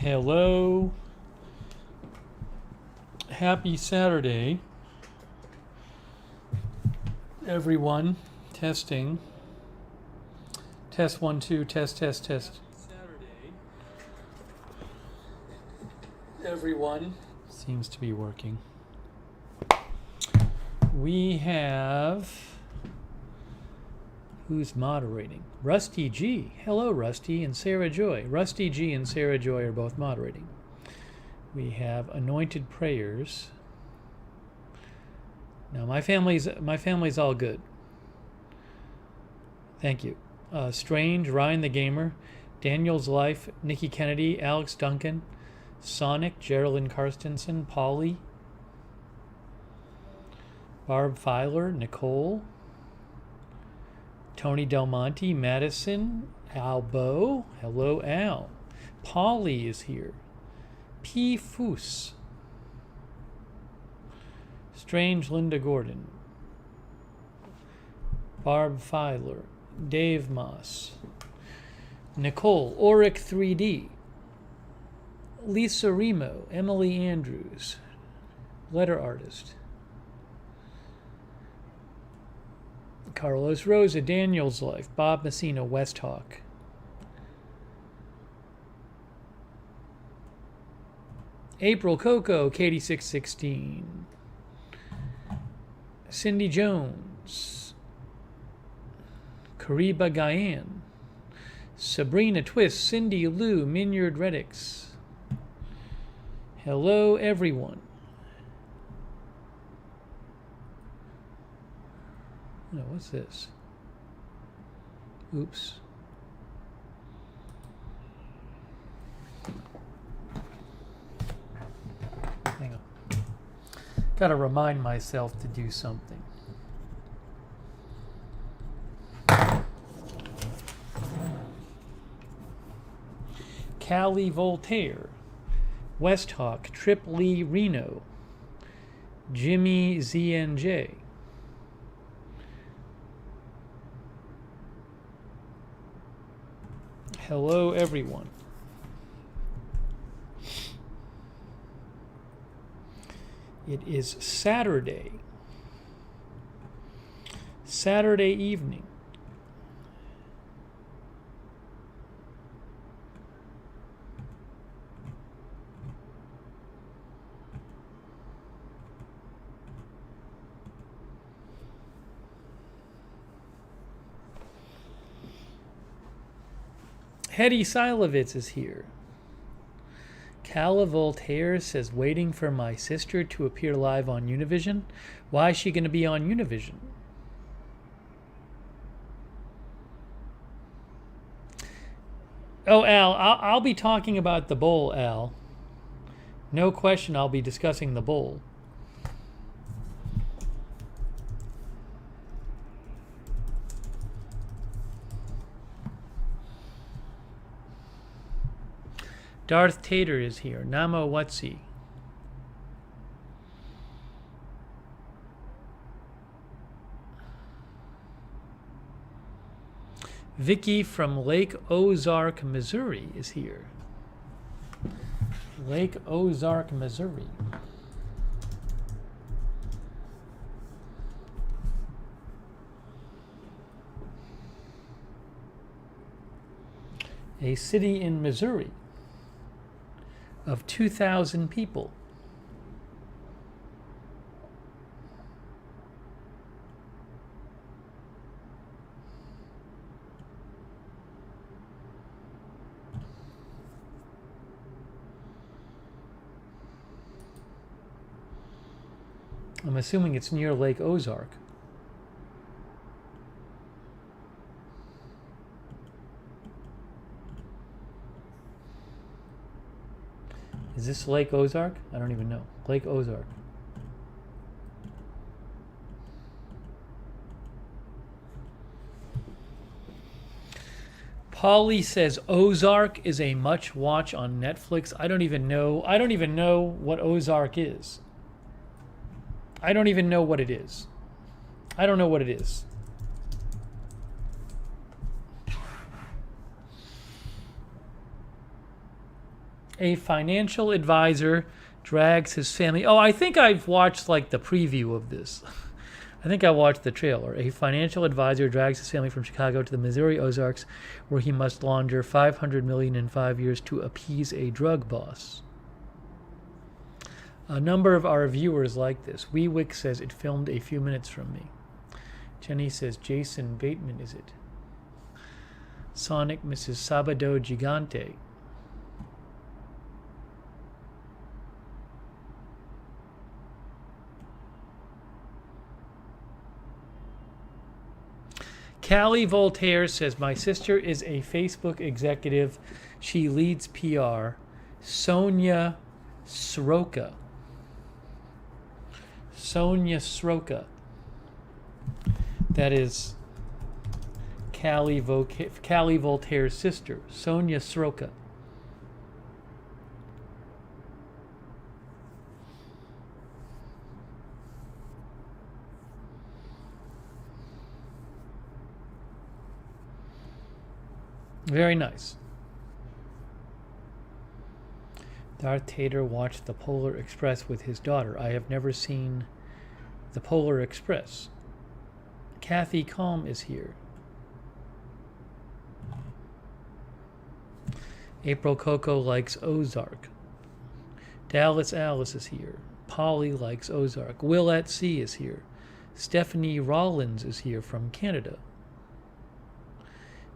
Hello. Happy Saturday, everyone. Testing. Test 1, 2, test. Saturday. Everyone. Seems to be working. We have... Who's moderating? Rusty G. Hello, Rusty and Sarah Joy. Rusty G and Sarah Joy are both moderating. We have Anointed Prayers. Now, my family's all good. Thank you. Strange, Ryan the Gamer, Daniel's Life, Nikki Kennedy, Alex Duncan, Sonic, Geraldine Karstensen, Polly, Barb Filer, Nicole, Tony Del Monte, Madison, Albo. Hello, Al. Polly is here. P. Foos. Strange Linda Gordon. Barb Filer. Dave Moss. Nicole. Auric 3D. Lisa Remo. Emily Andrews. Letter Artist. Carlos Rosa, Daniel's Life, Bob Messina, West Hawk. April Coco, Katie616. Cindy Jones. Kariba Guyan. Sabrina Twist, Cindy Lou, Minyard Reddix. Hello, everyone. No, what's this? Oops. Hang on. Gotta remind myself to do something. Callie Voltaire. West Hawk. Trip Lee Reno. Jimmy ZNJ. Hello, everyone. It is Saturday. Saturday evening. Hetty Silovitz is here. Calla Voltaire says, waiting for my sister to appear live on Univision. Why is she going to be on Univision? Oh, Al, I'll be talking about the bowl, Al. No question I'll be discussing the bowl. Darth Tater is here. Namo Watsi. Vicky from Lake Ozark, Missouri is here. Lake Ozark, Missouri. A city in Missouri of 2,000 people. I'm assuming it's near Lake Ozark. Is this Lake Ozark? I don't even know. Lake Ozark. Polly says Ozark is a much watch on Netflix. I don't even know what Ozark is. I don't even know what it is. I don't know what it is. A financial advisor drags his family. Oh, I think I've watched like the preview of this. I think I watched the trailer. A financial advisor drags his family from Chicago to the Missouri Ozarks, where he must launder $500 million in 5 years to appease a drug boss. A number of our viewers like this. WeWick says it filmed a few minutes from me. Jenny says Jason Bateman is it. Sonic Mrs. Sabado Gigante. Callie Voltaire says, my sister is a Facebook executive. She leads PR. Sonia Sroka. Sonia Sroka. That is Callie Voltaire's sister, Sonia Sroka. Very nice. Darth Tater watched the Polar Express with his daughter. I have never seen the Polar Express. Kathy Calm is here. April Coco likes Ozark. Dallas Alice is here. Polly likes Ozark. Will at Sea is here. Stephanie Rollins is here from Canada.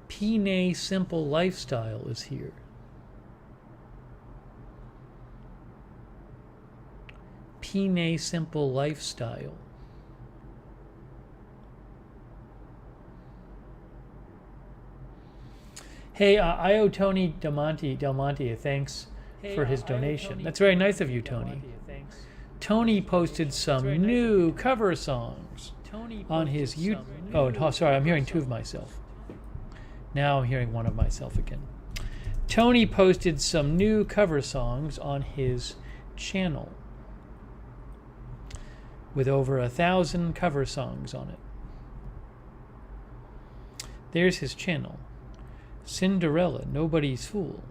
Pine Simple Lifestyle is here. Pine Simple Lifestyle. Hey, I owe Tony Del Monte thanks for his donation. That's very nice of you, Tony. Tony posted some new cover songs on his YouTube. Oh, sorry, I'm hearing two of myself. Now I'm hearing one of myself again. Tony posted some new cover songs on his channel with over 1,000 cover songs on it. There's his channel. Cinderella, Nobody's Fool.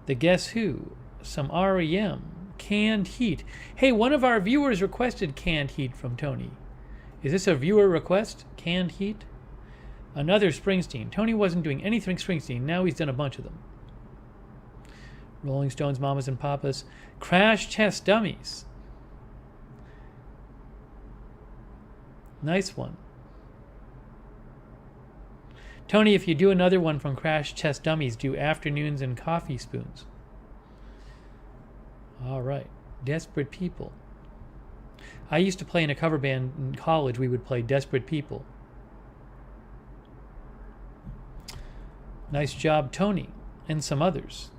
The Guess Who, some REM, Canned Heat. Hey, one of our viewers requested Canned Heat from Tony. Is this a viewer request? Canned Heat? Another Springsteen. Tony wasn't doing anything Springsteen. Now he's done a bunch of them. Rolling Stones, Mamas and Papas. Crash Test Dummies. Nice one. Tony, if you do another one from Crash Test Dummies, do Afternoons and Coffee Spoons. All right. Desperate People. I used to play in a cover band in college. We would play Desperate People. Nice job, Tony, and some others.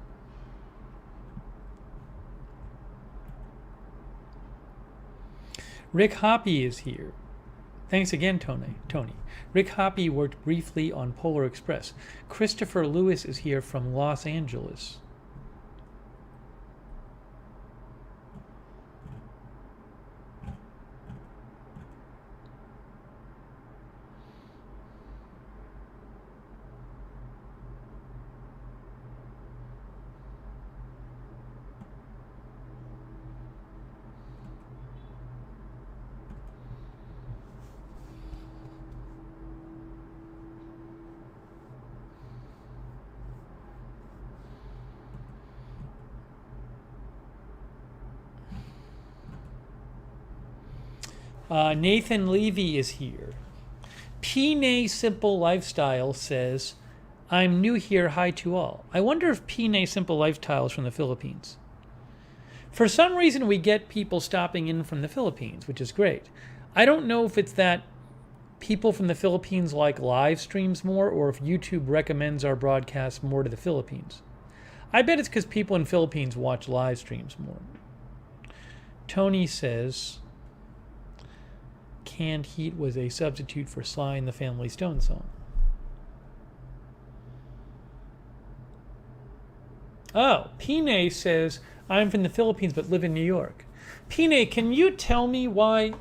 Rick Hoppy is here. Thanks again, Tony. Rick Hoppy worked briefly on Polar Express. Christopher Lewis is here from Los Angeles. Nathan Levy is here. Pine Simple Lifestyle says, I'm new here, hi to all. I wonder if Pine Simple Lifestyle is from the Philippines. For some reason, we get people stopping in from the Philippines, which is great. I don't know if it's that people from the Philippines like live streams more or if YouTube recommends our broadcasts more to the Philippines. I bet it's because people in Philippines watch live streams more. Tony says, Canned Heat was a substitute for Sly and the Family Stone song. Oh, Pine says, I'm from the Philippines but live in New York. Pine, can you tell me why,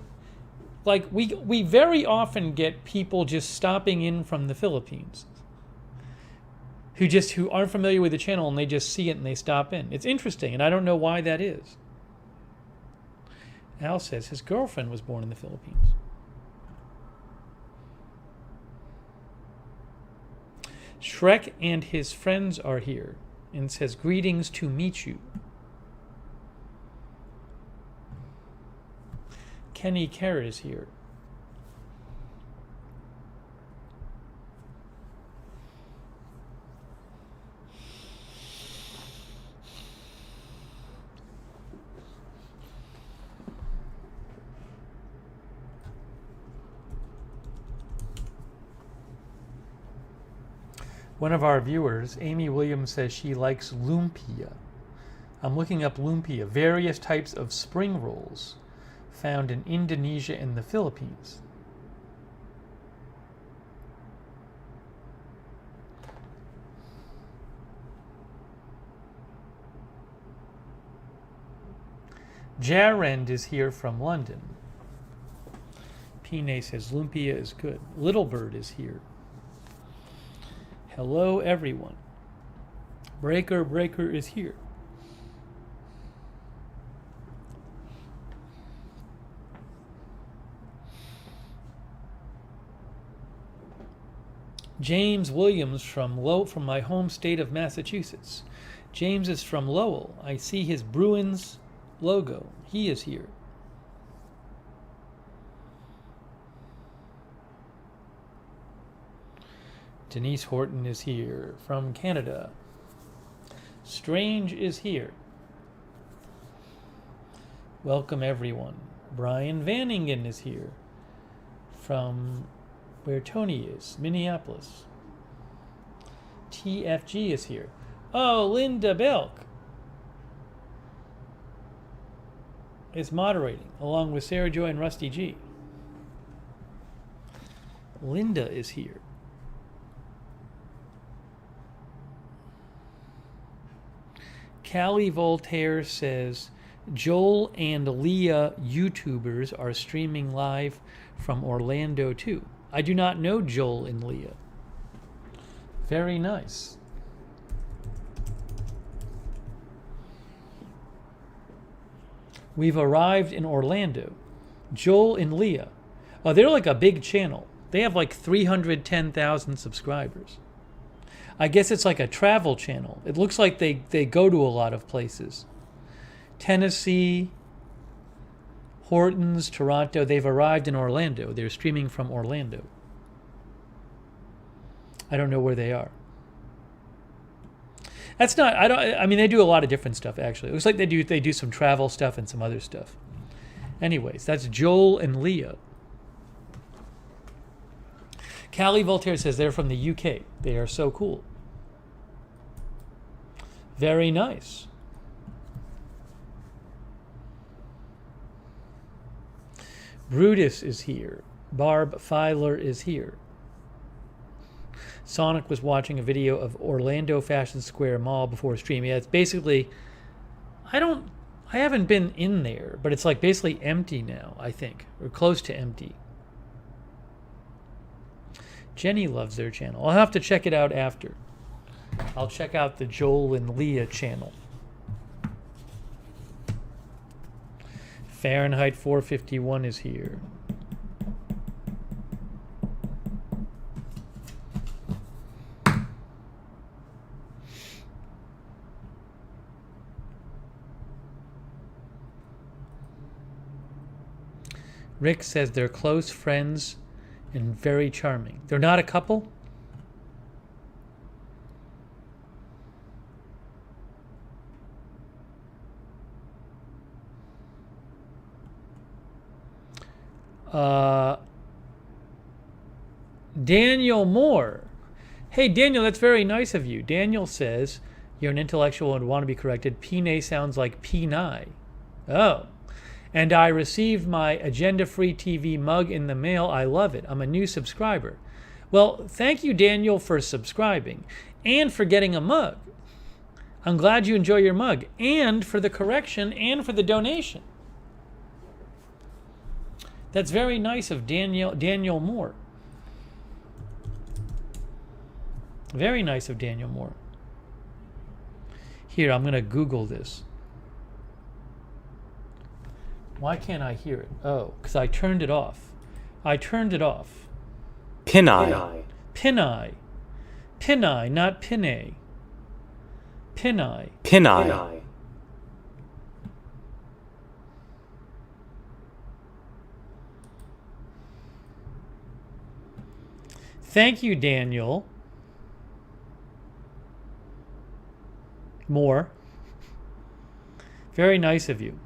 like, we very often get people just stopping in from the Philippines. who aren't familiar with the channel and they just see it and they stop in. It's interesting, and I don't know why that is. Al says his girlfriend was born in the Philippines. Shrek and his friends are here and says greetings to meet you. Kenny Kerr is here. One of our viewers, Amy Williams, says she likes lumpia. I'm looking up lumpia, various types of spring rolls found in Indonesia and the Philippines. Jarend is here from London. Pine says lumpia is good. Little Bird is here. Hello, everyone. Breaker is here. James Williams from my home state of Massachusetts. James is from Lowell. I see his Bruins logo. He is here. Denise Horton is here from Canada. Strange is here. Welcome, everyone. Brian Vanningen is here from where Tony is, Minneapolis. TFG is here. Oh, Linda Belk is moderating along with Sarah Joy and Rusty G. Linda is here. Callie Voltaire says, Joel and Leah YouTubers are streaming live from Orlando too. I do not know Joel and Leah. Very nice. We've arrived in Orlando. Joel and Leah. Oh, they're like a big channel. They have like 310,000 subscribers. I guess it's like a travel channel. It looks like they go to a lot of places. Tennessee, Hortons, Toronto. They've arrived in Orlando. They're streaming from Orlando. I don't know where they are. That's not, I mean, they do a lot of different stuff, actually. It looks like they do some travel stuff and some other stuff. Anyways, that's Joel and Leah. Callie Voltaire says they're from the UK. They are so cool. Very nice. Brutus is here. Barb Filer is here. Sonic was watching a video of Orlando Fashion Square Mall before streaming. Yeah, it's basically, I haven't been in there, but it's like basically empty now, I think, or close to empty. Jenny loves their channel. I'll have to check it out after. I'll check out the Joel and Leah channel. Fahrenheit 451 is here. Rick says they're close friends and very charming. They're not a couple? Daniel Moore. Hey, Daniel, that's very nice of you. Daniel says you're an intellectual and want to be corrected. Pine sounds like Peni. Oh. And I received my agenda-free TV mug in the mail. I love it. I'm a new subscriber. Well, thank you, Daniel, for subscribing and for getting a mug. I'm glad you enjoy your mug, and for the correction and for the donation. That's very nice of Daniel Moore. Very nice of Daniel Moore. Here, I'm going to Google this. Why can't I hear it? Oh, because I turned it off. I turned it off. Pineye. Pineye. Pineye, not pinay. Pineye. Pineye. Thank you, Daniel Moore. Very nice of you.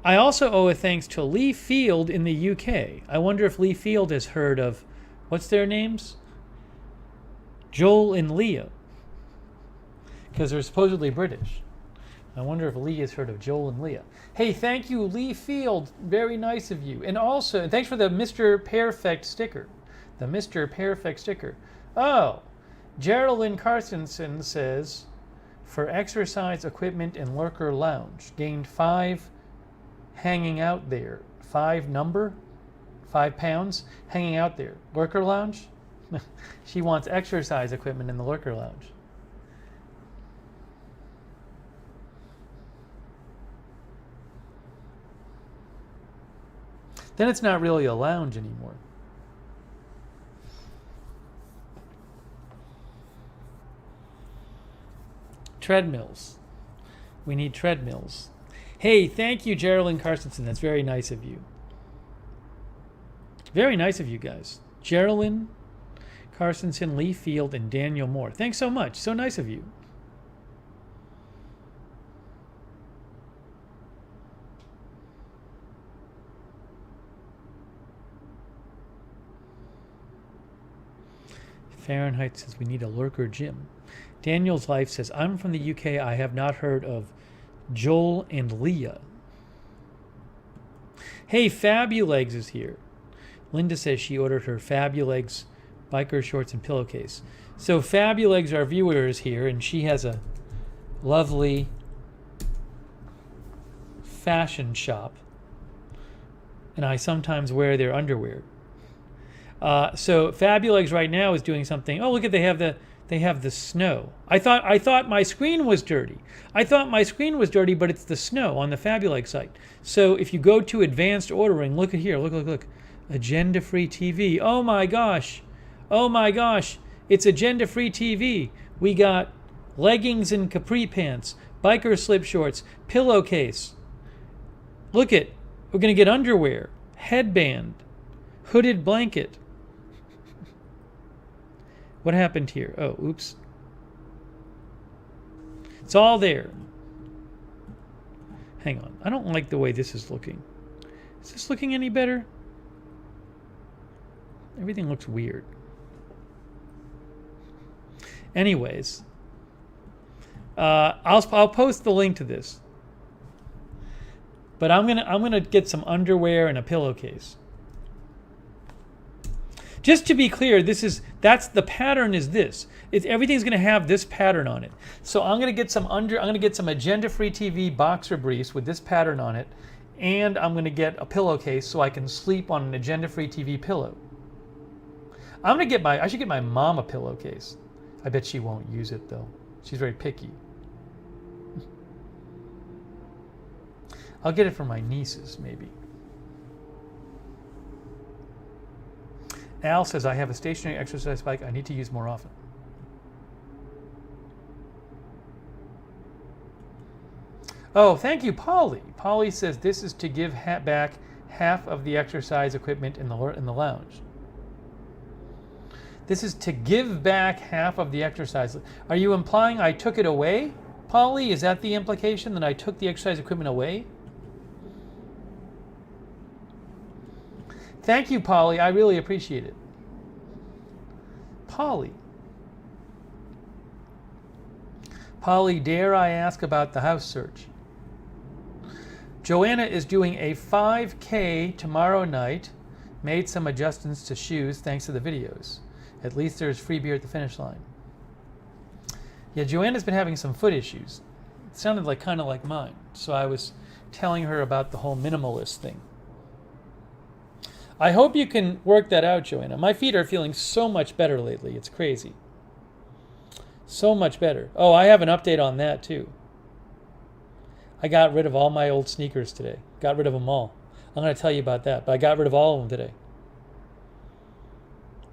I also owe a thanks to Lee Field in the UK. I wonder if Lee Field has heard of, what's their names? Joel and Leah. Because they're supposedly British. I wonder if Lee has heard of Joel and Leah. Hey, thank you, Lee Field. Very nice of you. And also, thanks for the Mr. Perfect sticker. The Mr. Perfect sticker. Oh, Geraldine Carstensen says, for exercise equipment and lurker lounge, gained 5 hanging out there. 5 pounds hanging out there. Lurker lounge? She wants exercise equipment in the lurker lounge. Then it's not really a lounge anymore. Treadmills. We need treadmills. Hey, thank you, Geraldine Carstensen. That's very nice of you. Very nice of you guys. Geraldine Carstensen, Lee Field, and Daniel Moore. Thanks so much. So nice of you. Fahrenheit says we need a lurker gym. Daniel's Life says, I'm from the UK. I have not heard of Joel and Leah. Hey, Fabulegs is here. Linda says she ordered her Fabulegs biker shorts and pillowcase. So Fabulegs, our viewer, is here, and she has a lovely fashion shop. And I sometimes wear their underwear. So Fabulegs right now is doing something. Oh, look at they have the snow. I thought my screen was dirty. But it's the snow on the Fabulegs site. So if you go to advanced ordering, look at here. Look. Agenda-free TV. Oh my gosh. It's agenda-free TV. We got leggings and capri pants, biker slip shorts, pillowcase. Look it. We're gonna get underwear, headband, hooded blanket. What happened here? Oh, oops. It's all there. Hang on. I don't like the way this is looking. Is this looking any better? Everything looks weird. Anyways, I'll post the link to this. But I'm gonna get some underwear and a pillowcase. Just to be clear, that's the pattern is this. Everything's going to have this pattern on it. So I'm going to get some agenda-free TV boxer briefs with this pattern on it, and I'm going to get a pillowcase so I can sleep on an agenda-free TV pillow. I should get my mom a pillowcase. I bet she won't use it though. She's very picky. I'll get it for my nieces maybe. Al says, I have a stationary exercise bike I need to use more often. Oh, thank you, Polly. Polly says this is to give back half of the exercise equipment in the lounge. This is to give back half of the exercise. Are you implying I took it away, Polly? Is that the implication, that I took the exercise equipment away? Thank you, Polly. I really appreciate it. Polly, dare I ask about the house search? Joanna is doing a 5K tomorrow night. Made some adjustments to shoes thanks to the videos. At least there's free beer at the finish line. Yeah, Joanna's been having some foot issues. It sounded kind of like mine. So I was telling her about the whole minimalist thing. I hope you can work that out, Joanna. My feet are feeling so much better lately. It's crazy. So much better. Oh, I have an update on that too. I got rid of all my old sneakers today. Got rid of them all. I'm going to tell you about that, but I got rid of all of them today.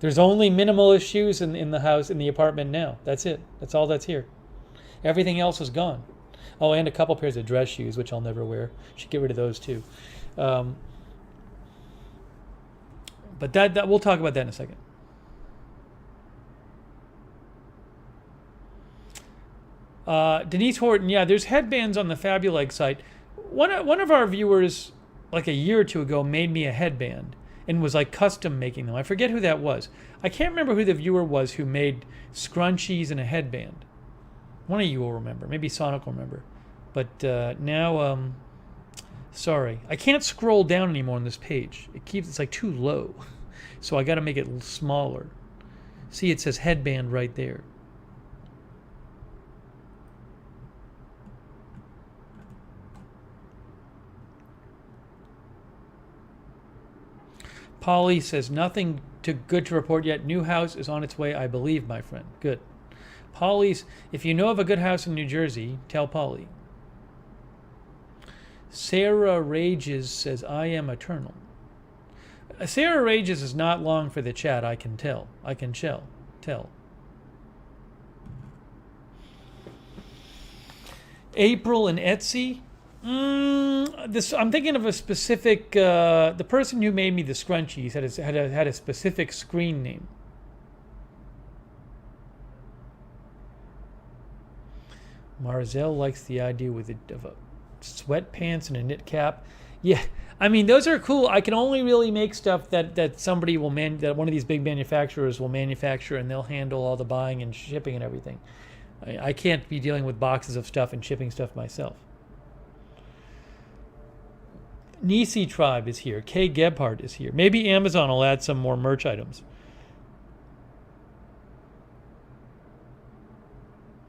There's only minimalist shoes in the house, in the apartment now. That's it. That's all that's here. Everything else is gone. Oh, and a couple pairs of dress shoes, which I'll never wear. Should get rid of those too. But that we'll talk about that in a second. Denise Horton, yeah, there's headbands on the Fabulegs site. One of our viewers, like a year or two ago, made me a headband and was like custom making them. I forget who that was. I can't remember who the viewer was who made scrunchies and a headband. One of you will remember. Maybe Sonic will remember. But now, sorry. I can't scroll down anymore on this page. It's like too low. So I got to make it smaller. See, it says headband right there. Polly says, nothing good to report yet. New house is on its way, I believe, my friend. Good. Polly's, if you know of a good house in New Jersey, tell Polly. Sarah Rages says, I am eternal. Sarah Rages is not long for the chat, I can tell. I can tell. April and Etsy. I'm thinking of a specific. The person who made me the scrunchies had a specific screen name. Marzel likes the idea of a sweatpants and a knit cap. Yeah, I mean those are cool. I can only really make stuff that somebody will that one of these big manufacturers will manufacture, and they'll handle all the buying and shipping and everything. I can't be dealing with boxes of stuff and shipping stuff myself. Nisi Tribe is here. Kay Gebhardt is here. Maybe Amazon will add some more merch items.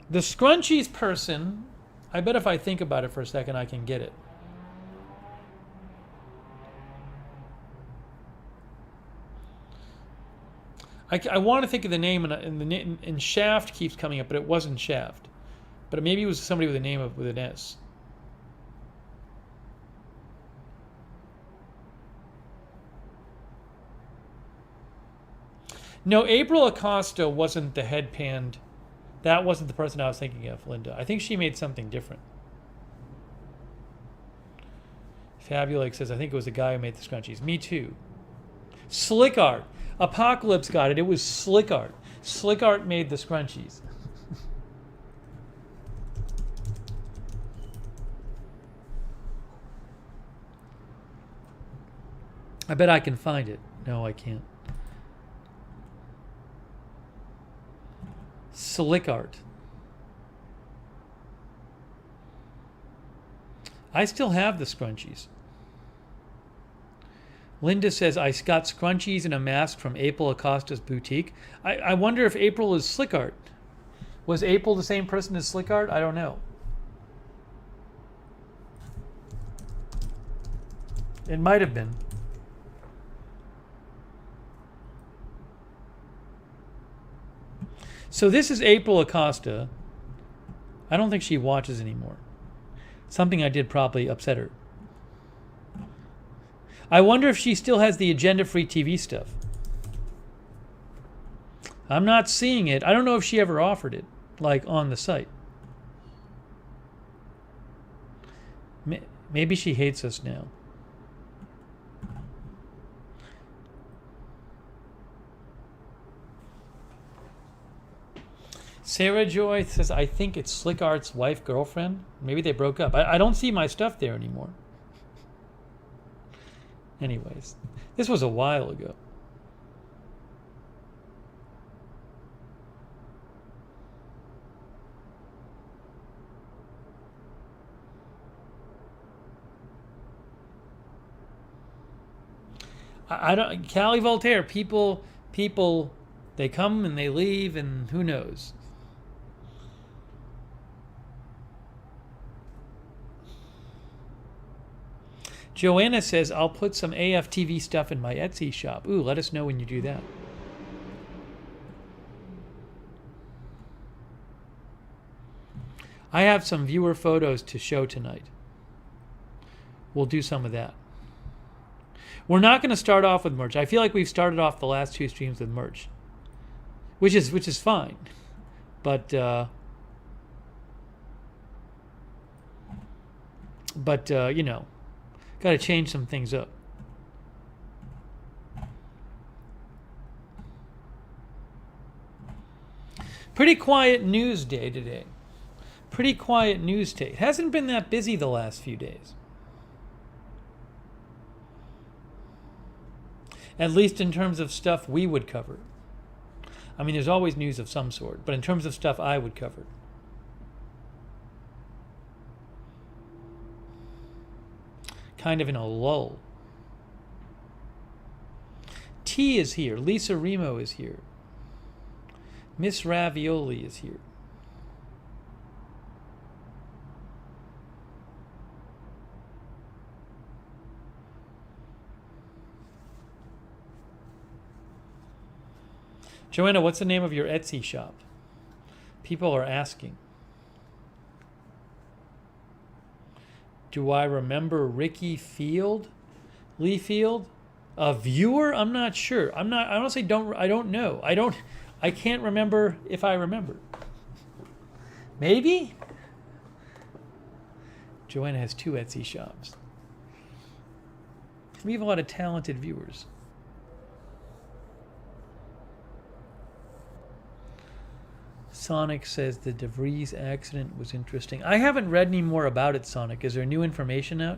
The scrunchies person, I bet if I think about it for a second, I can get it. I want to think of the name, and Shaft keeps coming up, but it wasn't Shaft. But maybe it was somebody with a name with an S. No, April Acosta wasn't the headband. That wasn't the person I was thinking of, Linda. I think she made something different. Fabulegs says, I think it was the guy who made the scrunchies. Me too. Slick Art. Apocalypse got it. It was Slick Art. Slick Art made the scrunchies. I bet I can find it. No, I can't. Slick Art. I still have the scrunchies. Linda says, I got scrunchies and a mask from April Acosta's boutique. I wonder if April is Slick Art. Was April the same person as Slick Art? I don't know. It might have been. So this is April Acosta. I don't think she watches anymore. Something I did probably upset her. I wonder if she still has the agenda-free TV stuff. I'm not seeing it. I don't know if she ever offered it, like on the site. Maybe she hates us now. Sarah Joy says, I think it's Slick Art's wife, girlfriend. Maybe they broke up. I don't see my stuff there anymore. Anyways, this was a while ago. I don't, Callie Voltaire, people, they come and they leave, and who knows. Joanna says, I'll put some AFTV stuff in my Etsy shop. Ooh, let us know when you do that. I have some viewer photos to show tonight. We'll do some of that. We're not going to start off with merch. I feel like we've started off the last 2 streams with merch, which is fine, but you know, got to change some things up. Pretty quiet news day today. Pretty quiet news day. It hasn't been that busy the last few days. At least in terms of stuff we would cover. I mean, there's always news of some sort, but in terms of stuff I would cover. Kind of in a lull. T is here. Lisa Remo is here. Miss Ravioli is here. Joanna, what's the name of your Etsy shop? People are asking. Do I remember Ricky Field? Lee Field? A viewer? I'm not sure. I honestly don't know. I can't remember if I remember. Maybe? Joanna has 2 Etsy shops. We have a lot of talented viewers. Sonic says the DeVries accident was interesting. I haven't read any more about it, Sonic. Is there new information out?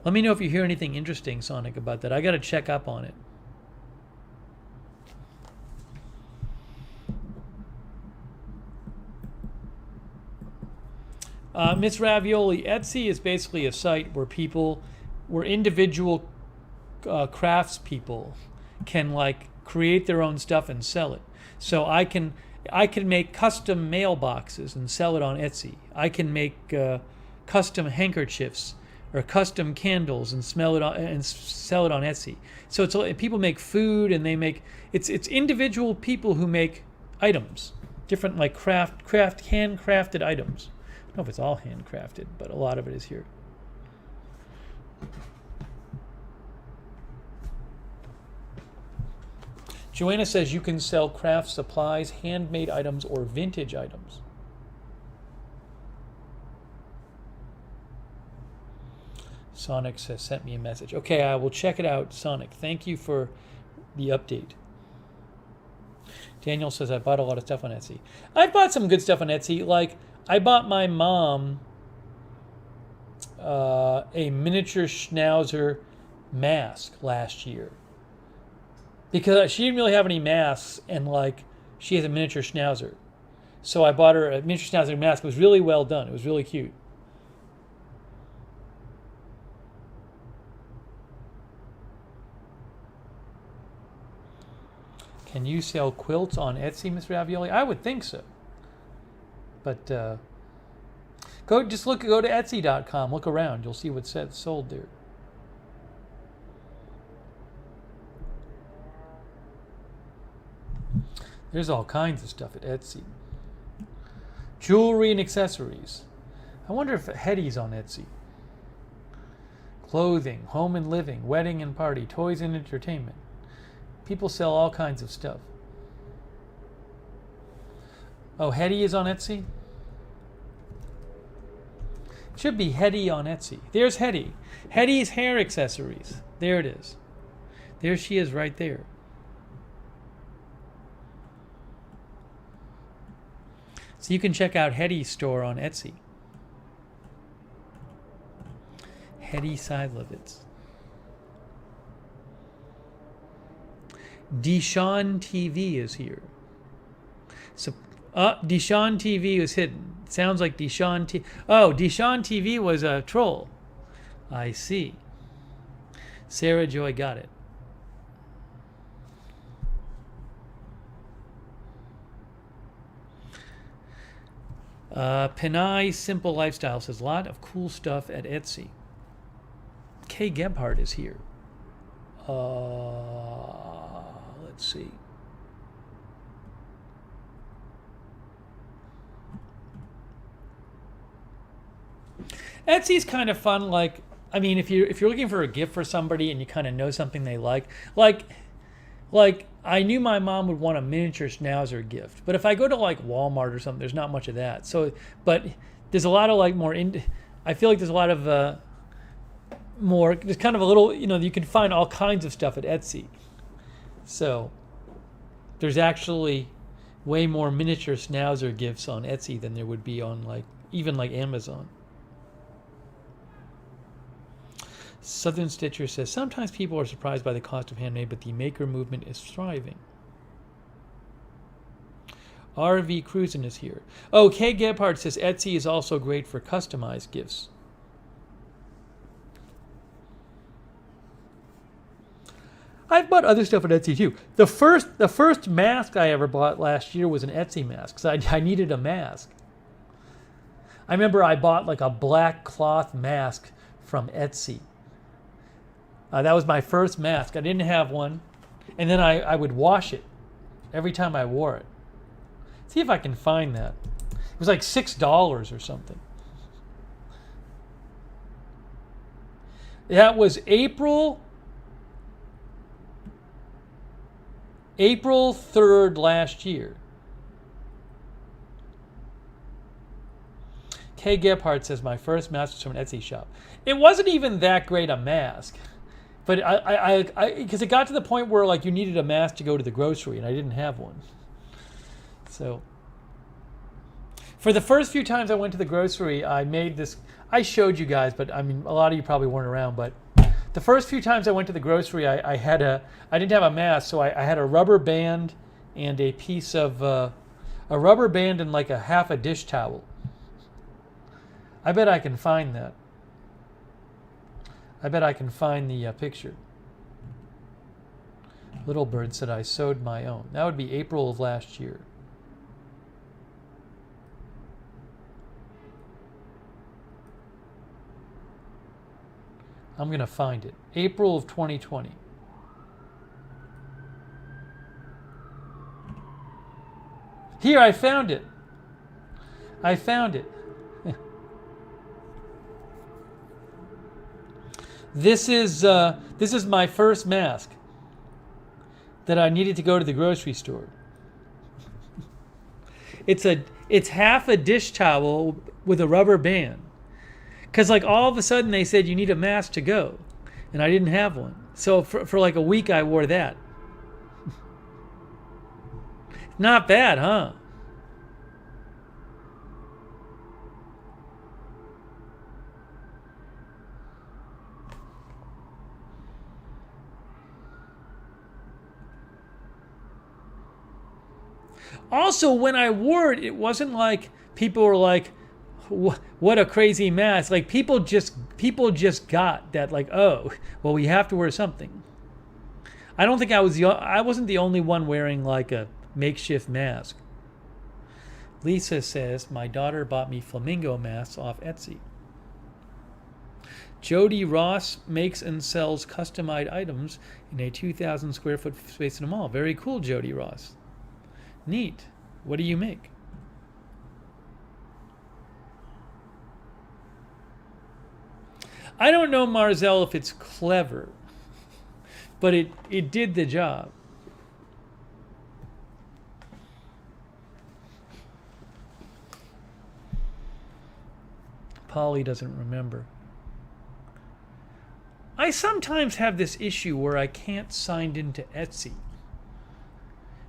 Let me know if you hear anything interesting, Sonic, about that. I got to check up on it. Miss Ravioli, Etsy is basically a site where individual craftspeople can like create their own stuff and sell it. So I can make custom mailboxes and sell it on Etsy. I can make custom handkerchiefs or custom candles and sell it on Etsy. So people make food and it's individual people who make items, different like handcrafted items. I don't know if it's all handcrafted, but a lot of it is here. Joanna says you can sell craft supplies, handmade items, or vintage items. Sonic says, sent me a message. Okay, I will check it out, Sonic. Thank you for the update. Daniel says, I bought a lot of stuff on Etsy. I've bought some good stuff on Etsy. Like, I bought my mom a miniature schnauzer mask last year. Because she didn't really have any masks, and like she has a miniature schnauzer. So I bought her a miniature schnauzer mask. It was really well done. It was really cute. Can you sell quilts on Etsy, Miss Ravioli? I would think so. But go to Etsy.com. Look around. You'll see what's sold there. There's all kinds of stuff at Etsy. Jewelry and accessories. I wonder if Hetty's on Etsy. Clothing, home and living, wedding and party, toys and entertainment. People sell all kinds of stuff. Oh, Hetty is on Etsy? It should be Hetty on Etsy. There's Hetty. Hetty's hair accessories. There it is. There she is right there. So you can check out Hetty's store on Etsy. Hetty Seidlowitz. Deshaun TV is here. So, Deshaun TV is hidden. Sounds like Deshaun TV. Oh, Deshaun TV was a troll. I see. Sarah Joy got it. Penai Simple Lifestyle says, a lot of cool stuff at Etsy. Kay Gebhardt is here. Let's see. Etsy's kind of fun. Like, I mean, if you're looking for a gift for somebody and you kind of know something they like I knew my mom would want a miniature schnauzer gift, but if I go to like Walmart or something, there's not much of that. So, but there's a lot of like more I feel like there's a lot of more. There's kind of a little, you can find all kinds of stuff at Etsy. So there's actually way more miniature schnauzer gifts on Etsy than there would be on even Amazon. Southern Stitcher says, sometimes people are surprised by the cost of handmade, but the maker movement is thriving. RV Cruisin' is here. Oh, Kay Gebhardt says, Etsy is also great for customized gifts. I've bought other stuff on Etsy too. The first mask I ever bought last year was an Etsy mask, because I needed a mask. I remember I bought like a black cloth mask from Etsy. That was my first mask. I didn't have one. And then I would wash it every time I wore it. See if I can find that. It was like $6 or something. That was April 3rd last year. Kay Gebhardt says, my first mask was from an Etsy shop. It wasn't even that great a mask. But because it got to the point where like you needed a mask to go to the grocery, and I didn't have one. So for the first few times I went to the grocery, I made this. I showed you guys, but I mean, a lot of you probably weren't around. But the first few times I went to the grocery, I didn't have a mask, so I had a rubber band and a piece of a rubber band and like a half a dish towel. I bet I can find that. I bet I can find the picture. Little Bird said I sewed my own. That would be April of last year. I'm going to find it. April of 2020. Here, I found it. I found it. This is my first mask that I needed to go to the grocery store. It's half a dish towel with a rubber band. Because like all of a sudden they said you need a mask to go, and I didn't have one. So for like a week I wore that. Not bad, huh? Also, when I wore it, it wasn't like people were like, what a crazy mask. Like people just got that, like, oh, well, we have to wear something. I don't think I wasn't the only one wearing like a makeshift mask. Lisa says, my daughter bought me flamingo masks off Etsy. Jody Ross makes and sells customized items in a 2,000 square foot space in a mall. Very cool, Jody Ross. Neat. What do you make? I don't know, Marzell, if it's clever, but it did the job. Polly doesn't remember. I sometimes have this issue where I can't sign into Etsy.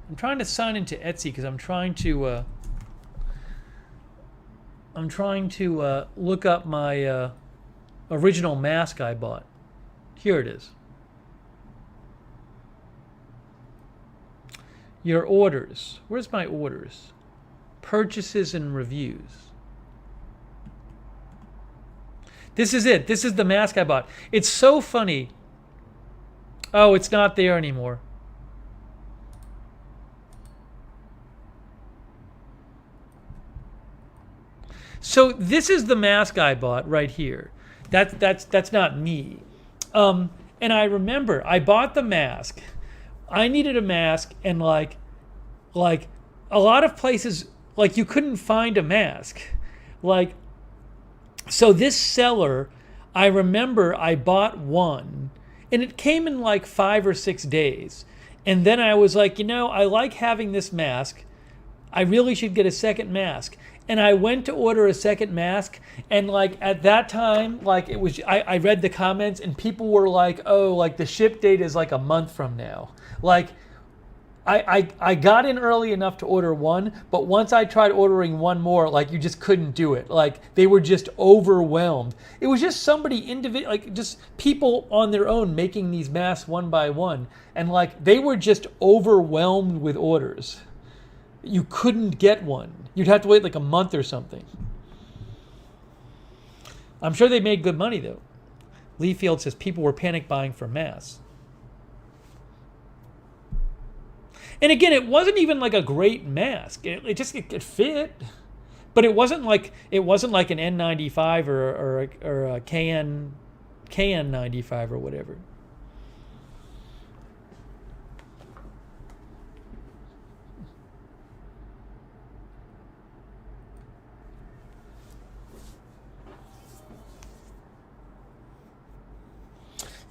I'm trying to sign into Etsy because I'm trying to look up my original mask I bought. Here it is. Your orders. Where's my orders? Purchases and reviews. This is it. This is the mask I bought. It's so funny. Oh, it's not there anymore. So this is the mask I bought right here. That's not me. And I remember I bought the mask. I needed a mask, and like a lot of places, like you couldn't find a mask. Like So this seller, I remember I bought one and it came in like 5 or 6 days. And then I was like, I like having this mask. I really should get a second mask. And I went to order a second mask, and like at that time, like it was, I read the comments and people were like, oh, like the ship date is like a month from now. Like I got in early enough to order one, but once I tried ordering one more, like you just couldn't do it. Like they were just overwhelmed. It was just somebody individual, like just people on their own making these masks one by one, and like they were just overwhelmed with orders. You couldn't get one. You'd have to wait like a month or something. I'm sure they made good money though. Lee Field says people were panic buying for masks. And again, it wasn't even like a great mask. It fit, but it wasn't like an N95 or a KN95 or whatever.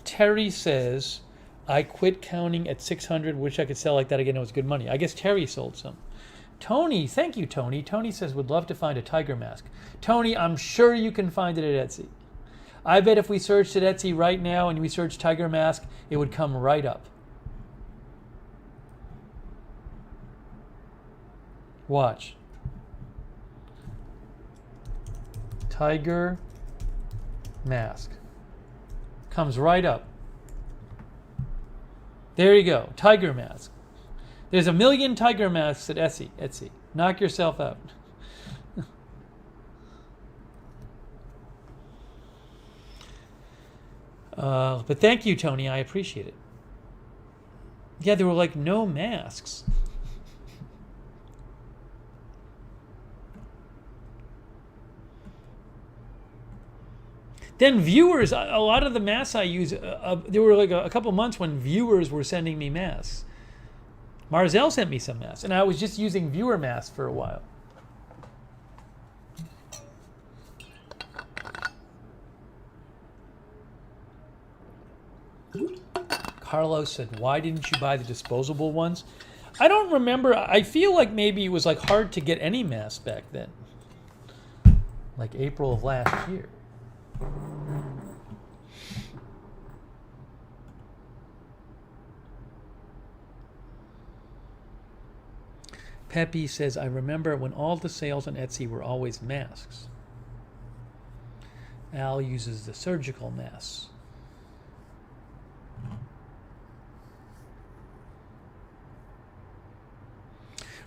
Terry says, I quit counting at 600. Wish I could sell like that again. It was good money. I guess Terry sold some. Tony, thank you, Tony. Tony says, would love to find a tiger mask. Tony, I'm sure you can find it at Etsy. I bet if we searched at Etsy right now and we searched tiger mask, it would come right up. Watch. Tiger mask. Comes right up. There you go. Tiger mask. There's 1 million tiger masks at Etsy. Knock yourself out. But thank you, Tony. I appreciate it. Yeah, there were like no masks. Then viewers, a lot of the masks I use, there were like a couple months when viewers were sending me masks. Marzell sent me some masks, and I was just using viewer masks for a while. Carlos said, why didn't you buy the disposable ones? I don't remember. I feel like maybe it was like hard to get any masks back then. Like April of last year. Peppy says, I remember when all the sales on Etsy were always masks. Al uses the surgical masks.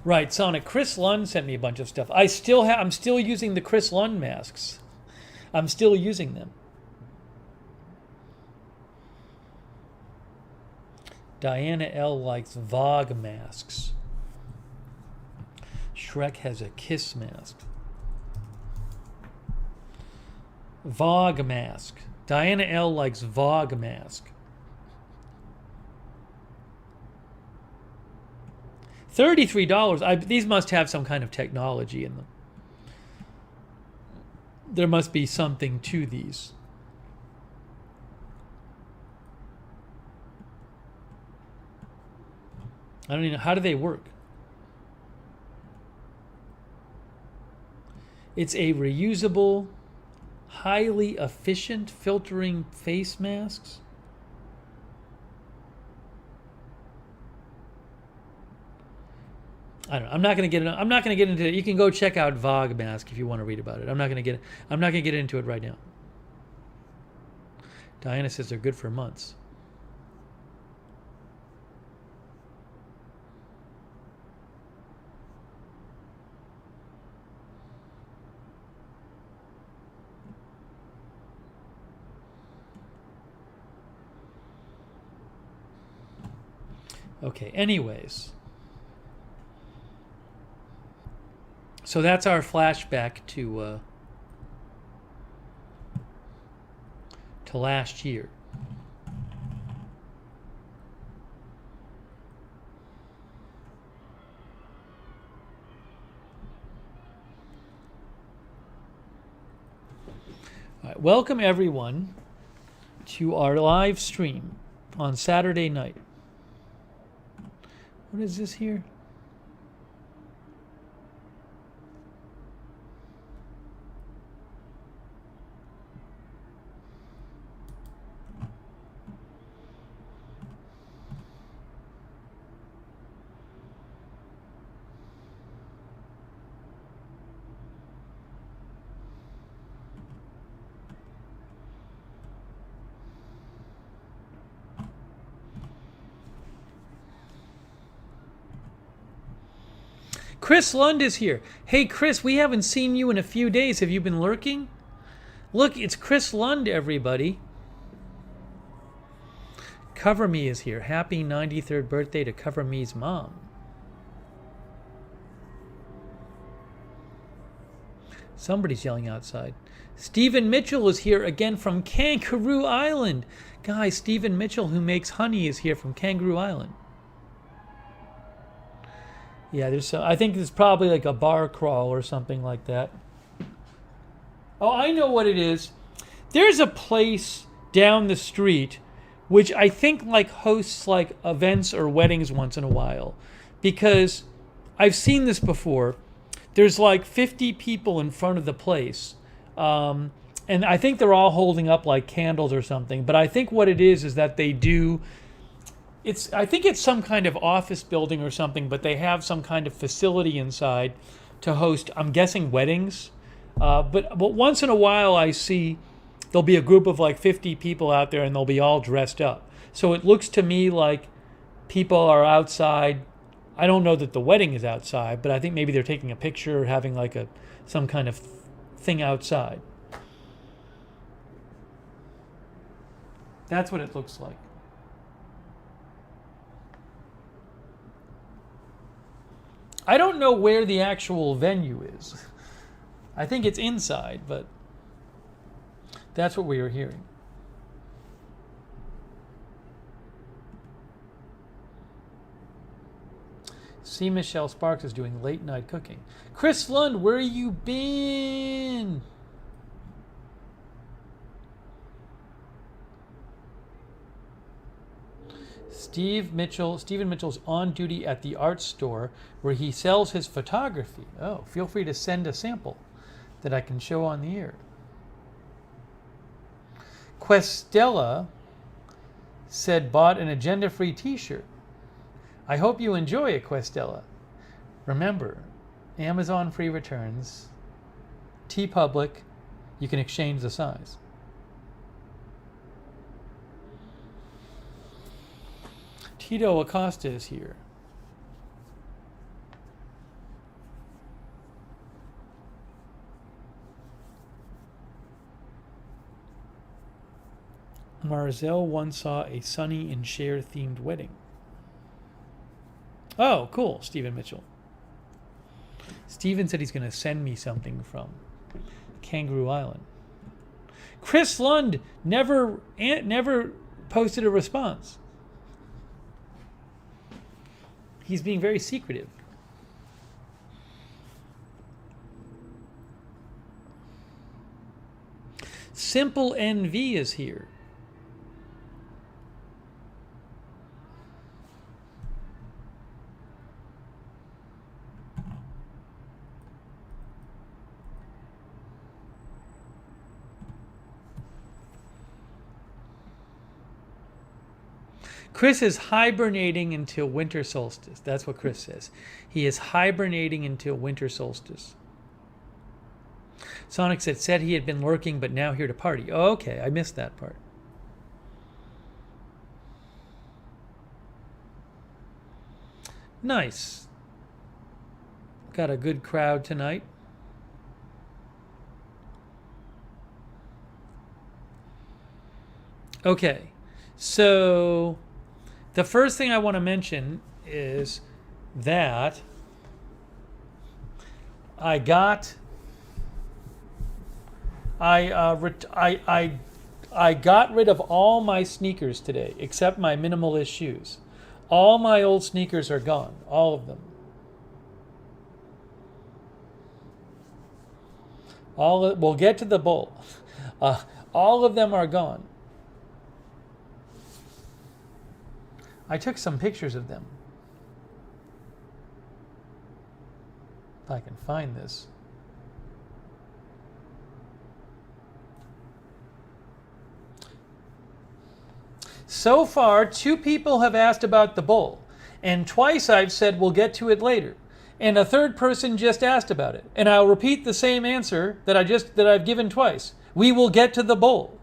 Right, Sonic. Chris Lund sent me a bunch of stuff. I'm still using the Chris Lund masks. I'm still using them. Diana L likes Vogue masks. Shrek has a kiss mask. Vogue mask. Diana L likes Vogue mask. $33. These must have some kind of technology in them. There must be something to these. I don't even know. How do they work? It's a reusable, highly efficient filtering face masks. I don't know. I'm not going to get into it. You can go check out Vogue mask if you want to read about it. I'm not going to get into it right now. Diana says they're good for months. Okay, anyways. So that's our flashback to last year. All right, welcome everyone to our live stream on Saturday night. What is this here? Chris Lund is here. Hey, Chris, we haven't seen you in a few days. Have you been lurking? Look, it's Chris Lund, everybody. Cover Me is here. Happy 93rd birthday to Cover Me's mom. Somebody's yelling outside. Stephen Mitchell is here again from Kangaroo Island. Guys, Stephen Mitchell, who makes honey, is here from Kangaroo Island. Yeah, I think there's probably like a bar crawl or something like that. Oh, I know what it is. There's a place down the street which I think like hosts like events or weddings once in a while, because I've seen this before. There's like 50 people in front of the place, and I think they're all holding up like candles or something. But I think what it is that they do. I think it's some kind of office building or something, but they have some kind of facility inside to host, I'm guessing, weddings. But once in a while I see there'll be a group of like 50 people out there and they'll be all dressed up. So it looks to me like people are outside. I don't know that the wedding is outside, but I think maybe they're taking a picture or having like some kind of thing outside. That's what it looks like. I don't know where the actual venue is. I think it's inside, but that's what we were hearing. See, Michelle Sparks is doing late night cooking. Chris Lund, where you been? Stephen Mitchell's on duty at the art store where he sells his photography. Oh, feel free to send a sample that I can show on the air. Questella said bought an agenda-free t-shirt. I hope you enjoy it, Questella. Remember, Amazon free returns, TeePublic, you can exchange the size. Tito Acosta is here. Marzel once saw a Sonny and Cher themed wedding. Oh, cool, Stephen Mitchell. Stephen said he's going to send me something from Kangaroo Island. Chris Lund never posted a response. He's being very secretive. Simple NV is here. Chris is hibernating until winter solstice. That's what Chris says. He is hibernating until winter solstice. Sonic said he had been lurking, but now here to party. Oh, okay, I missed that part. Nice. Got a good crowd tonight. Okay, so the first thing I want to mention is that I got rid of all my sneakers today, except my minimalist shoes. All my old sneakers are gone, all of them. We'll get to the bowl. All of them are gone. I took some pictures of them. If I can find this. So far, 2 people have asked about the bowl, and twice I've said we'll get to it later, and a third person just asked about it, and I'll repeat the same answer that I've given twice. We will get to the bowl.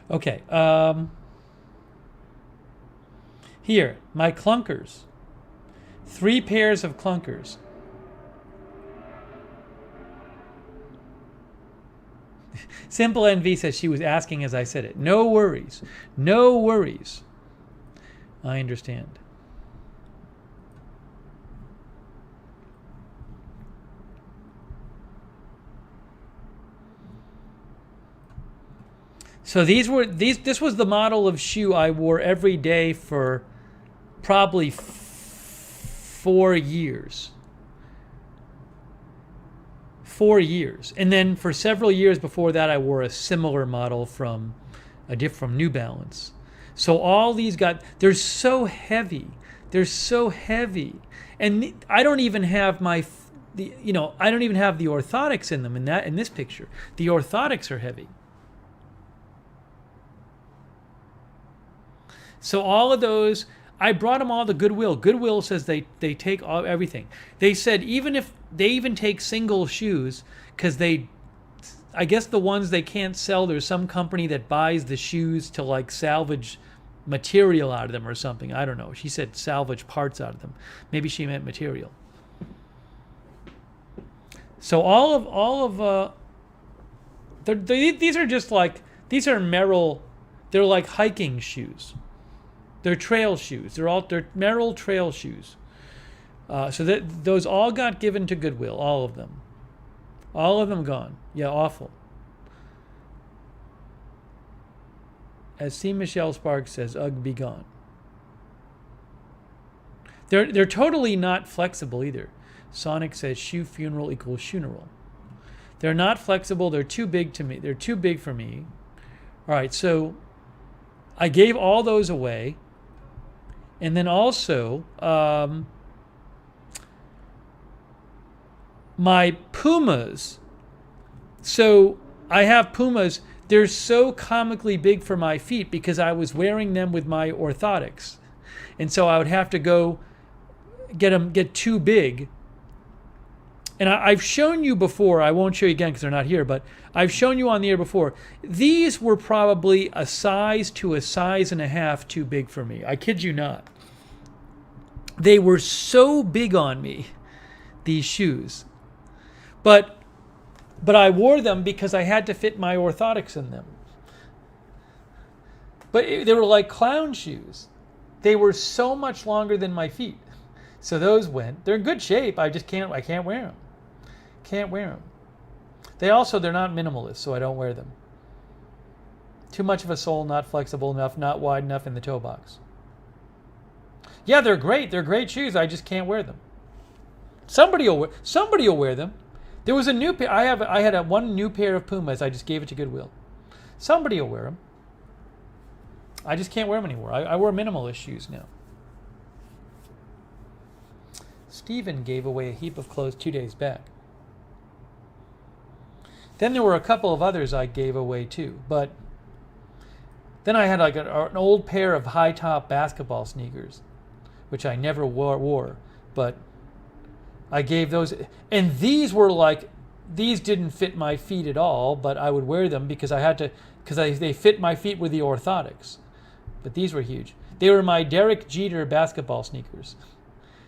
Okay. Here, my clunkers. 3 pairs of clunkers. Simple NV says she was asking as I said it. No worries. No worries. I understand. So this was the model of shoe I wore every day for probably 4 years. 4 years. And then for several years before that, I wore a similar model from New Balance. So all these they're so heavy. They're so heavy. And I don't even have I don't even have the orthotics in them in this picture. The orthotics are heavy. So all of those, I brought them all to Goodwill. Goodwill says they take everything. They said they even take single shoes because I guess the ones they can't sell, there's some company that buys the shoes to like salvage material out of them or something. I don't know. She said salvage parts out of them. Maybe she meant material. So these are just like, these are Merrell, they're like hiking shoes. They're trail shoes. They're Merrell trail shoes. So those all got given to Goodwill, all of them. All of them gone. Yeah, awful. As C. Michelle Sparks says, ugh, be gone. They're totally not flexible either. Sonic says shoe funeral equals shoeneral. They're not flexible. They're too big to me. They're too big for me. All right, so I gave all those away. And then also, my Pumas. So I have Pumas. They're so comically big for my feet because I was wearing them with my orthotics. And so I would have to go get too big. And I've shown you before, I won't show you again because they're not here, but I've shown you on the air before. These were probably a size to a size and a half too big for me. I kid you not. They were so big on me, these shoes. But I wore them because I had to fit my orthotics in them. But they were like clown shoes. They were so much longer than my feet. So those went. They're in good shape. I can't wear them. Can't wear them. They're not minimalist, so I don't wear them. Too much of a sole, not flexible enough, not wide enough in the toe box. Yeah, they're great. They're great shoes. I just can't wear them. Somebody will wear them. There was a new pair. I had one new pair of Pumas. I just gave it to Goodwill. Somebody will wear them. I just can't wear them anymore. I wear minimalist shoes now. Steven gave away a heap of clothes 2 days back. Then there were a couple of others I gave away too. But then I had like an old pair of high-top basketball sneakers, which I never wore. But I gave those. And these didn't fit my feet at all, but I would wear them because they fit my feet with the orthotics. But these were huge. They were my Derek Jeter basketball sneakers.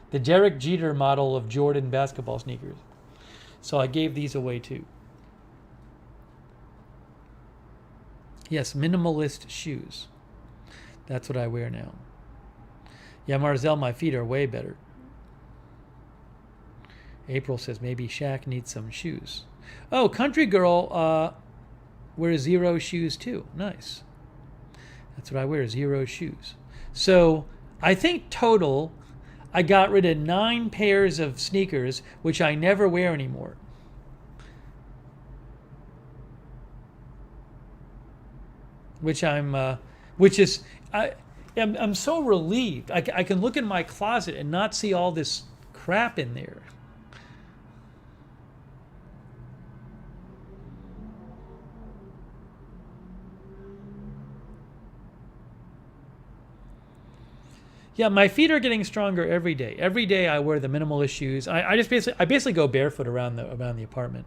The Derek Jeter model of Jordan basketball sneakers. So I gave these away too. Yes, minimalist shoes. That's what I wear now. Yeah, Marzel, my feet are way better. April says maybe Shaq needs some shoes. Oh, Country Girl wear zero shoes too. Nice. That's what I wear, zero shoes. So I think total, I got rid of 9 pairs of sneakers, which I never wear anymore. I'm so relieved. I can look in my closet and not see all this crap in there. Yeah, my feet are getting stronger every day. Every day I wear the minimalist shoes. I basically go barefoot around the apartment.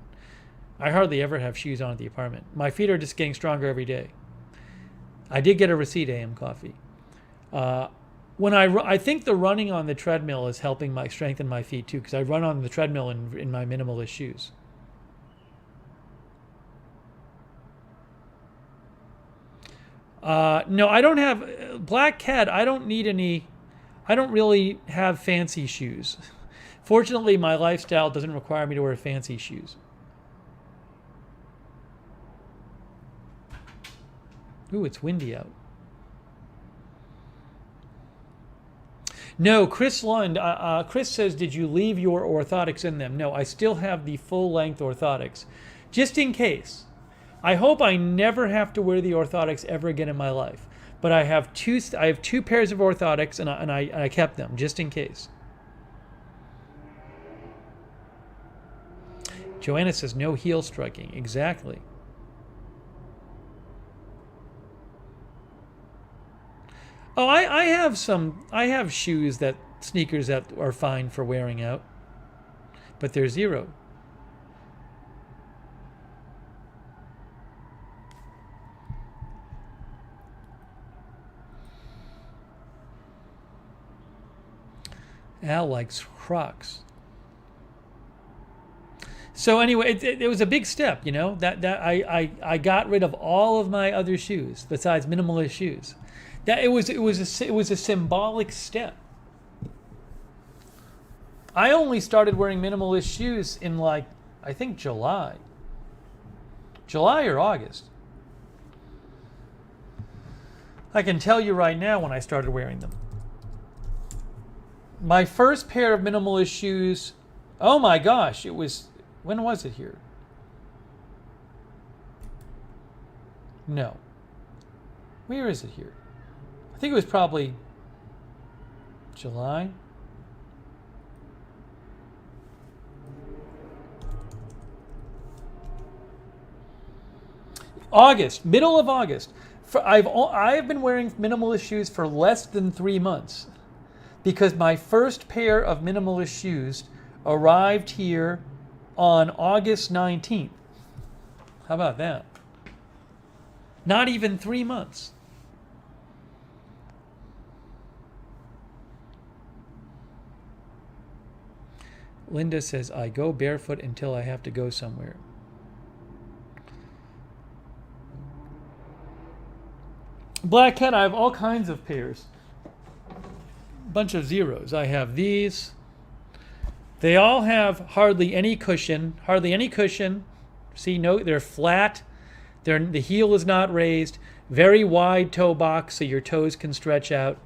I hardly ever have shoes on at the apartment. My feet are just getting stronger every day. I did get a receipt, AM Coffee. When I think the running on the treadmill is helping strengthen my feet too, because I run on the treadmill in my minimalist shoes. No, I don't have Black Cat. I don't need any. I don't really have fancy shoes. Fortunately, my lifestyle doesn't require me to wear fancy shoes. Ooh, it's windy out. No, Chris Lund. Chris says, did you leave your orthotics in them? No, I still have the full-length orthotics. Just in case. I hope I never have to wear the orthotics ever again in my life. But I have two pairs of orthotics, and I kept them just in case. Joanna says no heel striking. Exactly. Oh, I have sneakers that are fine for wearing out, but they're zero. Al likes Crocs. So anyway, it was a big step, that I got rid of all of my other shoes besides minimalist shoes. That it was a symbolic step. I only started wearing minimalist shoes in I think July or August. I can tell you right now when I started wearing them. My first pair of minimalist shoes, oh my gosh, when was it here? No. Where is it here? I think it was probably July. August, middle of August. I've been wearing minimalist shoes for less than 3 months. Because my first pair of minimalist shoes arrived here on August 19th. How about that? Not even 3 months. Linda says, I go barefoot until I have to go somewhere. Black Cat, I have all kinds of pairs. Bunch of zeros. I have these. They all have hardly any cushion. See, no, they're flat. The heel is not raised. Very wide toe box so your toes can stretch out.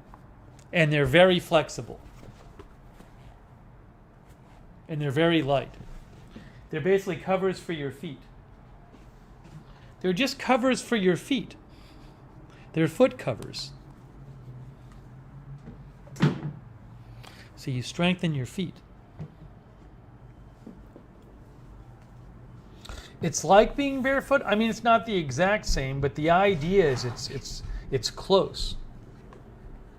And they're very flexible. And they're very light. They're basically covers for your feet. They're just covers for your feet. They're foot covers. So you strengthen your feet. It's like being barefoot. I mean, it's not the exact same, but the idea is it's close.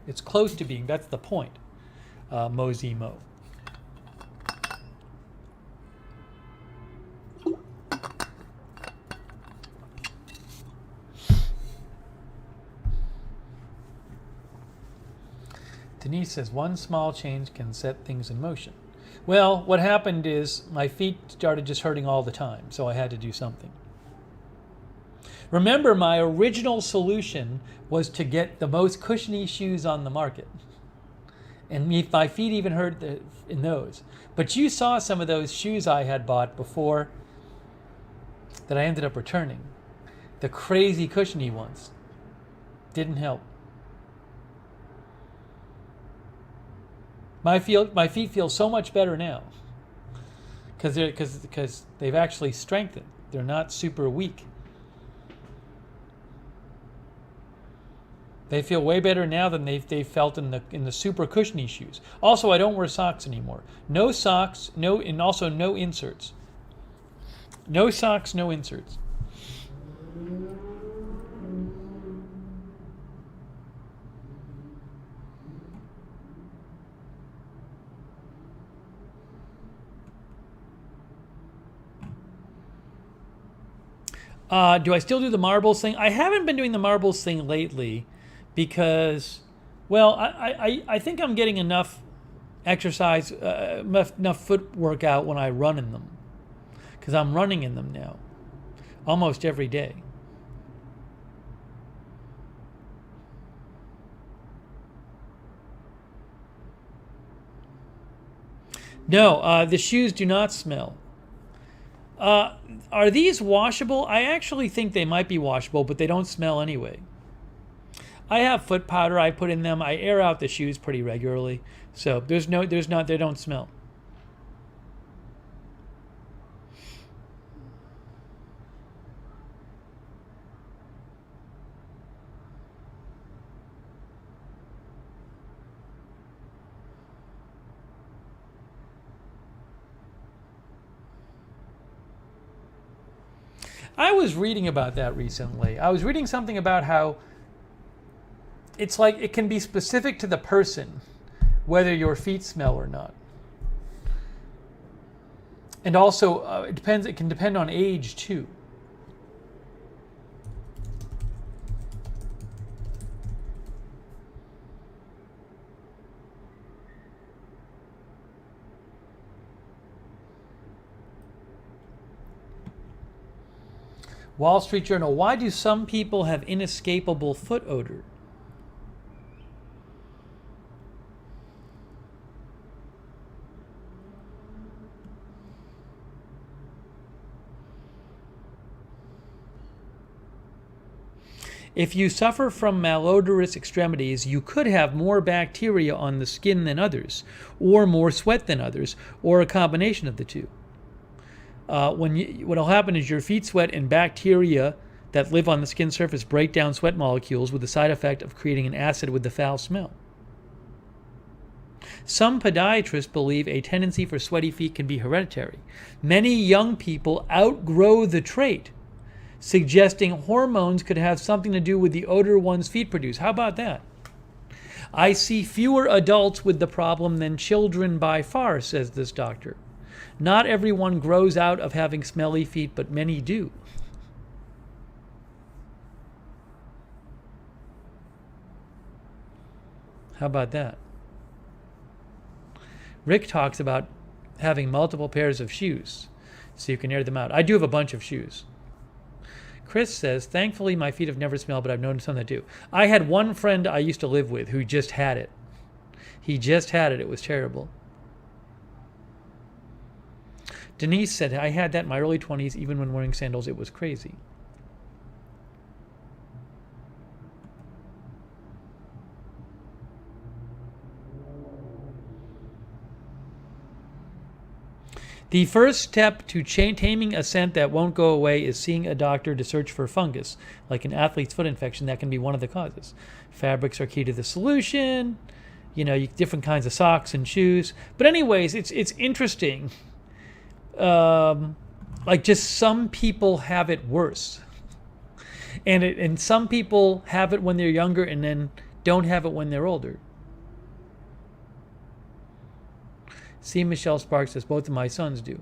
It's close to being. That's the point. Mosey Mo. Denise says, one small change can set things in motion. Well, what happened is my feet started just hurting all the time, so I had to do something. Remember, my original solution was to get the most cushiony shoes on the market. And my feet even hurt in those. But you saw some of those shoes I had bought before that I ended up returning. the crazy cushiony ones. Didn't help. My feet feel so much better now because they've actually strengthened. They're not super weak. They feel way better now than they felt in the super cushiony shoes. Also, I don't wear socks anymore. No socks, and also no inserts. No socks, no inserts. Do I still do the marbles thing? I haven't been doing the marbles thing lately because, well, I think I'm getting enough exercise, enough foot workout when I run in them, because I'm running in them now almost every day. No, the shoes do not smell. Are these washable? I actually think they might be washable, but they don't smell anyway. I have foot powder I put in them. I air out the shoes pretty regularly, so they don't smell. I was reading about that recently. I was reading something about how it's like it can be specific to the person whether your feet smell or not. And also, it can depend on age too. Wall Street Journal, why do some people have inescapable foot odor? If you suffer from malodorous extremities, you could have more bacteria on the skin than others, or more sweat than others, or a combination of the two. What'll happen is your feet sweat and bacteria that live on the skin surface break down sweat molecules with the side effect of creating an acid with the foul smell. Some podiatrists believe a tendency for sweaty feet can be hereditary. Many young people outgrow the trait, suggesting hormones could have something to do with the odor one's feet produce. How about that? I see fewer adults with the problem than children by far, says this doctor. Not everyone grows out of having smelly feet, but many do. How about that? Rick talks about having multiple pairs of shoes so you can air them out. I do have a bunch of shoes. Chris says, thankfully my feet have never smelled, but I've known some that do. I had one friend I used to live with who just had it. He just had it. It was terrible. Denise said, I had that in my early 20s, even when wearing sandals. It was crazy. The first step to taming a scent that won't go away is seeing a doctor to search for fungus, like an athlete's foot infection. That can be one of the causes. Fabrics are key to the solution. Different kinds of socks and shoes. But anyways, it's interesting. Just some people have it worse, and some people have it when they're younger and then don't have it when they're older. See, Michelle Sparks says both of my sons do.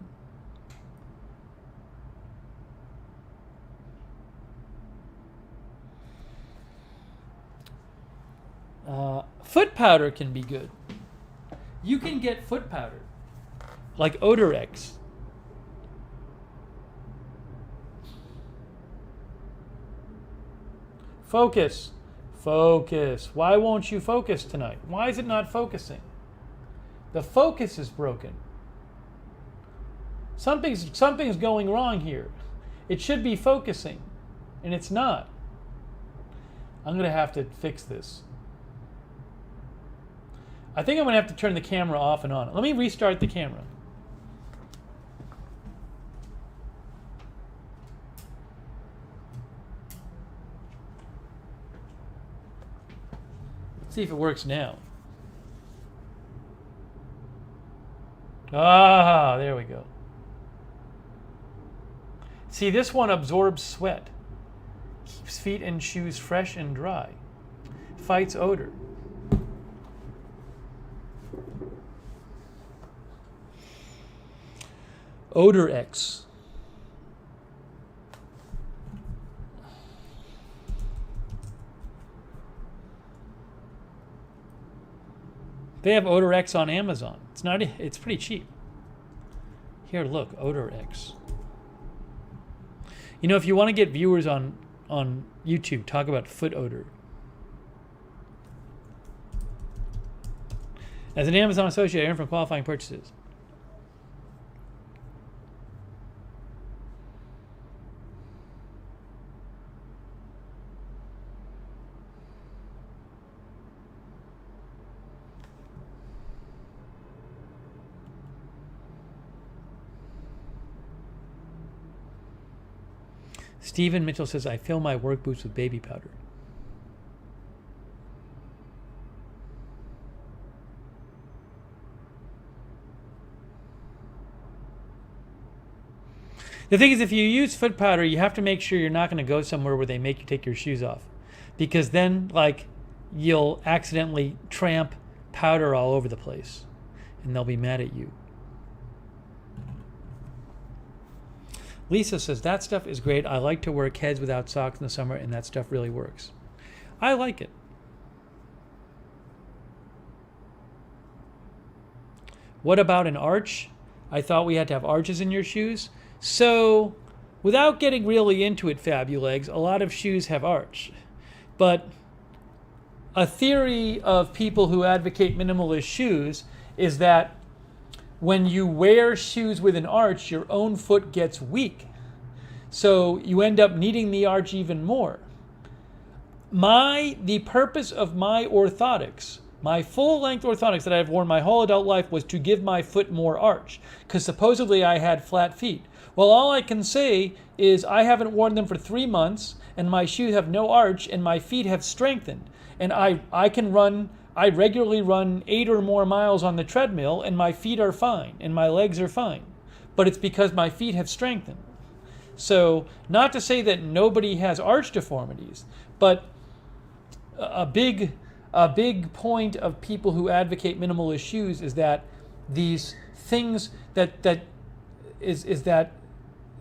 Foot powder can be good. You can get foot powder, like Odorex. Focus. Focus. Why won't you focus tonight? Why is it not focusing? The focus is broken. Something's going wrong here. It should be focusing. and it's not. I'm going to have to fix this. I think I'm going to have to turn the camera off and on. Let me restart the camera. Let's see if it works now. Ah, there we go. See, this one absorbs sweat, keeps feet and shoes fresh and dry, fights odor. Odorex. They have Odorex on Amazon. It's pretty cheap. Here, look, Odorex. You know, if you want to get viewers on YouTube, talk about foot odor. As an Amazon associate, I earn from qualifying purchases. Stephen Mitchell says, I fill my work boots with baby powder. The thing is, if you use foot powder, you have to make sure you're not going to go somewhere where they make you take your shoes off. Because then, like, you'll accidentally tramp powder all over the place. And they'll be mad at you. Lisa says, that stuff is great. I like to wear Keds without socks in the summer, and that stuff really works. I like it. What about an arch? I thought we had to have arches in your shoes. So, without getting really into it, Fabulegs, a lot of shoes have arch. But a theory of people who advocate minimalist shoes is that when you wear shoes with an arch, your own foot gets weak. So you end up needing the arch even more. The purpose of my orthotics, my full-length orthotics that I've worn my whole adult life, was to give my foot more arch, because supposedly I had flat feet. Well, all I can say is I haven't worn them for 3 months, and my shoes have no arch, and my feet have strengthened. And I regularly run 8 or more miles on the treadmill, and my feet are fine, and my legs are fine. But it's because my feet have strengthened. So, not to say that nobody has arch deformities, but a big point of people who advocate minimalist shoes is that these things that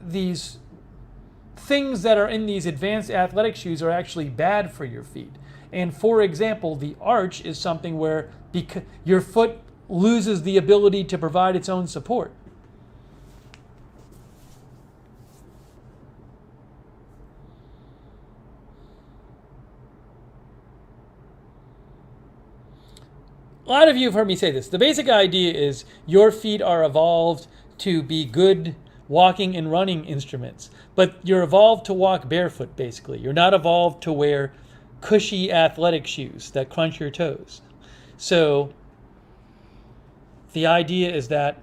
these things that are in these advanced athletic shoes are actually bad for your feet. And for example, the arch is something where your foot loses the ability to provide its own support. A lot of you have heard me say this. The basic idea is your feet are evolved to be good walking and running instruments, but you're evolved to walk barefoot, basically. You're not evolved to wear cushy athletic shoes that crunch your toes. So the idea is that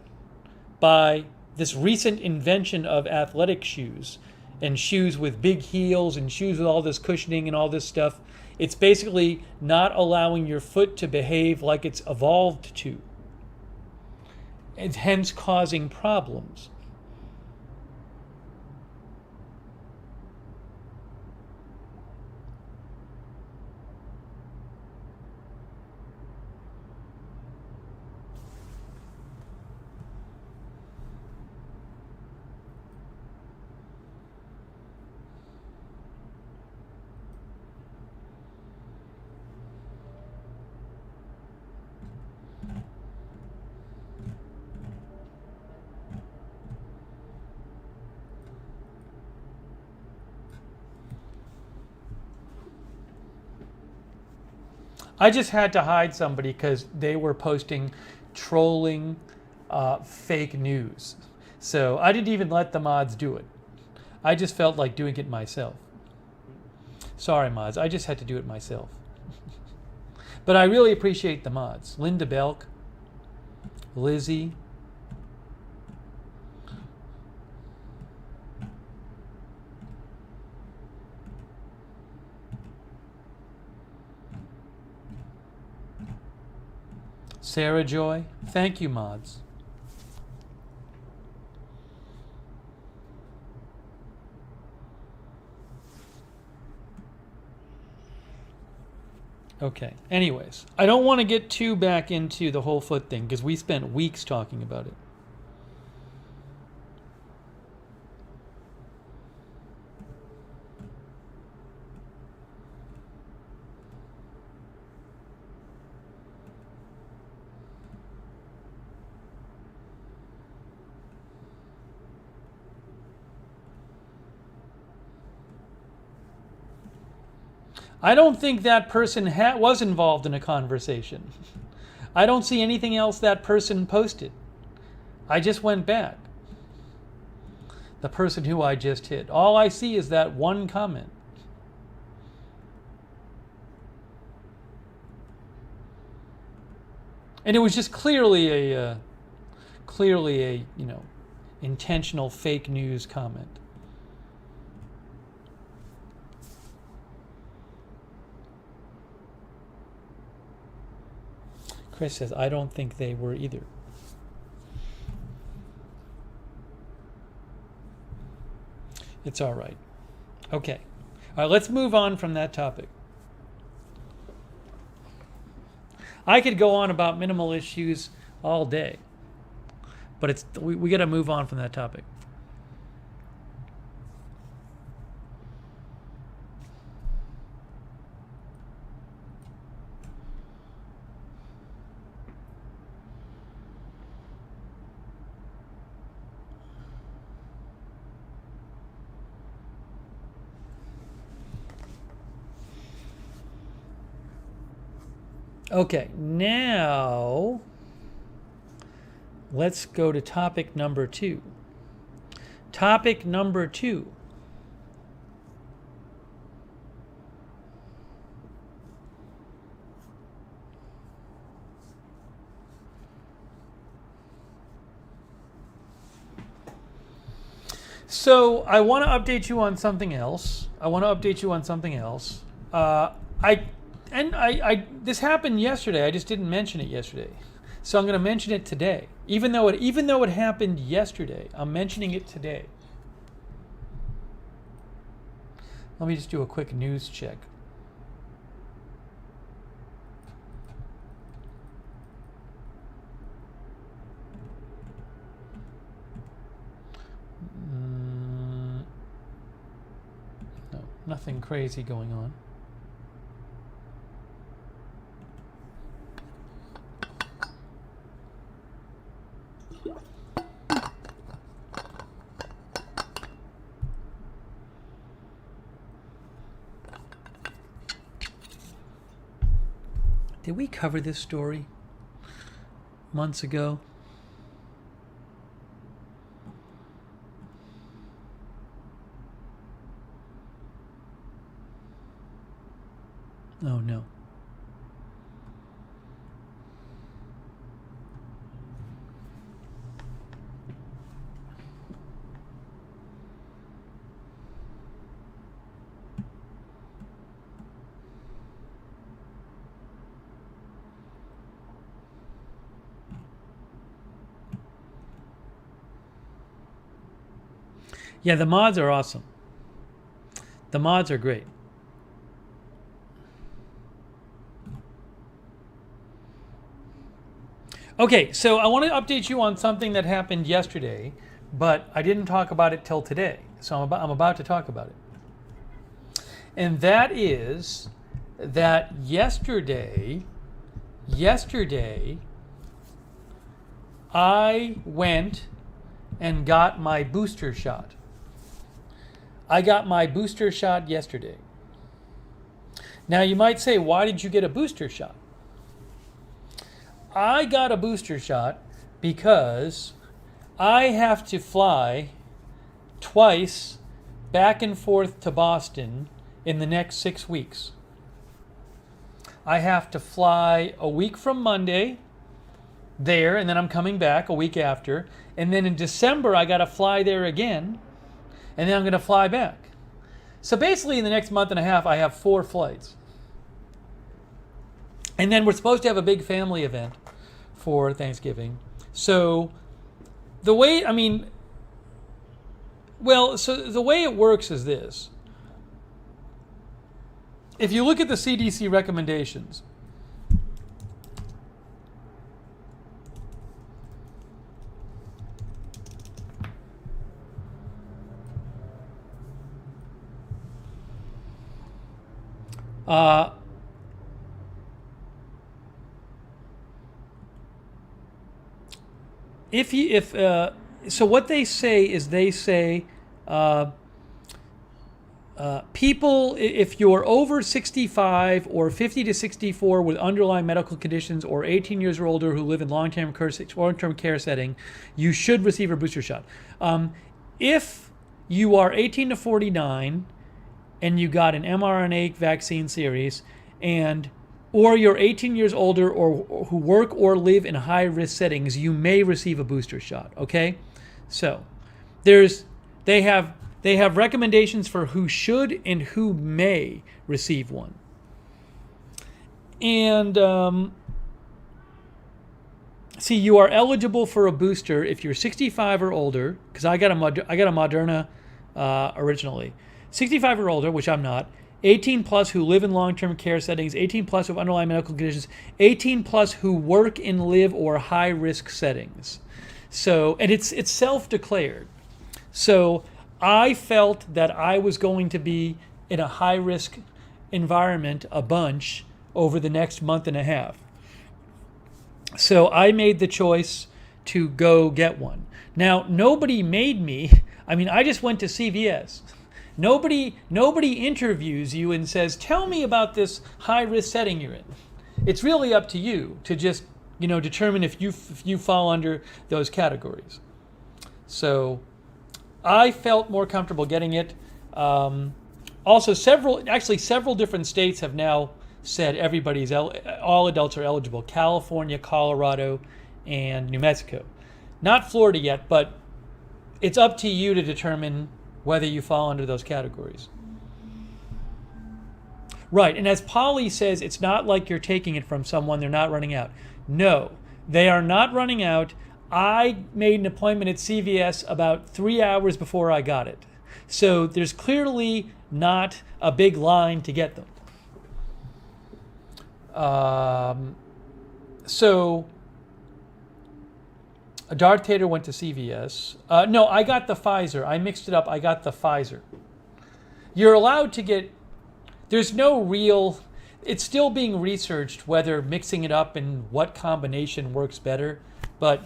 by this recent invention of athletic shoes and shoes with big heels and shoes with all this cushioning and all this stuff, it's basically not allowing your foot to behave like it's evolved to, and hence causing problems. I just had to hide somebody because they were posting trolling fake news. So I didn't even let the mods do it. I just felt like doing it myself. Sorry, mods. I just had to do it myself. But I really appreciate the mods. Linda Belk, Lizzie. Sarah Joy. Thank you, mods. Okay. Anyways, I don't want to get too back into the whole foot thing because we spent weeks talking about it. I don't think that person was involved in a conversation. I don't see anything else that person posted. I just went back. The person who I just hit. All I see is that one comment. And it was just clearly a intentional fake news comment. Chris says, I don't think they were either. It's all right. Okay. All right, let's move on from that topic. I could go on about minimal issues all day, but we got to move on from that topic. Okay, now let's go to topic number 2. Topic number 2. So I want to update you on something else. This happened yesterday. I just didn't mention it yesterday, so I'm going to mention it today. Even though it happened yesterday, I'm mentioning it today. Let me just do a quick news check. No, nothing crazy going on. Did we cover this story months ago? Oh no. Yeah, the mods are awesome. The mods are great. Okay, so I want to update you on something that happened yesterday, but I didn't talk about it till today. So I'm about to talk about it. And that is that yesterday, I went and got my booster shot. I got my booster shot yesterday. Now you might say, why did you get a booster shot? I got a booster shot because I have to fly twice back and forth to Boston in the next 6 weeks. I have to fly a week from Monday there, and then I'm coming back a week after. And then in December, I got to fly there again, and then I'm going to fly back. So basically, in the next month and a half, I have 4 flights. And then we're supposed to have a big family event for Thanksgiving. So the way, so the way it works is this. If you look at the CDC recommendations, so what they say is people, if you're over 65 or 50 to 64 with underlying medical conditions or 18 years or older who live in long-term care setting, you should receive a booster shot. If you are 18 to 49 and you got an mRNA vaccine series, or you're 18 years older or who work or live in high-risk settings, you may receive a booster shot, okay? So they have recommendations for who should and who may receive one. And see, you are eligible for a booster if you're 65 or older, because I got a Moderna originally. 65 or older, which I'm not. 18 plus who live in long-term care settings, 18 plus with underlying medical conditions, 18 plus who work in live or high-risk settings. So, and it's self-declared. So I felt that I was going to be in a high-risk environment a bunch over the next month and a half. So I made the choice to go get one. Now, nobody made me. I just went to CVS. Nobody interviews you and says, tell me about this high-risk setting you're in. It's really up to you to just, determine if you fall under those categories. So I felt more comfortable getting it. Also, several different states have now said all adults are eligible. California, Colorado, and New Mexico. Not Florida yet, but it's up to you to determine whether you fall under those categories. Right, and as Polly says, it's not like you're taking it from someone, they're not running out. No, they are not running out. I made an appointment at CVS about 3 hours before I got it. So there's clearly not a big line to get them. So Darth Tater went to CVS. No, I got the Pfizer. I mixed it up. I got the Pfizer. You're allowed to get... There's no real... It's still being researched whether mixing it up and what combination works better. But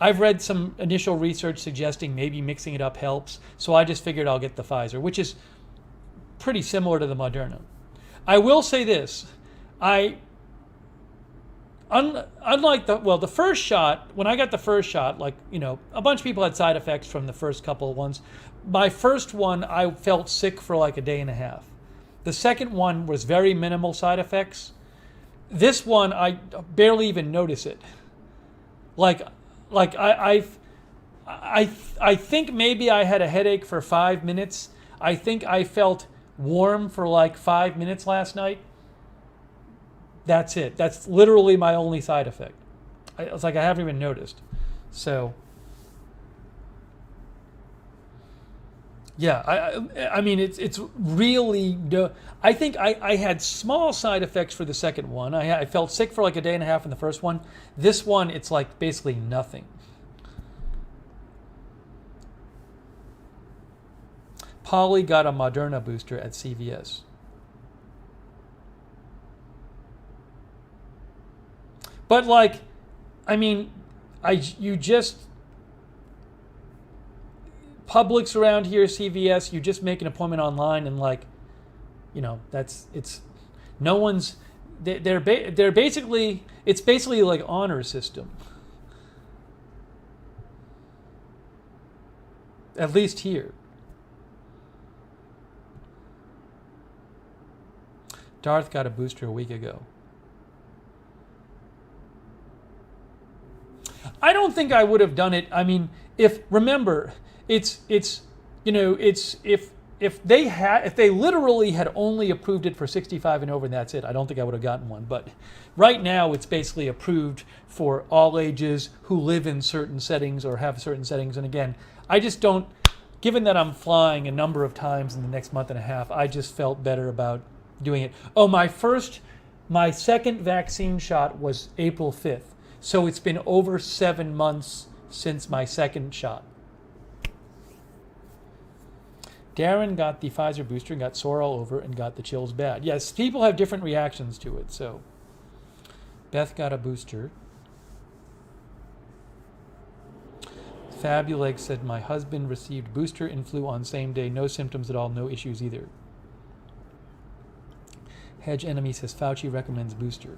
I've read some initial research suggesting maybe mixing it up helps. So I just figured I'll get the Pfizer, which is pretty similar to the Moderna. I will say this. Unlike the first shot, when I got the first shot, a bunch of people had side effects from the first couple of ones. My first one, I felt sick for like a day and a half. The second one was very minimal side effects. This one, I barely even notice it. I think maybe I had a headache for 5 minutes. I think I felt warm for like 5 minutes last night. That's it. That's literally my only side effect. It's like I haven't even noticed. So, yeah, it's really... I think I had small side effects for the second one. I felt sick for like a day and a half in the first one. This one, it's like basically nothing. Polly got a Moderna booster at CVS. But Publix around here, CVS, you just make an appointment online and no one's, they're basically, it's basically like honor system. At least here. Darth got a booster a week ago. I don't think I would have done it. I mean, if they literally had only approved it for 65 and over and that's it, I don't think I would have gotten one. But right now it's basically approved for all ages who live in certain settings or have certain settings. And again, I just don't, given that I'm flying a number of times in the next month and a half, I just felt better about doing it. Oh, my second vaccine shot was April 5th. So it's been over 7 months since my second shot. Darren got the Pfizer booster and got sore all over and got the chills bad. Yes, people have different reactions to it. So Beth got a booster. Fabulegs said, my husband received booster and flu on same day. No symptoms at all, no issues either. Hedge Enemy says, Fauci recommends booster.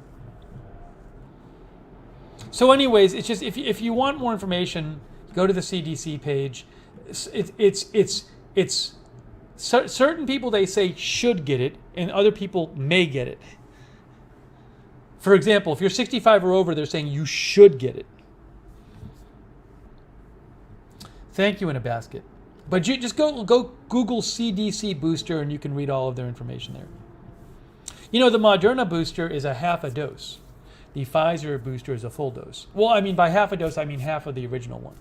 So anyways, it's just, if you want more information, go to the CDC page. It's certain people, they say should get it, and other people may get it. For example, if you're 65 or over, they're saying you should get it. Thank you in a basket. But you just go Google CDC booster and you can read all of their information there. You know, the Moderna booster is a half a dose. The Pfizer booster is a full dose. Well, I mean, by half a dose, I mean half of the original one.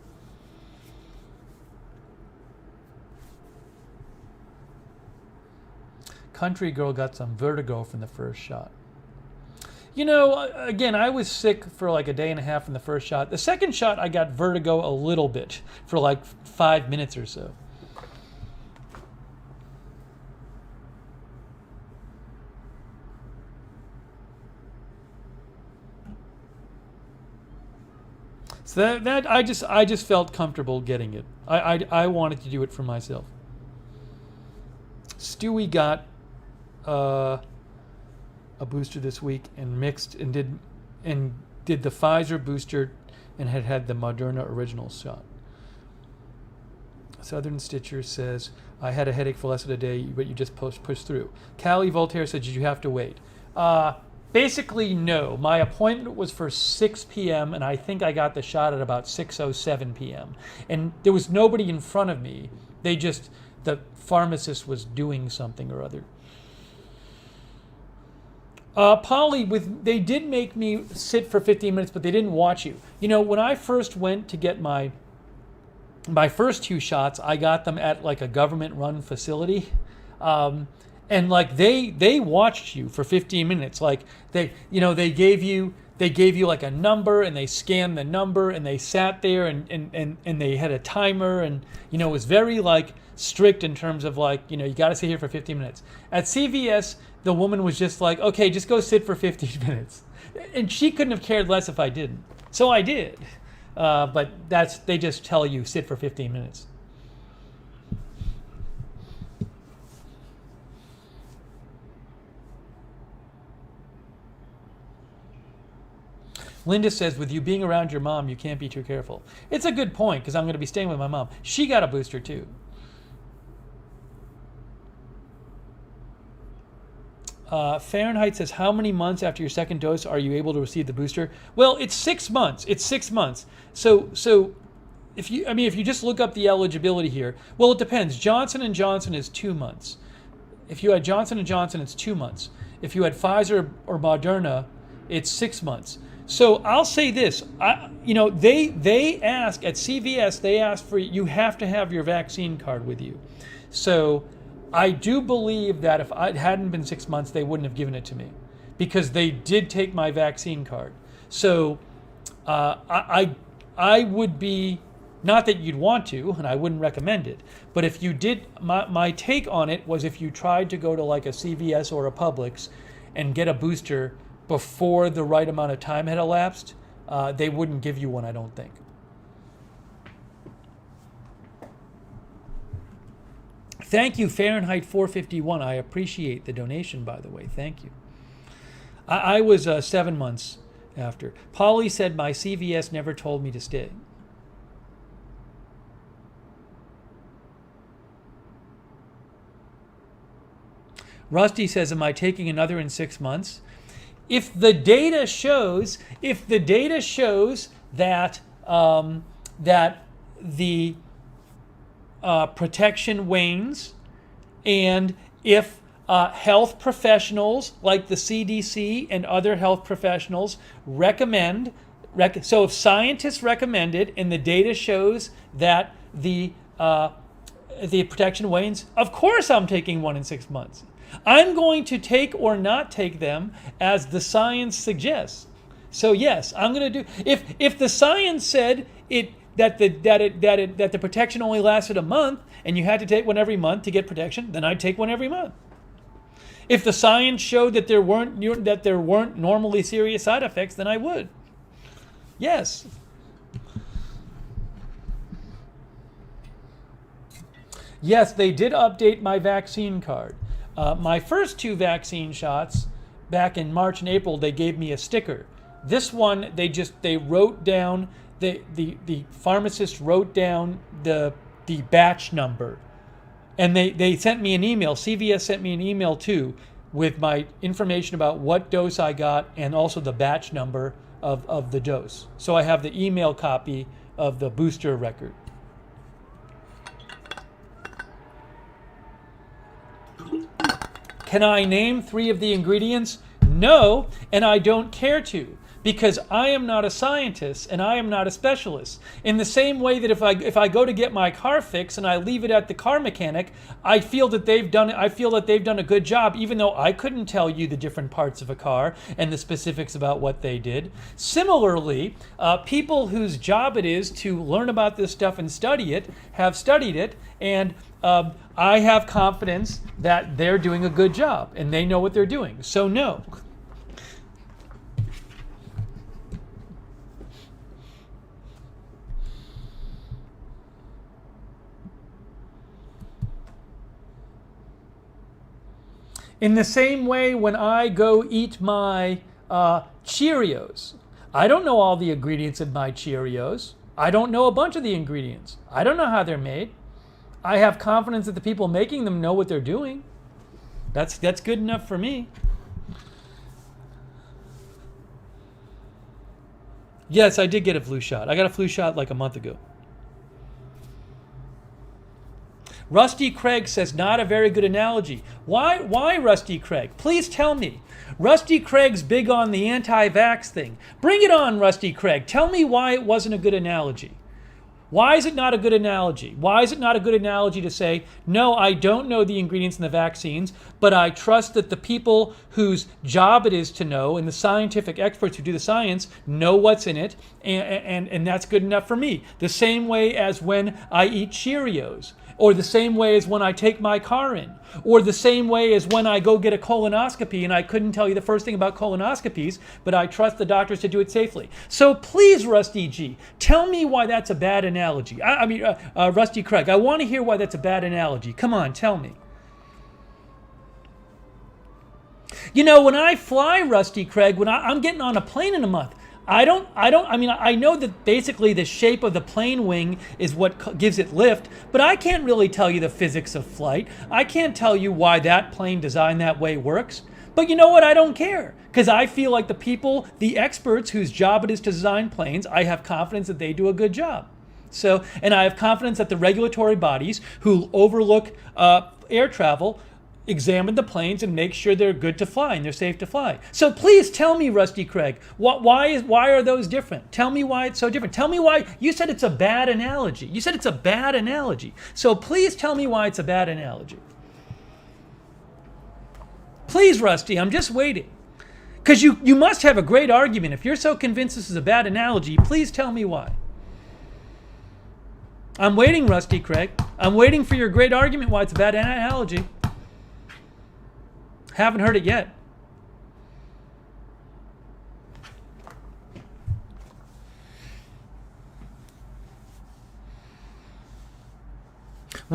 Country girl got some vertigo from the first shot. You know, again, I was sick for like a day and a half from the first shot. The second shot, I got vertigo a little bit for like 5 minutes or so. So that I just felt comfortable getting it. I wanted to do it for myself. Stewie got a booster this week and mixed and did the Pfizer booster and had the Moderna original shot. Southern Stitcher says, I had a headache for less than a day, but you just pushed through. Callie Voltaire said, did you have to wait? Basically, no. My appointment was for 6 p.m. and I think I got the shot at about 6:07 p.m. And there was nobody in front of me. The pharmacist was doing something or other. Polly, they did make me sit for 15 minutes, but they didn't watch you. You know, when I first went to get my first 2 shots, I got them at like a government-run facility. And like they watched you for 15 minutes. Like they gave you like a number and they scanned the number and they sat there and they had a timer and it was very like strict in terms of like, you got to sit here for 15 minutes. At CVS, the woman was just like, okay, just go sit for 15 minutes. And she couldn't have cared less if I didn't. So I did. But they just tell you sit for 15 minutes. Linda says, with you being around your mom, you can't be too careful. It's a good point because I'm going to be staying with my mom. She got a booster too. Fahrenheit says, how many months after your second dose are you able to receive the booster? Well, it's 6 months. It's 6 months. So if you just look up the eligibility here, well, it depends. Johnson & Johnson is 2 months. If you had Johnson & Johnson, it's 2 months. If you had Pfizer or Moderna, it's 6 months. So I'll say this, they ask at CVS, they ask for, you have to have your vaccine card with you. So I do believe that if it hadn't been 6 months, they wouldn't have given it to me because they did take my vaccine card. So I would be, not that you'd want to, and I wouldn't recommend it, but if you did, my take on it was if you tried to go to like a CVS or a Publix and get a booster before the right amount of time had elapsed, they wouldn't give you one, I don't think. Thank you, Fahrenheit 451. I appreciate the donation, by the way. Thank you. I was 7 months after. Polly said my CVS never told me to stay. Rusty says, am I taking another in 6 months? If the data shows that that the protection wanes, and if health professionals like the CDC and other health professionals recommend, so if scientists recommend it and the data shows that the protection wanes, of course I'm taking 1 in 6 months. I'm going to take or not take them as the science suggests. So yes, I'm going to do. If the science said that the protection only lasted a month and you had to take one every month to get protection, then I'd take one every month. If the science showed that there weren't normally serious side effects, then I would. Yes. Yes, they did update my vaccine card. My first 2 vaccine shots, back in March and April, they gave me a sticker. This one, they wrote down, the pharmacist wrote down the batch number. And they sent me an email. CVS sent me an email too, with my information about what dose I got and also the batch number of the dose. So I have the email copy of the booster record. Can I name 3 of the ingredients? No, and I don't care to, because I am not a scientist and I am not a specialist. In the same way that if I go to get my car fixed and I leave it at the car mechanic, I feel that they've done a good job, even though I couldn't tell you the different parts of a car and the specifics about what they did. Similarly, people whose job it is to learn about this stuff and study it have studied it, and I have confidence that they're doing a good job and they know what they're doing. So no. In the same way, when I go eat my Cheerios, I don't know all the ingredients in my Cheerios. I don't know a bunch of the ingredients. I don't know how they're made. I have confidence that the people making them know what they're doing. That's good enough for me. Yes, I did get a flu shot. I got a flu shot like a month ago. Rusty Craig says, not a very good analogy. Why Rusty Craig? Please tell me. Rusty Craig's big on the anti-vax thing. Bring it on, Rusty Craig. Tell me why it wasn't a good analogy. Why is it not a good analogy? Why is it not a good analogy to say, no, I don't know the ingredients in the vaccines, but I trust that the people whose job it is to know, and the scientific experts who do the science, know what's in it, and that's good enough for me. The same way as when I eat Cheerios, or the same way as when I take my car in, or the same way as when I go get a colonoscopy and I couldn't tell you the first thing about colonoscopies, but I trust the doctors to do it safely. So please, Rusty G, tell me why that's a bad analogy. Rusty Craig, I want to hear why that's a bad analogy. Come on, tell me. You know, when I fly, Rusty Craig, when I'm getting on a plane in a month, I know that basically the shape of the plane wing is what gives it lift, but I can't really tell you the physics of flight. I can't tell you why that plane designed that way works. But you know what? I don't care, because I feel like the people, the experts whose job it is to design planes, I have confidence that they do a good job. So, and I have confidence that the regulatory bodies who overlook air travel examine the planes and make sure they're good to fly and they're safe to fly. So please tell me, Rusty Craig, why are those different? Tell me why it's so different. Tell me why. You said it's a bad analogy. You said it's a bad analogy. So please tell me why it's a bad analogy. Please, Rusty, I'm just waiting. Because you must have a great argument. If you're so convinced this is a bad analogy, please tell me why. I'm waiting, Rusty Craig. I'm waiting for your great argument why it's a bad analogy. Haven't heard it yet.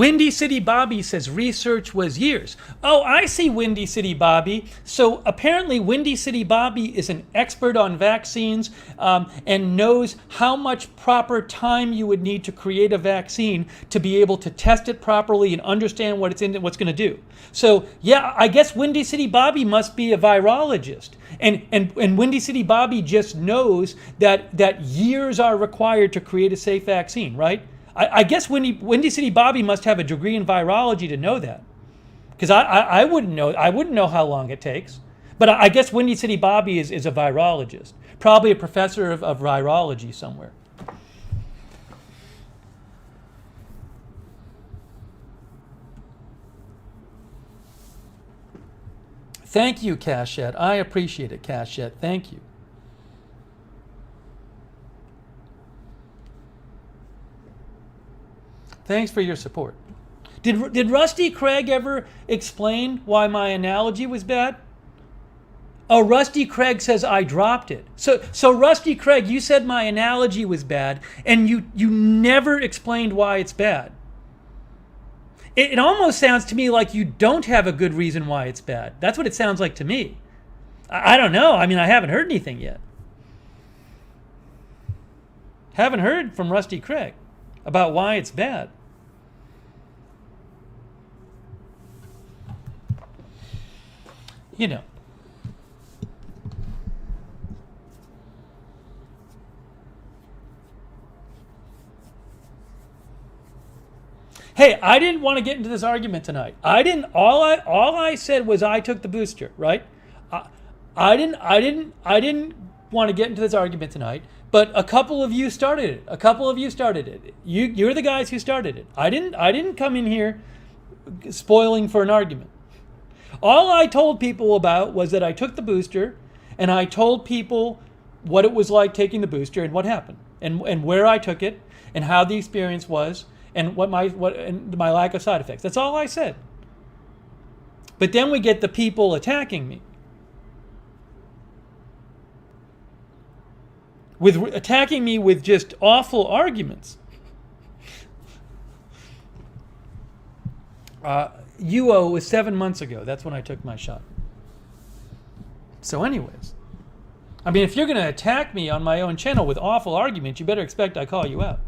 Windy City Bobby says research was years. Oh, I see, Windy City Bobby. So apparently Windy City Bobby is an expert on vaccines and knows how much proper time you would need to create a vaccine to be able to test it properly and understand what it's in, what's going to do. So yeah, I guess Windy City Bobby must be a virologist. And Windy City Bobby just knows that years are required to create a safe vaccine, right? I guess Windy City Bobby must have a degree in virology to know that, because I wouldn't know. I wouldn't know how long it takes. But I guess Windy City Bobby is a virologist, probably a professor of virology somewhere. Thank you, Cashette. I appreciate it, Cashette. Thank you. Thanks for your support. Did Rusty Craig ever explain why my analogy was bad? Oh, Rusty Craig says I dropped it. So Rusty Craig, you said my analogy was bad, and you never explained why it's bad. It almost sounds to me like you don't have a good reason why it's bad. That's what it sounds like to me. I don't know. I mean, I haven't heard anything yet. Haven't heard from Rusty Craig about why it's bad. You know. Hey, I didn't want to get into this argument tonight. All I said was I took the booster, right? I didn't want to get into this argument tonight, but a couple of you started it. You're the guys who started it. I didn't come in here spoiling for an argument. All I told people about was that I took the booster, and I told people what it was like taking the booster and what happened, and where I took it, and how the experience was, and what my lack of side effects. That's all I said. But then we get the people attacking me. Attacking me with just awful arguments. UO was 7 months ago. That's when I took my shot. So anyways, I mean, if you're going to attack me on my own channel with awful arguments, you better expect I call you out.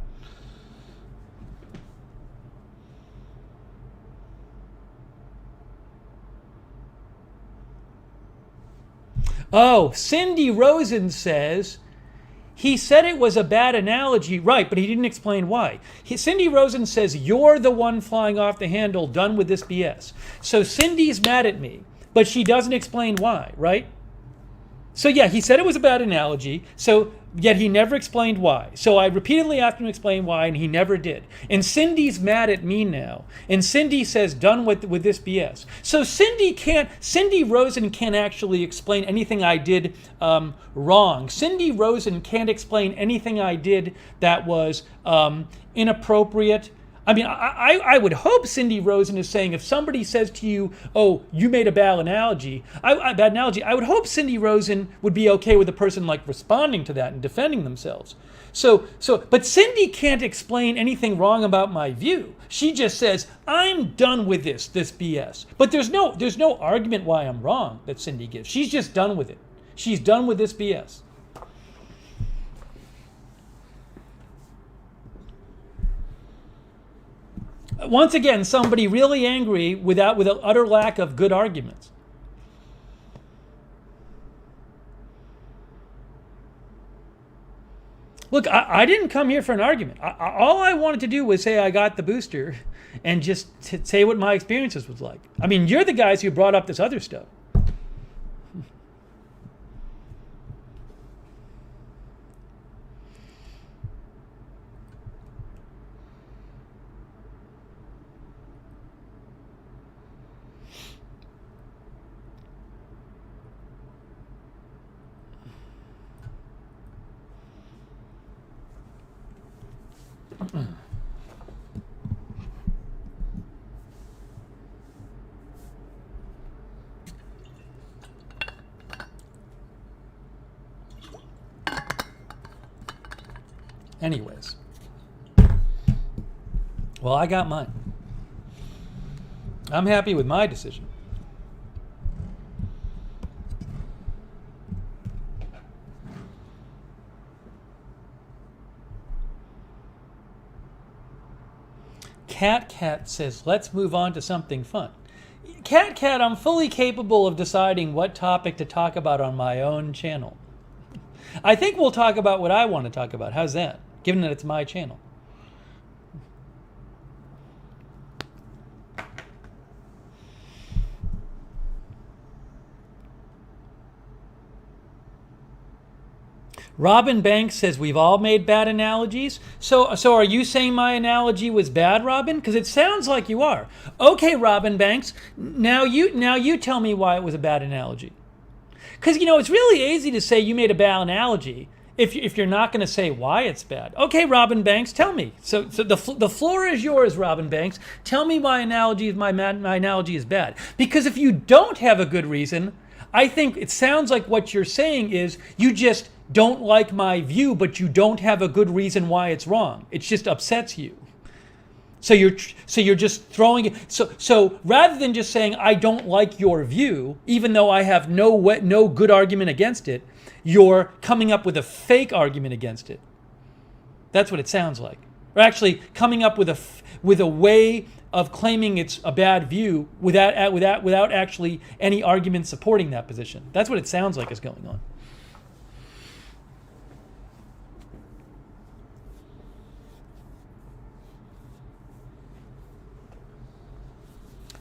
Oh, Cindy Rosen says, he said it was a bad analogy, right, but he didn't explain why. Cindy Rosen says, you're the one flying off the handle, done with this BS. So Cindy's mad at me, but she doesn't explain why, right? So yeah, he said it was a bad analogy, yet he never explained why. So I repeatedly asked him to explain why, and he never did. And Cindy's mad at me now. And Cindy says, done with this BS. So Cindy Rosen can't actually explain anything I did wrong. Cindy Rosen can't explain anything I did that was inappropriate. I mean, I would hope Cindy Rosen is saying, if somebody says to you, oh, you made a bad analogy, I would hope Cindy Rosen would be okay with a person like responding to that and defending themselves. But Cindy can't explain anything wrong about my view. She just says, I'm done with this BS. But there's no argument why I'm wrong that Cindy gives. She's just done with it. She's done with this BS. Once again, somebody really angry with an utter lack of good arguments. Look, I didn't come here for an argument. All I wanted to do was say I got the booster and just say what my experiences was like. I mean, you're the guys who brought up this other stuff. Anyways. Well, I got mine. I'm happy with my decision. Cat says, let's move on to something fun. Cat, I'm fully capable of deciding what topic to talk about on my own channel. I think we'll talk about what I want to talk about. How's that? Given that it's my channel. Robin Banks says we've all made bad analogies. So are you saying my analogy was bad, Robin? Because it sounds like you are. Okay, Robin Banks. Now you tell me why it was a bad analogy. Because it's really easy to say you made a bad analogy if you're not going to say why it's bad. Okay, Robin Banks, tell me. So the floor is yours, Robin Banks. Tell me why my analogy is bad. Because if you don't have a good reason, I think it sounds like what you're saying is you just don't like my view, but you don't have a good reason why it's wrong. It just upsets you. So you're just throwing it. So rather than just saying I don't like your view, even though I have no good argument against it, you're coming up with a fake argument against it. That's what it sounds like. Or actually coming up with a way of claiming it's a bad view without actually any argument supporting that position. That's what it sounds like is going on.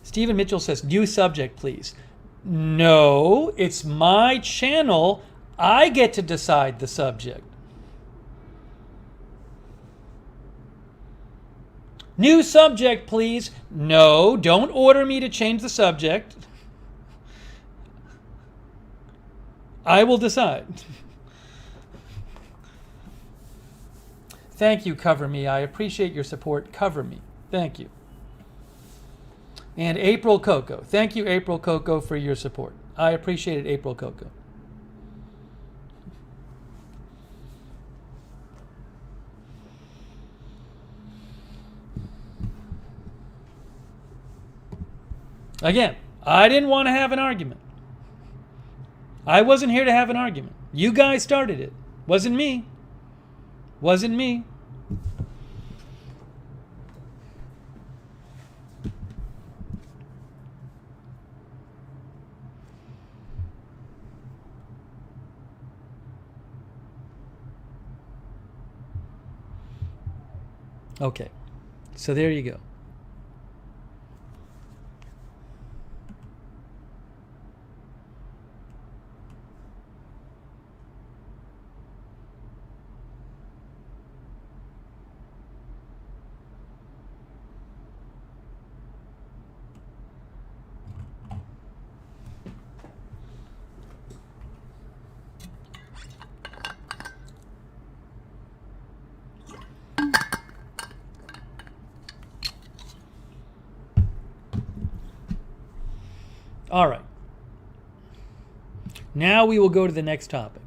Stephen Mitchell says, new subject, please. No, it's my channel. I get to decide the subject. New subject, please. No, don't order me to change the subject. I will decide. Thank you, Cover Me. I appreciate your support. Cover Me. Thank you. And April Coco. Thank you, April Coco, for your support. I appreciate it, April Coco. Again, I didn't want to have an argument. I wasn't here to have an argument. You guys started it. Wasn't me. Wasn't me. Okay, so there you go. All right. Now we will go to the next topic.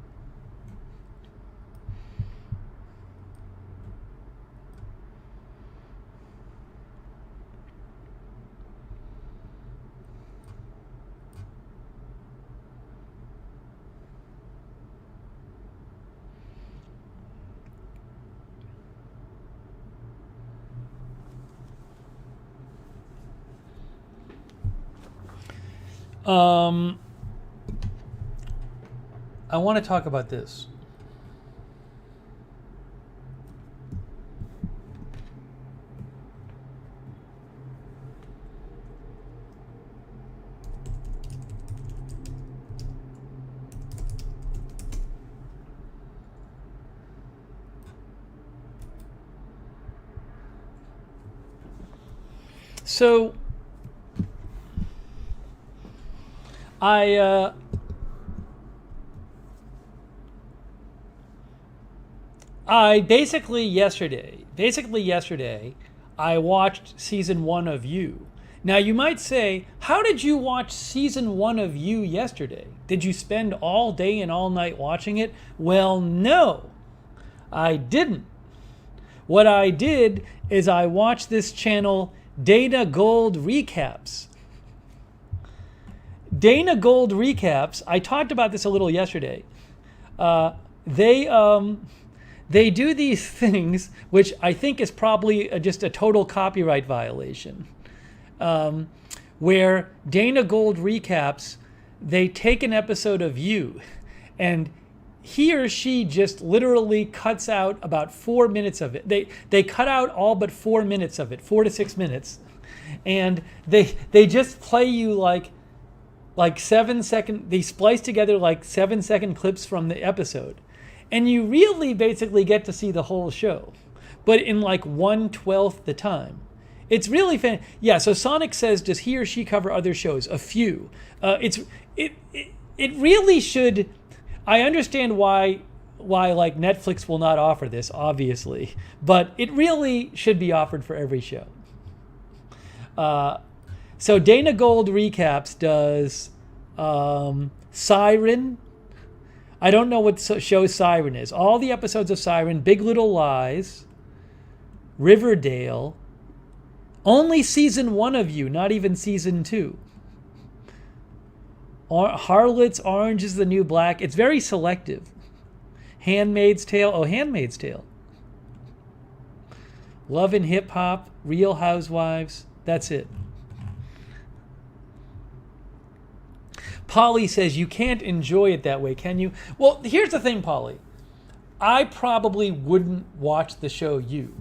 I want to talk about this. So I basically yesterday, I watched season 1 of You. Now you might say, how did you watch season 1 of You yesterday? Did you spend all day and all night watching it? Well, no, I didn't. What I did is I watched this channel, Data Gold Recaps. Dana Gold recaps. I talked about this a little yesterday. They do these things, which I think is probably just a total copyright violation, where Dana Gold recaps. They take an episode of You, and he or she just literally cuts out about 4 minutes of it. They cut out all but 4 minutes of it, 4 to 6 minutes, and they just play you like 7-second. They splice together like 7-second clips from the episode, and you really basically get to see the whole show, but in like 1/12 the time. It's really fan. Yeah. So Sonic says, does he or she cover other shows? A few. It really should. I understand why like Netflix will not offer this, obviously, but it really should be offered for every show. So Dana Gold recaps does Siren. I don't know what show Siren is. All the episodes of Siren, Big Little Lies, Riverdale. Only season 1 of You, not even season 2. Harlots, Orange is the New Black. It's very selective. Handmaid's Tale. Oh, Handmaid's Tale. Love and Hip Hop, Real Housewives. That's it. Polly says, you can't enjoy it that way, can you? Well, here's the thing, Polly. I probably wouldn't watch the show You.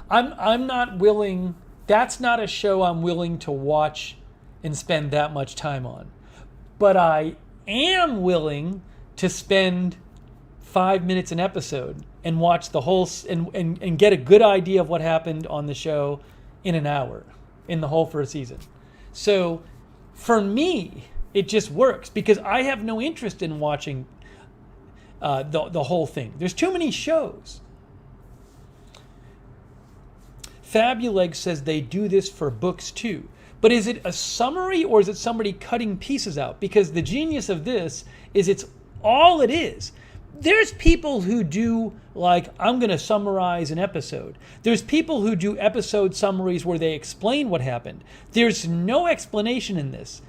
I'm not willing. That's not a show I'm willing to watch and spend that much time on. But I am willing to spend 5 minutes an episode and watch the whole and get a good idea of what happened on the show in an hour, in the whole first season. So for me, it just works because I have no interest in watching the whole thing. There's too many shows. Fabulegs says they do this for books too. But is it a summary or is it somebody cutting pieces out? Because the genius of this is it's all it is. There's people who do like, I'm going to summarize an episode. There's people who do episode summaries where they explain what happened. There's no explanation in this.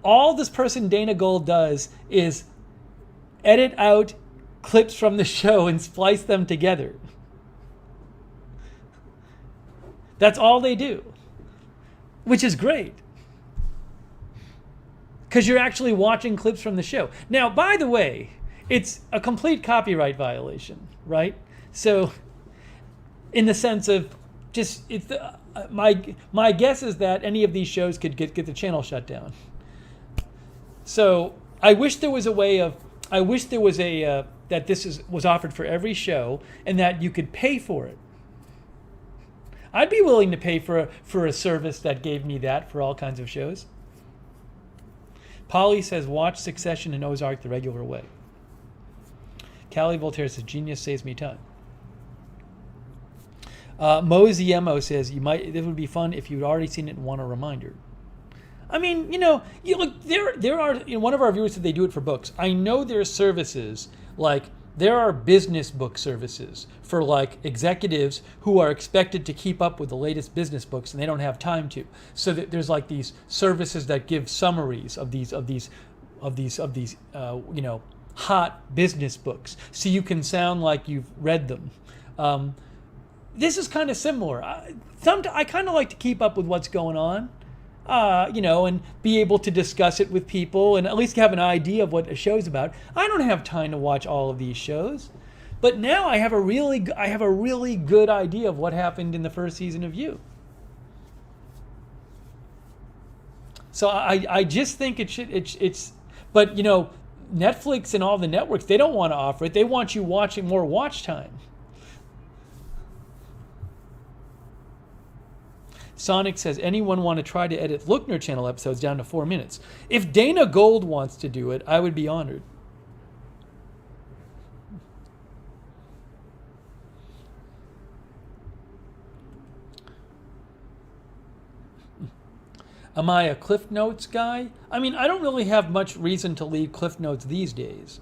All this person, Dana Gold, does is edit out clips from the show and splice them together. That's all they do. Which is great. Because you're actually watching clips from the show. Now, by the way, it's a complete copyright violation, right? So, in the sense of just, it's my guess is that any of these shows could get the channel shut down. So, I wish there was a way of, that this was offered for every show and that you could pay for it. I'd be willing to pay for a service that gave me that for all kinds of shows. Polly says, watch Succession and Ozark the regular way. Callie Voltaire says, genius saves me time. Moziemo says, this would be fun if you'd already seen it and want a reminder. I mean, look, there are, one of our viewers said they do it for books. I know there are services like, there are business book services for like executives who are expected to keep up with the latest business books and they don't have time to. So that there's like these services that give summaries of these hot business books, so you can sound like you've read them. This is kind of similar. I kind of like to keep up with what's going on. And be able to discuss it with people and at least have an idea of what a show's about. I don't have time to watch all of these shows, but now I have a really good idea of what happened in the first season of You. So I just think but Netflix and all the networks, they don't want to offer it. They want you watching more watch time. Sonic says, anyone want to try to edit Lookner channel episodes down to 4 minutes? If Dana Gold wants to do it, I would be honored. Am I a CliffsNotes guy? I mean, I don't really have much reason to leave CliffsNotes these days.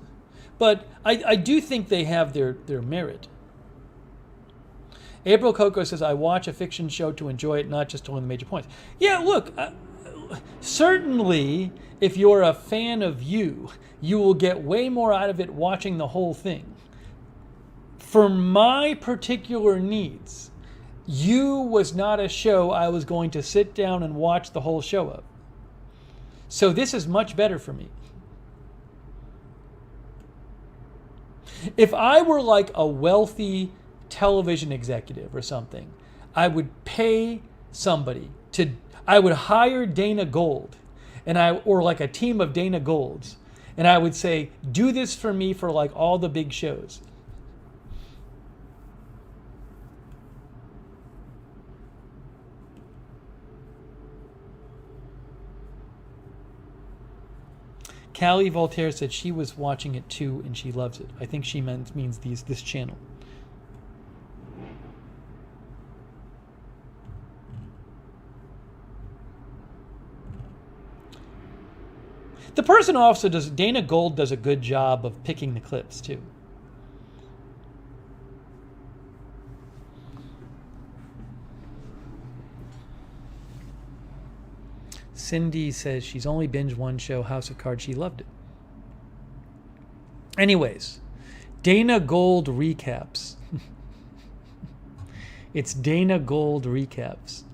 But I do think they have their merit. April Coco says, I watch a fiction show to enjoy it, not just to learn the major points. Yeah, look, certainly, if you're a fan of You, you will get way more out of it watching the whole thing. For my particular needs, You was not a show I was going to sit down and watch the whole show of. So this is much better for me. If I were like a wealthy television executive or something, I would pay somebody I would hire Dana Gold, or like a team of Dana Golds, and I would say, do this for me for like all the big shows. Callie Voltaire said she was watching it too and she loves it. I think she means this channel. The person also Dana Gold does a good job of picking the clips too. Cindy says she's only binged one show, House of Cards. She loved it. Anyways, Dana Gold recaps. It's Dana Gold recaps.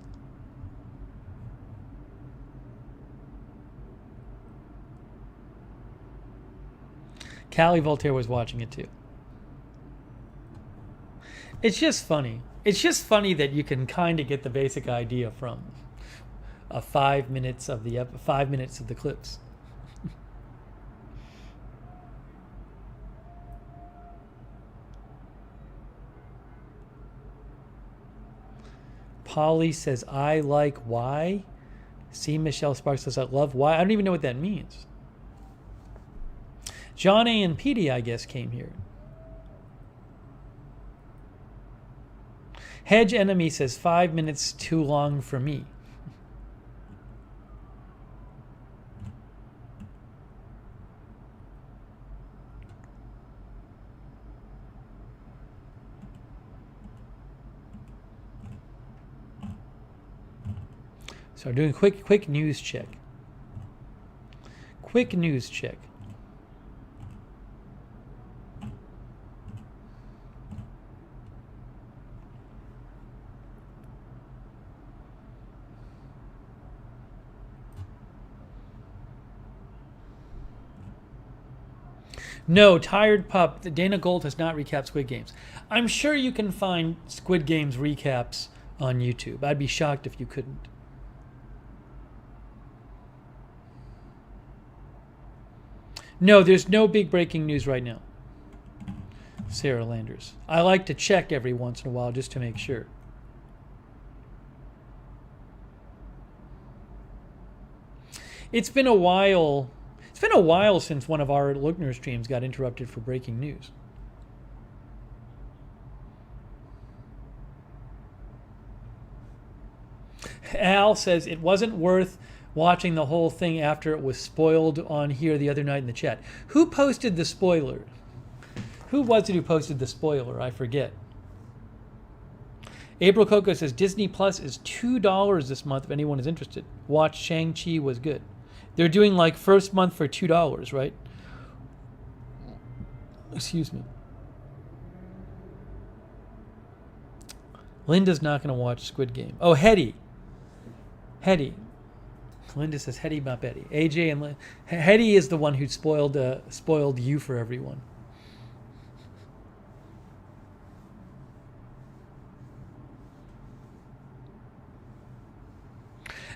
Callie Voltaire was watching it too. It's just funny. It's just funny that you can kind of get the basic idea from 5 minutes of the 5 minutes of the clips. Polly says, I like why. See, Michelle Sparks says, I love why. I don't even know what that means. John A. and Petey, I guess, came here. Hedge Enemy says, 5 minutes too long for me. So I'm doing quick news check. Quick news check. No, Tired Pup. Dana Gold has not recapped Squid Games. I'm sure you can find Squid Games recaps on YouTube. I'd be shocked if you couldn't. No, there's no big breaking news right now. Sarah Landers. I like to check every once in a while just to make sure. It's been a while. It's been a while since one of our Lookner streams got interrupted for breaking news. Al says it wasn't worth watching the whole thing after it was spoiled on here the other night in the chat. Who posted the spoiler? Who was it who posted the spoiler? I forget. April Coco says Disney Plus is $2 this month if anyone is interested. Watch Shang-Chi was good. They're doing like first month for $2, right? Excuse me. Linda's not going to watch Squid Game. Oh, Hetty. Linda says Hetty, not Betty. AJ and Hetty is the one who spoiled You for everyone.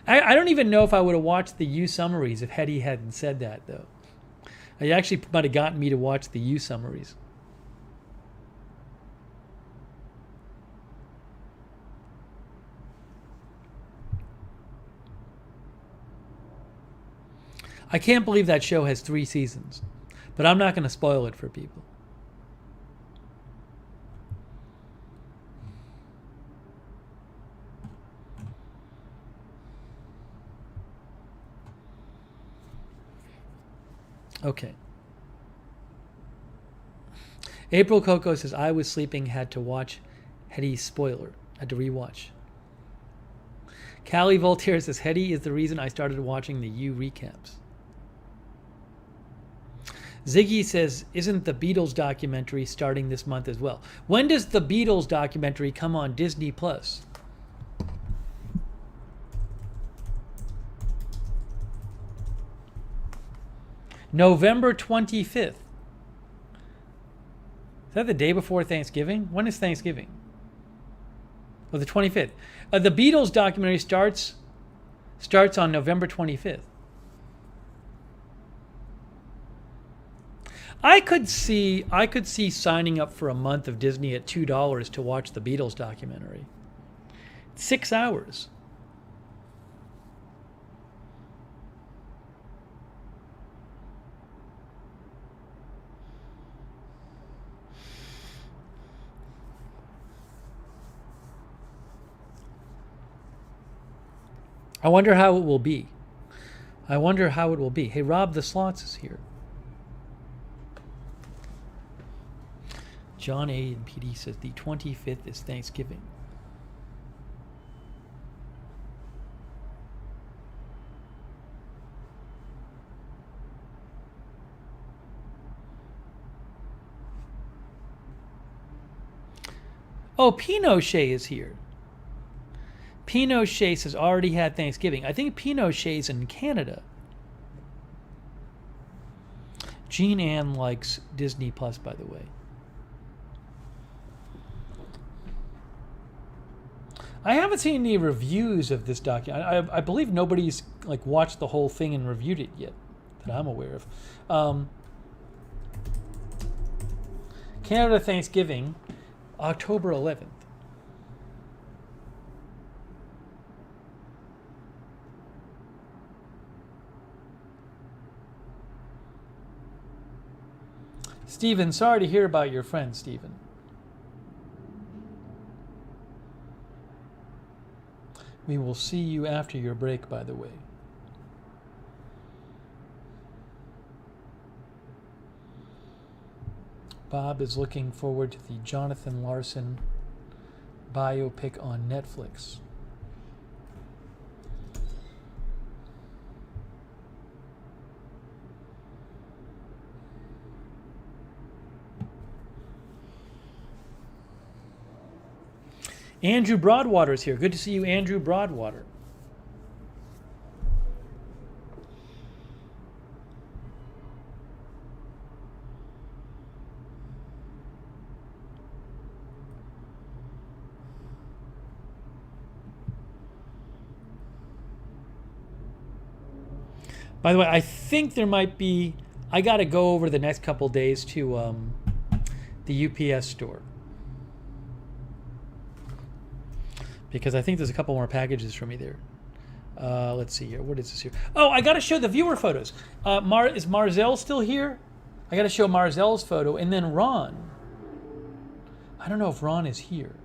I don't even know if I would have watched the You summaries if Hetty hadn't said that, though. It actually might have gotten me to watch the You summaries. I can't believe that show has 3 seasons, but I'm not going to spoil it for people. Okay. April Coco says, I was sleeping, had to watch Hetty's spoiler. Had to rewatch. Callie Voltaire says, Hetty is the reason I started watching the U recaps. Ziggy says, isn't the Beatles documentary starting this month as well? When does the Beatles documentary come on Disney Plus? November 25th. Is that the day before Thanksgiving? When is Thanksgiving? Oh, the 25th. The Beatles documentary starts on November 25th. I could see signing up for a month of Disney at $2 to watch the Beatles documentary. 6 hours. I wonder how it will be. Hey, Rob the Slots is here. John A. and PD says the 25th is Thanksgiving. Oh, Pinochet is here. Pinochet says already had Thanksgiving. I think Pinochet's in Canada. Jean Ann likes Disney Plus, by the way. I haven't seen any reviews of this documentary. I believe nobody's like watched the whole thing and reviewed it yet, that I'm aware of. Canada Thanksgiving, October 11th. Stephen, sorry to hear about your friend, Stephen. We will see you after your break, by the way. Bob is looking forward to the Jonathan Larson biopic on Netflix. Andrew Broadwater is here. Good to see you, Andrew Broadwater. By the way, I think there might be, I got to go over the next couple days to the UPS store, because I think there's a couple more packages for me there. Let's see here. What is this here? Oh, I got to show the viewer photos. Is Marzell still here? I got to show Marzell's photo, and then Ron. I don't know if Ron is here.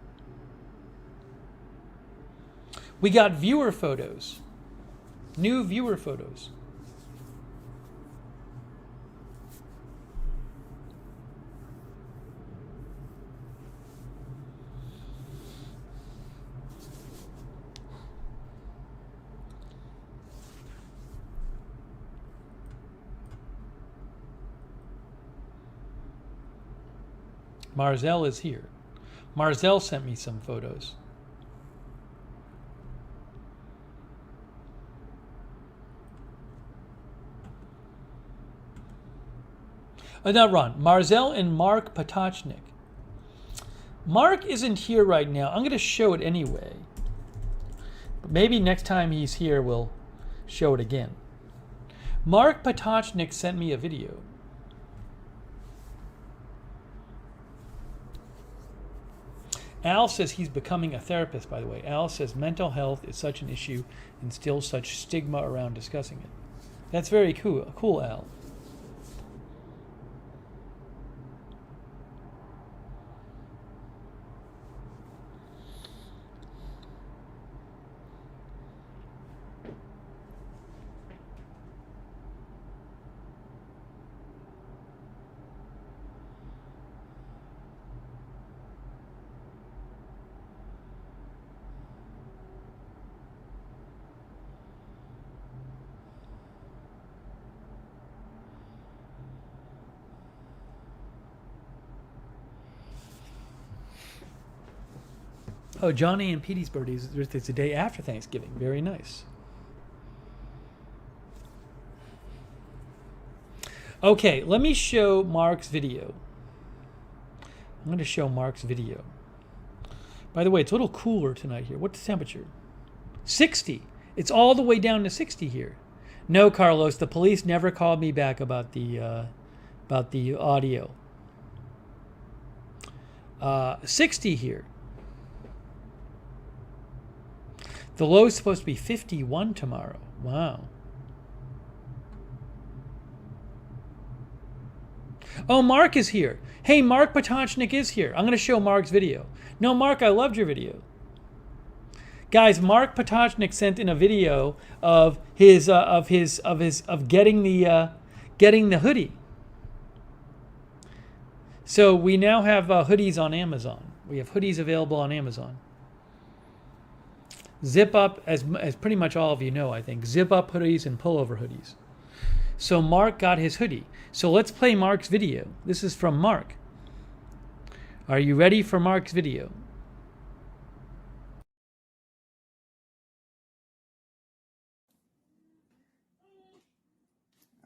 We got viewer photos. New viewer photos. Marzell is here. Marzell sent me some photos. Not Ron. Marzell and Mark Potachnik. Mark isn't here right now. I'm going to show it anyway. But maybe next time he's here, we'll show it again. Mark Potachnik sent me a video. Al says he's becoming a therapist, by the way. Al says mental health is such an issue and still such stigma around discussing it. That's very cool, Al. Oh, Johnny and Petey's birthday is the day after Thanksgiving. Very nice. Okay, let me show Mark's video. I'm going to show Mark's video. By the way, it's a little cooler tonight here. What's the temperature? 60. It's all the way down to 60 here. No, Carlos, the police never called me back about the audio. 60 here. The low is supposed to be 51 tomorrow. Wow. Oh, Mark is here. Hey, Mark Potocznik is here. I'm going to show Mark's video. No, Mark, I loved your video. Guys, Mark Potocznik sent in a video of getting the hoodie. So we now have hoodies on Amazon. We have hoodies available on Amazon. Zip up, as pretty much all of you know, I think, zip up hoodies and pullover hoodies. So Mark got his hoodie. So let's play Mark's video. This is from Mark. Are you ready for Mark's video?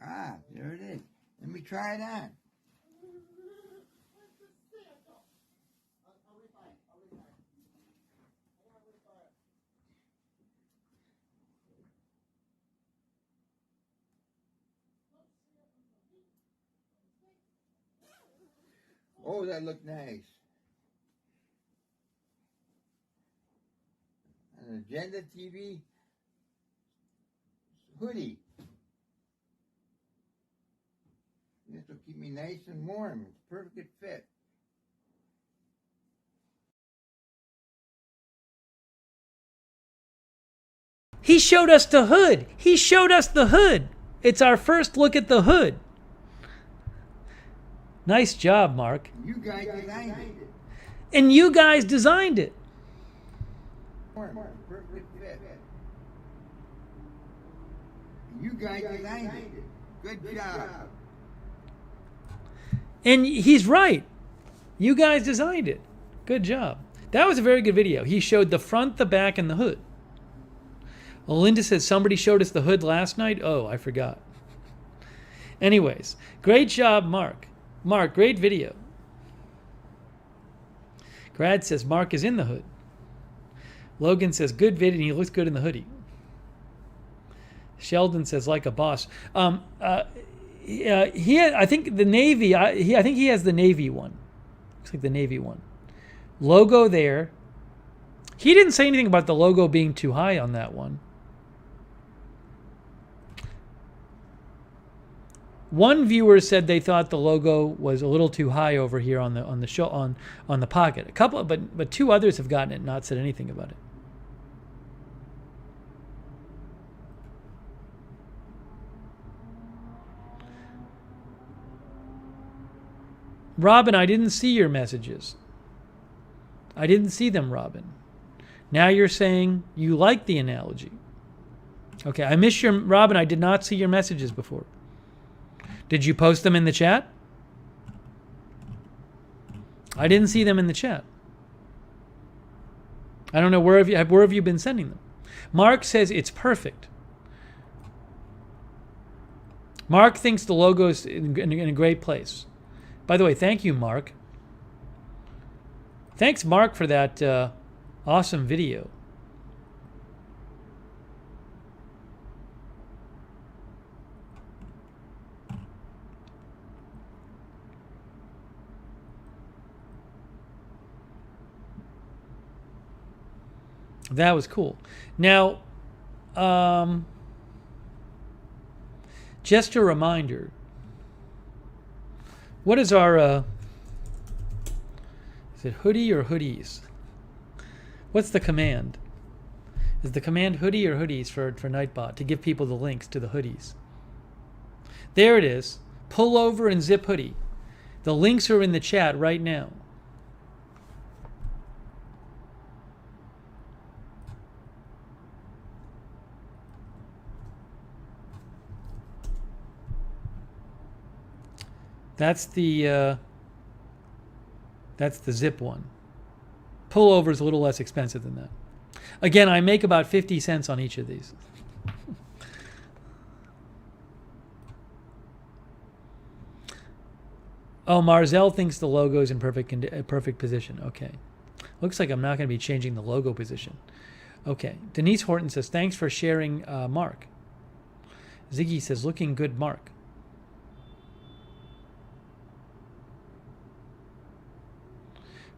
Ah, there it is. Let me try it on. Oh, that looked nice. An Agenda TV hoodie. This will keep me nice and warm. It's a perfect fit. He showed us the hood. He showed us the hood. It's our first look at the hood. Nice job, Mark. You guys designed it. And you guys designed it. Perfect fit. You guys designed it. Good job. And he's right. You guys designed it. Good job. That was a very good video. He showed the front, the back, and the hood. Linda says somebody showed us the hood last night. Oh, I forgot. Anyways, great job, Mark. Mark, great video. Grad says Mark is in the hood. Logan says good vid and he looks good in the hoodie. Sheldon says like a boss. I think the Navy. I think he has the Navy one. Looks like the Navy one. Logo there. He didn't say anything about the logo being too high on that one. One viewer said they thought the logo was a little too high over here on the show on the pocket. A couple, but two others have gotten it and not said anything about it. Robin, I didn't see your messages. I didn't see them, Robin. Now you're saying you like the analogy. Okay, I missed your Robin. I did not see your messages before. Did you post them in the chat? I didn't see them in the chat. I don't know where have you been sending them. Mark says it's perfect. Mark thinks the logo's in a great place. By the way, thank you, Mark. Thanks, Mark, for that awesome video. That was cool. Now, just a reminder, what is our, is it hoodie or hoodies? What's the command? Is the command hoodie or hoodies for Nightbot to give people the links to the hoodies? There it is. Pull over and zip hoodie. The links are in the chat right now. That's the zip one. Pullover is a little less expensive than that. Again, I make about 50 cents on each of these. Oh, Marzell thinks the logo is in perfect position. Okay. Looks like I'm not going to be changing the logo position. Okay. Denise Horton says, thanks for sharing, Mark. Ziggy says, looking good, Mark.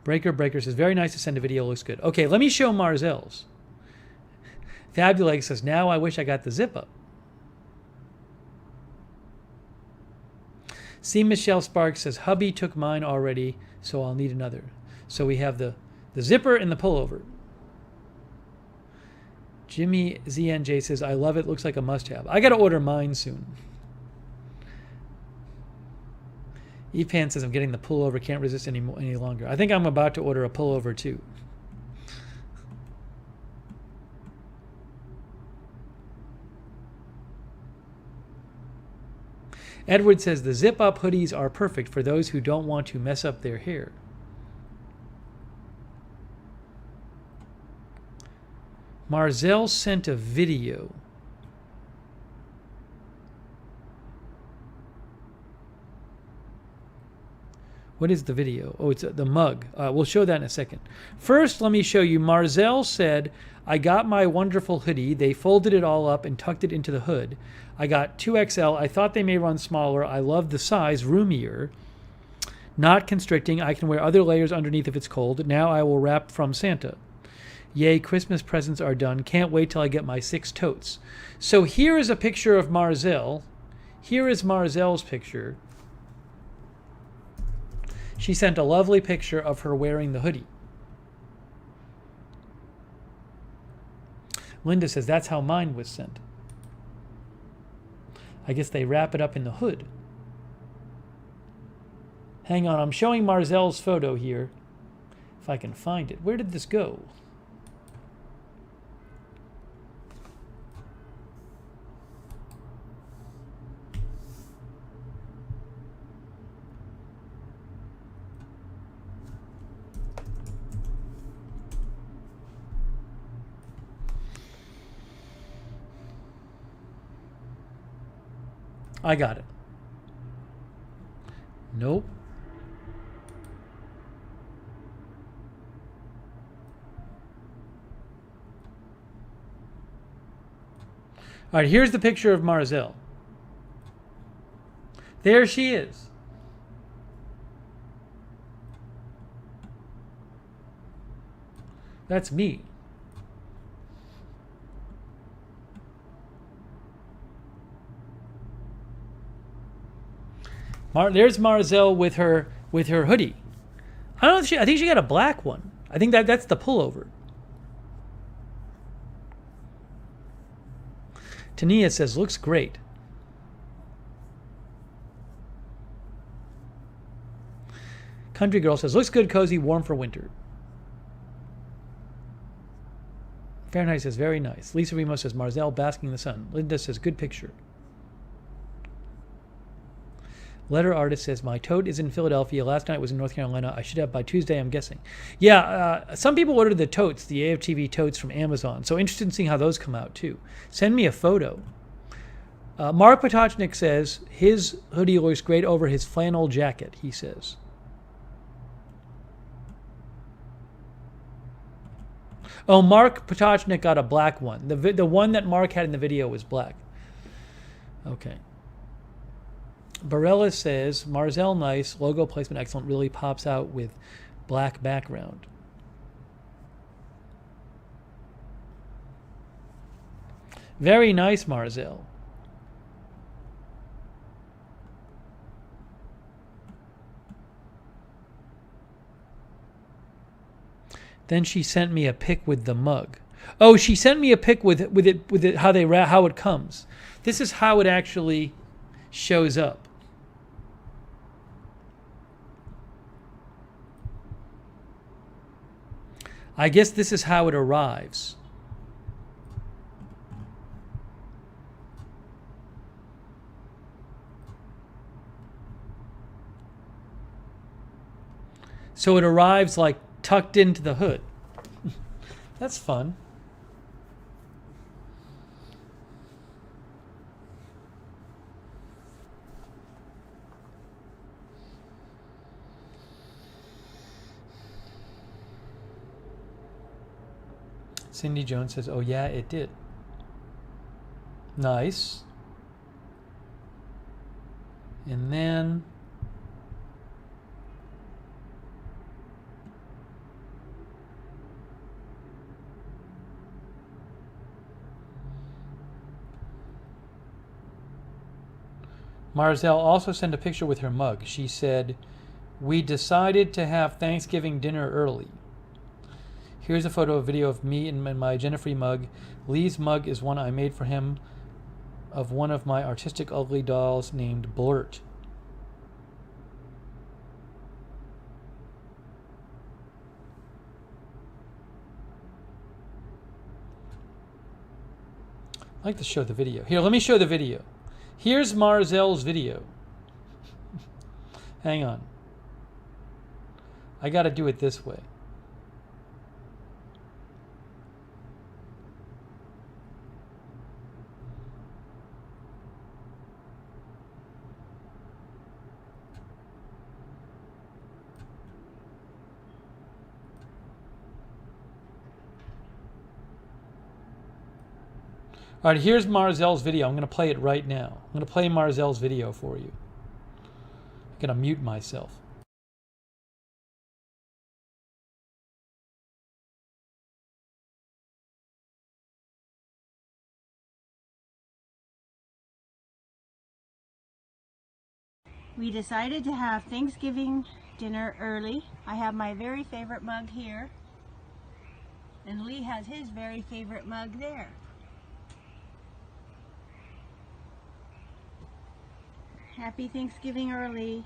Breaker says, very nice to send a video, looks good. Okay, let me show Marzell's. Fabulegs says, now I wish I got the zip up. C. Michelle Sparks says, hubby took mine already, so I'll need another. So we have the zipper and the pullover. Jimmy ZNJ says, I love it, looks like a must-have. I got to order mine soon. Epan says, I'm getting the pullover, can't resist any longer. I think I'm about to order a pullover too. Edward says, the zip-up hoodies are perfect for those who don't want to mess up their hair. Marzell sent a video. What is the video? Oh, it's the mug. We'll show that in a second. First, let me show you. Marzell said, I got my wonderful hoodie. They folded it all up and tucked it into the hood. I got 2XL. I thought they may run smaller. I love the size, roomier. Not constricting. I can wear other layers underneath if it's cold. Now I will wrap from Santa. Yay, Christmas presents are done. Can't wait till I get my 6 totes. So here is a picture of Marzell. Here is Marzell's picture. She sent a lovely picture of her wearing the hoodie. Linda says, that's how mine was sent. I guess they wrap it up in the hood. Hang on, I'm showing Marzell's photo here. If I can find it. Where did this go? I got it. Nope. All right, here's the picture of Marzell. There she is. That's me. There's Marzell with her hoodie. I don't know if I think she got a black one. I think that's the pullover. Tania says, looks great. Country Girl says, looks good, cozy, warm for winter. Fahrenheit says, very nice. Lisa Remo says, Marzell basking in the sun. Linda says, good picture. Letter Artist says, my tote is in Philadelphia. Last night was in North Carolina. I should have by Tuesday, I'm guessing. Yeah, some people ordered the totes, the AFTV totes from Amazon. So interested in seeing how those come out, too. Send me a photo. Mark Potochnik says, his hoodie looks great over his flannel jacket, he says. Oh, Mark Potochnik got a black one. The one that Mark had in the video was black. Okay. Barella says, Marzell nice, logo placement excellent, really pops out with black background. Very nice, Marzell. Then she sent me a pic with the mug. Oh, she sent me a pic with it how it comes. This is how it actually shows up. I guess this is how it arrives. So it arrives like tucked into the hood. That's fun. Cindy Jones says, oh yeah, it did. Nice. And then Marzelle also sent a picture with her mug. She said, we decided to have Thanksgiving dinner early. Here's a photo, a video of me in my Jennifer mug. Lee's mug is one I made for him of one of my artistic ugly dolls named Blurt. I like to show the video. Here, let me show the video. Here's Marzelle's video. Hang on. I got to do it this way. All right, here's Marzelle's video. I'm going to play it right now. I'm going to play Marzelle's video for you. I'm going to mute myself. We decided to have Thanksgiving dinner early. I have my very favorite mug here, and Lee has his very favorite mug there. Happy Thanksgiving early.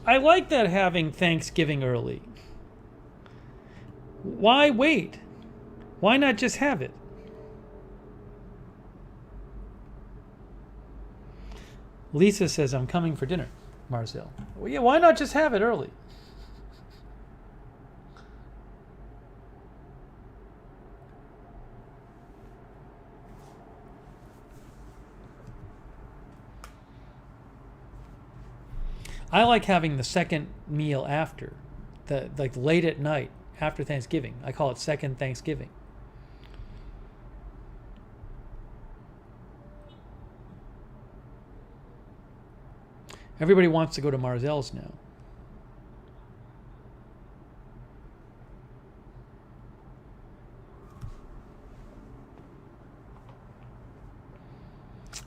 I like that, having Thanksgiving early. Why wait? Why not just have it? Lisa says, I'm coming for dinner, Marcel. Well, yeah, why not just have it early? I like having the second meal after, like late at night after Thanksgiving. I call it second Thanksgiving. Everybody wants to go to Marzelle's now.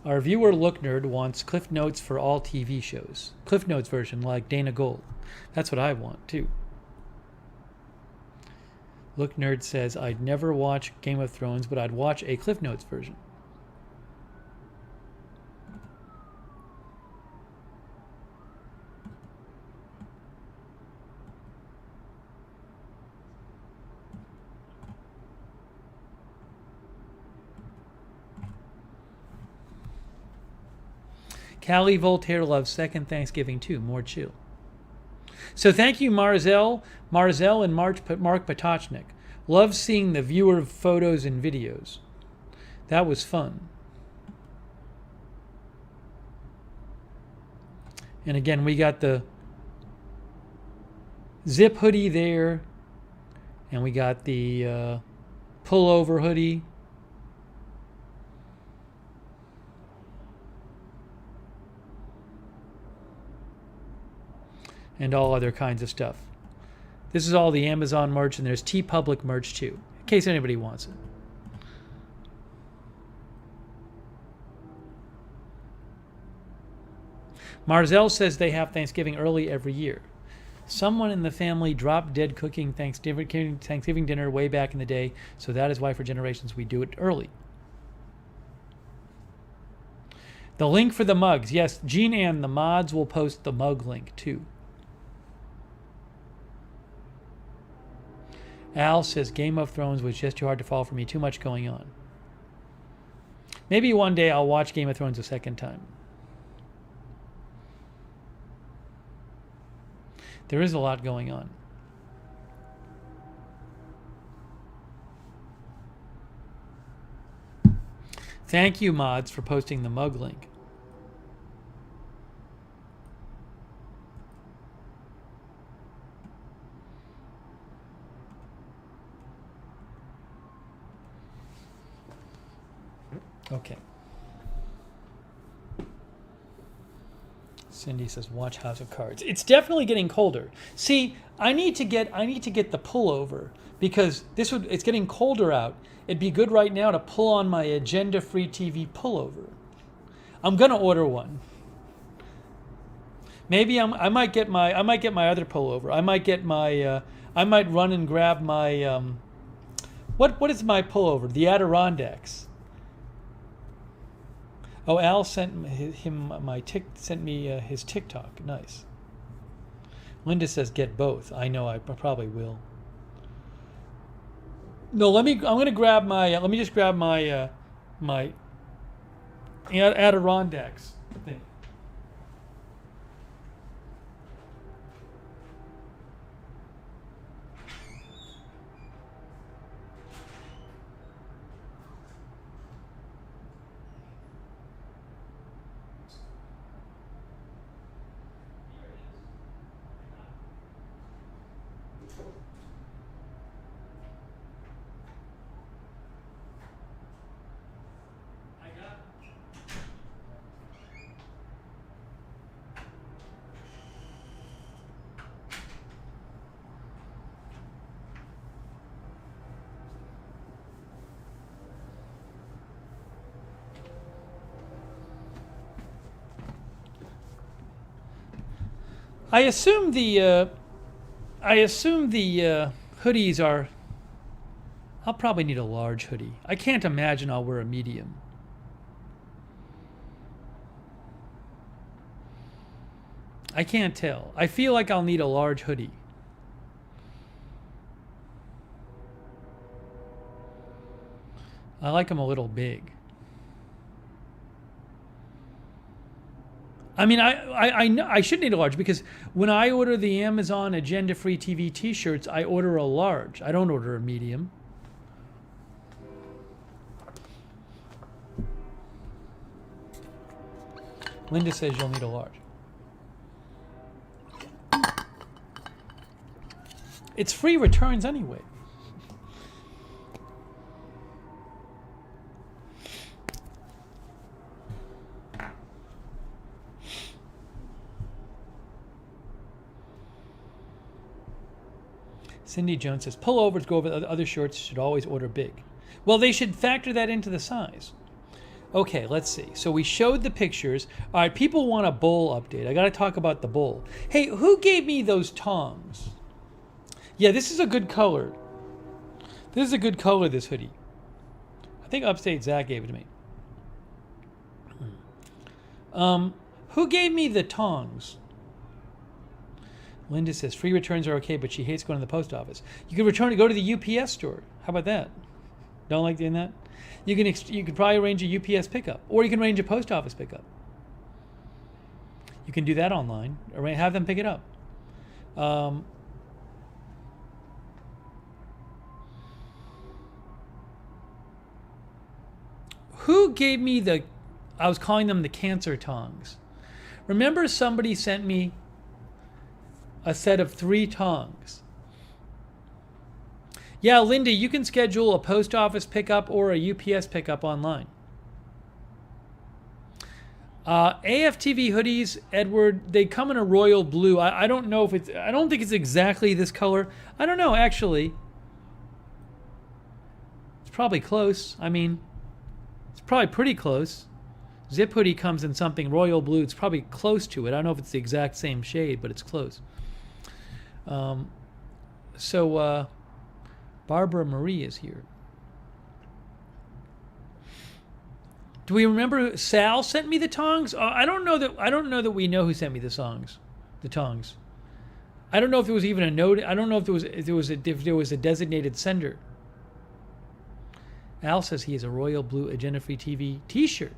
Our viewer Lookner wants CliffsNotes for all TV shows. CliffsNotes version like Dana Gold. That's what I want too. Lookner says, I'd never watch Game of Thrones, but I'd watch a CliffsNotes version. Callie Voltaire loves second Thanksgiving too, more chill. So thank you, Marzelle and Mark Patochnik. Love seeing the viewer photos and videos. That was fun. And again, we got the zip hoodie there, and we got the pullover hoodie. And all other kinds of stuff. This is all the Amazon merch, and there's TeePublic merch too, in case anybody wants it. Marzelle says they have Thanksgiving early every year. Someone in the family dropped dead cooking Thanksgiving dinner way back in the day, so that is why for generations we do it early. The link for the mugs. Yes, Jean Ann, the mods will post the mug link too. Al says Game of Thrones was just too hard to follow for me. Too much going on. Maybe one day I'll watch Game of Thrones a second time. There is a lot going on. Thank you, mods, for posting the mug link. Okay. Cindy says, "Watch House of Cards." It's definitely getting colder. See, I need to get the pullover because it's getting colder out. It'd be good right now to pull on my agenda-free TV pullover. I'm gonna order one. Maybe I might get my other pullover. I might run and grab my what is my pullover? The Adirondacks. Oh, Al sent me his TikTok. Nice. Linda says get both. I know I probably will. No, I'm gonna grab my. Let me just grab my my Adirondacks thing. I assume the hoodies are. I'll probably need a large hoodie. I can't imagine I'll wear a medium. I can't tell. I feel like I'll need a large hoodie. I like them a little big. I mean, I should need a large because when I order the Amazon agenda-free TV T-shirts, I order a large. I don't order a medium. Linda says you'll need a large. It's free returns anyway. Cindy Jones says, pullovers go over the other shorts, should always order big. Well, they should factor that into the size. Okay, let's see. So we showed the pictures. All right, people want a bowl update. I got to talk about the bowl. Hey, who gave me those tongs? Yeah, this is a good color. This is a good color, this hoodie. I think Upstate Zach gave it to me. Who gave me the tongs? Linda says free returns are okay, but she hates going to the post office. You could return to go to the UPS store. How about that? Don't like doing that? You could probably arrange a UPS pickup, or you can arrange a post office pickup. You can do that online. Have them pick it up. Who gave me the? I was calling them the cancer tongs. Remember, somebody sent me a set of 3 tongs. Yeah, Linda, you can schedule a post office pickup or a UPS pickup online. AFTV hoodies, Edward, they come in a royal blue. I don't know if I don't think it's exactly this color. I don't know, actually. It's probably close. I mean, it's probably pretty close. Zip hoodie comes in something royal blue. It's probably close to it. I don't know if it's the exact same shade, but it's close. Barbara Marie is here. Do we remember Sal sent me the tongs? I don't know that we know who sent me the tongs. I don't know if there was even a note. I don't know if there was a designated sender. Al says he has a royal blue agenda-free TV T-shirt.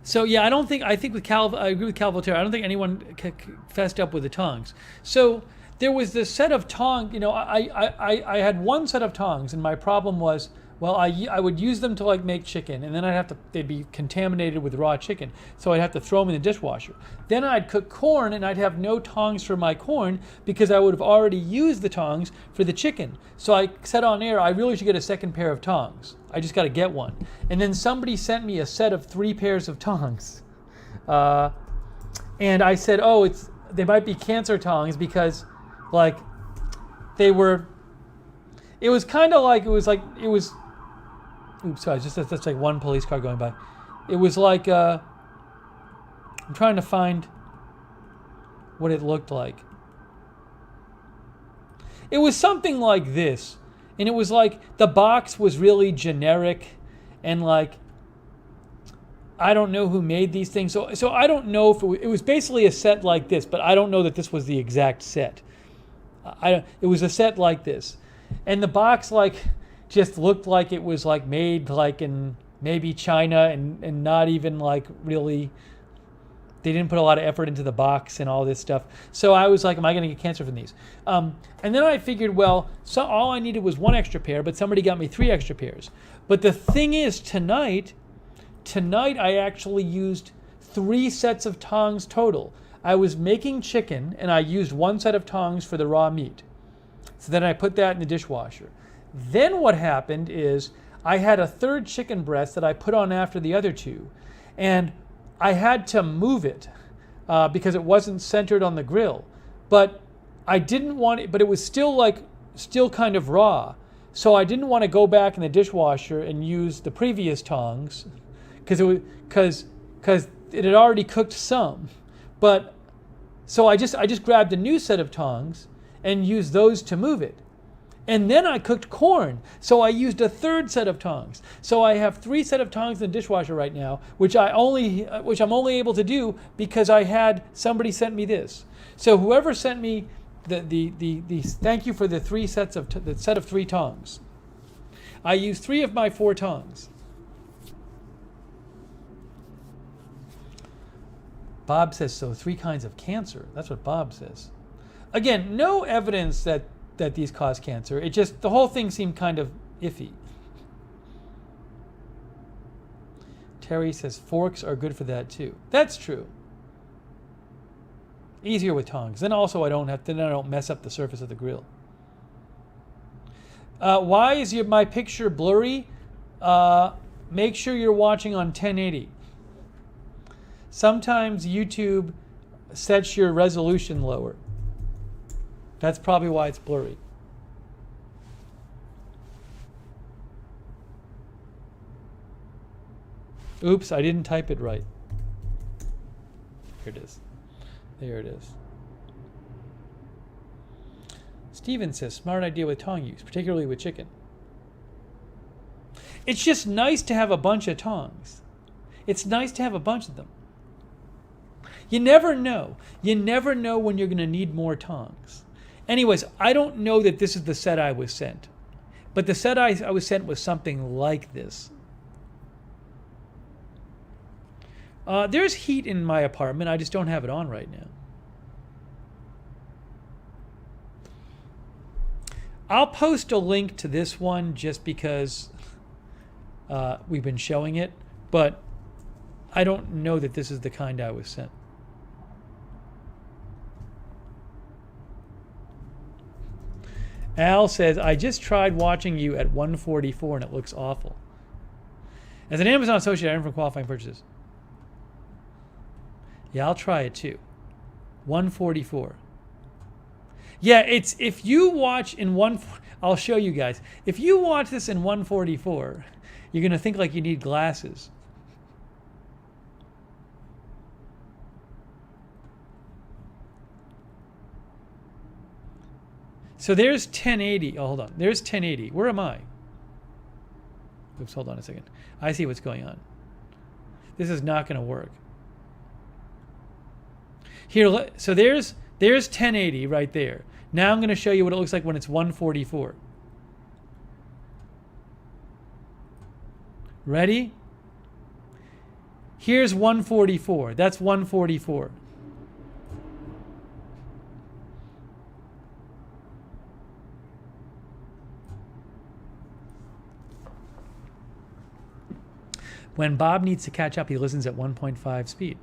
So yeah, I think with I agree with Cal Voltaire. I don't think anyone fessed up with the tongs. So there was this set of tongs. You know, I had one set of tongs, and my problem was, well, I would use them to like make chicken, and then they'd be contaminated with raw chicken, so I'd have to throw them in the dishwasher. Then I'd cook corn, and I'd have no tongs for my corn because I would have already used the tongs for the chicken. So I said on air, I really should get a second pair of tongs. I just got to get one. And then somebody sent me a set of 3 pairs of tongs, and I said, oh, they might be cancer tongs because, like, they were. It was kind of like it was. Oops, sorry, that's like one police car going by. It was like, I'm trying to find what it looked like. It was something like this. And it was like, the box was really generic. And like, I don't know who made these things. So I don't know if it was basically a set like this, but I don't know that this was the exact set. It was a set like this. And the box like just looked like it was like made like in maybe China and not even like really, they didn't put a lot of effort into the box and all this stuff. So I was like, am I going to get cancer from these? And then I figured, well, so all I needed was 1 extra pair, but somebody got me 3 extra pairs. But the thing is, tonight I actually used 3 sets of tongs total. I was making chicken and I used 1 set of tongs for the raw meat. So then I put that in the dishwasher. Then what happened is I had a 3rd chicken breast that I put on after the other 2, and I had to move it because it wasn't centered on the grill. But I didn't want it, but it was still kind of raw. So I didn't want to go back in the dishwasher and use the previous tongs because it had already cooked some. But so I just grabbed a new set of tongs and used those to move it. And then I cooked corn, so I used a 3rd set of tongs. So I have 3 set of tongs in the dishwasher right now, which I'm only able to do because I had somebody sent me this. So whoever sent me the thank you for the 3 sets of the set of 3 tongs. I used 3 of my 4 tongs. Bob says so. 3 kinds of cancer. That's what Bob says. Again, no evidence that these cause cancer. It just, the whole thing seemed kind of iffy. Terry says forks are good for that too. That's true. Easier with tongs. Then also I don't mess up the surface of the grill. Why is my picture blurry? Make sure you're watching on 1080. Sometimes YouTube sets your resolution lower. That's probably why it's blurry. Oops, I didn't type it right. Here it is. There it is. Steven says, smart idea with tong use, particularly with chicken. It's just nice to have a bunch of tongs. It's nice to have a bunch of them. You never know. You never know when you're going to need more tongs. Anyways, I don't know that this is the set I was sent. But the set I was sent was something like this. There's heat in my apartment. I just don't have it on right now. I'll post a link to this one just because we've been showing it. But I don't know that this is the kind I was sent. Al says, I just tried watching you at 144 and it looks awful. As an Amazon associate, I earn from qualifying purchases. Yeah, I'll try it too. 144. Yeah, it's if you watch in I'll show you guys. If you watch this in 144, you're going to think like you need glasses. So there's 1080. Oh, hold on. There's 1080. Where am I? Oops, hold on a second. I see what's going on. This is not going to work. Here, so there's 1080 right there. Now I'm going to show you what it looks like when it's 144. Ready? Here's 144. That's 144. When Bob needs to catch up, he listens at 1.5 speed.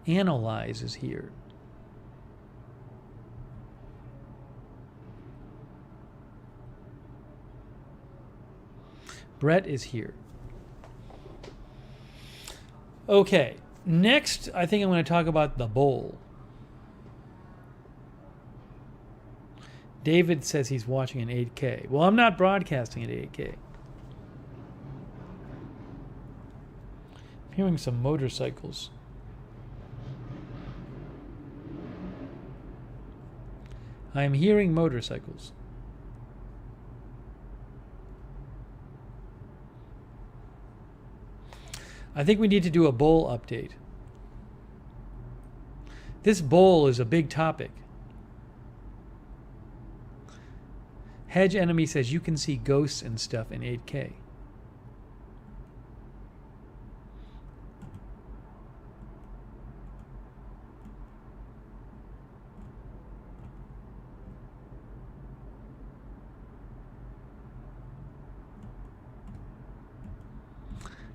Analyze is here. Brett is here. Okay, next I think I'm going to talk about the bowl. David says he's watching in 8K. Well, I'm not broadcasting at 8K. I'm hearing some motorcycles. I am hearing motorcycles. I think we need to do a bowl update. This bowl is a big topic. Hedge Enemy says you can see ghosts and stuff in 8K.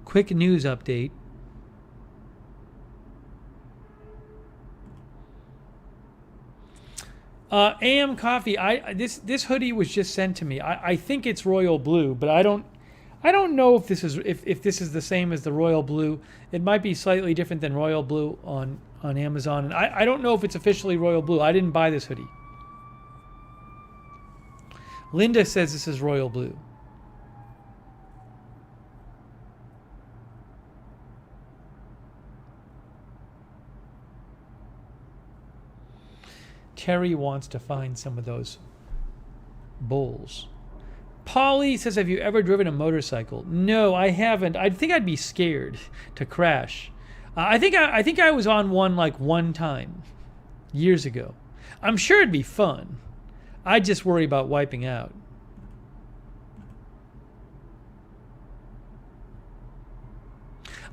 Quick news update. AM Coffee. This hoodie was just sent to me. I think it's royal blue, but I don't know if this is if this is the same as the royal blue. It might be slightly different than royal blue on Amazon, and I don't know if it's officially royal blue. I didn't buy this hoodie. Linda says this is royal blue. Terry wants to find some of those bowls. Polly says, have you ever driven a motorcycle? No, I haven't. I think I'd be scared to crash. I think I was on one like one time years ago. I'm sure it'd be fun. I just worry about wiping out.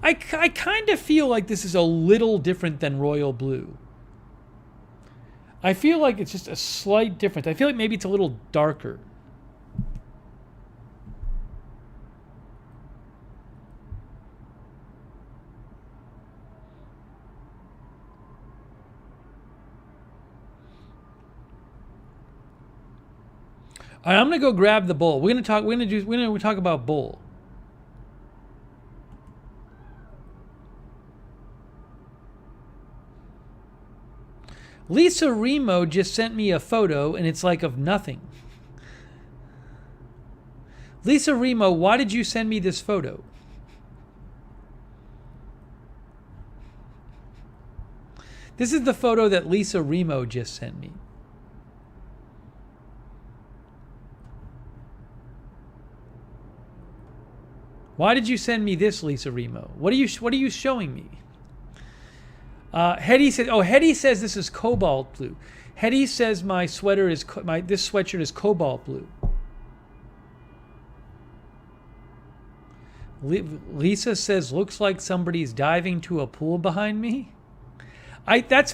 I kind of feel like this is a little different than royal blue. I feel like it's just a slight difference. I feel like maybe it's a little darker. All right, I'm gonna go grab the bowl. We're gonna talk about bowl. Lisa Remo just sent me a photo, and it's like of nothing. Lisa Remo, why did you send me this photo? This is the photo that Lisa Remo just sent me. Why did you send me this, Lisa Remo? What are you showing me? Hetty says this is cobalt blue. Hetty says my sweater is this sweatshirt is cobalt blue. Lisa says looks like somebody's diving to a pool behind me. That's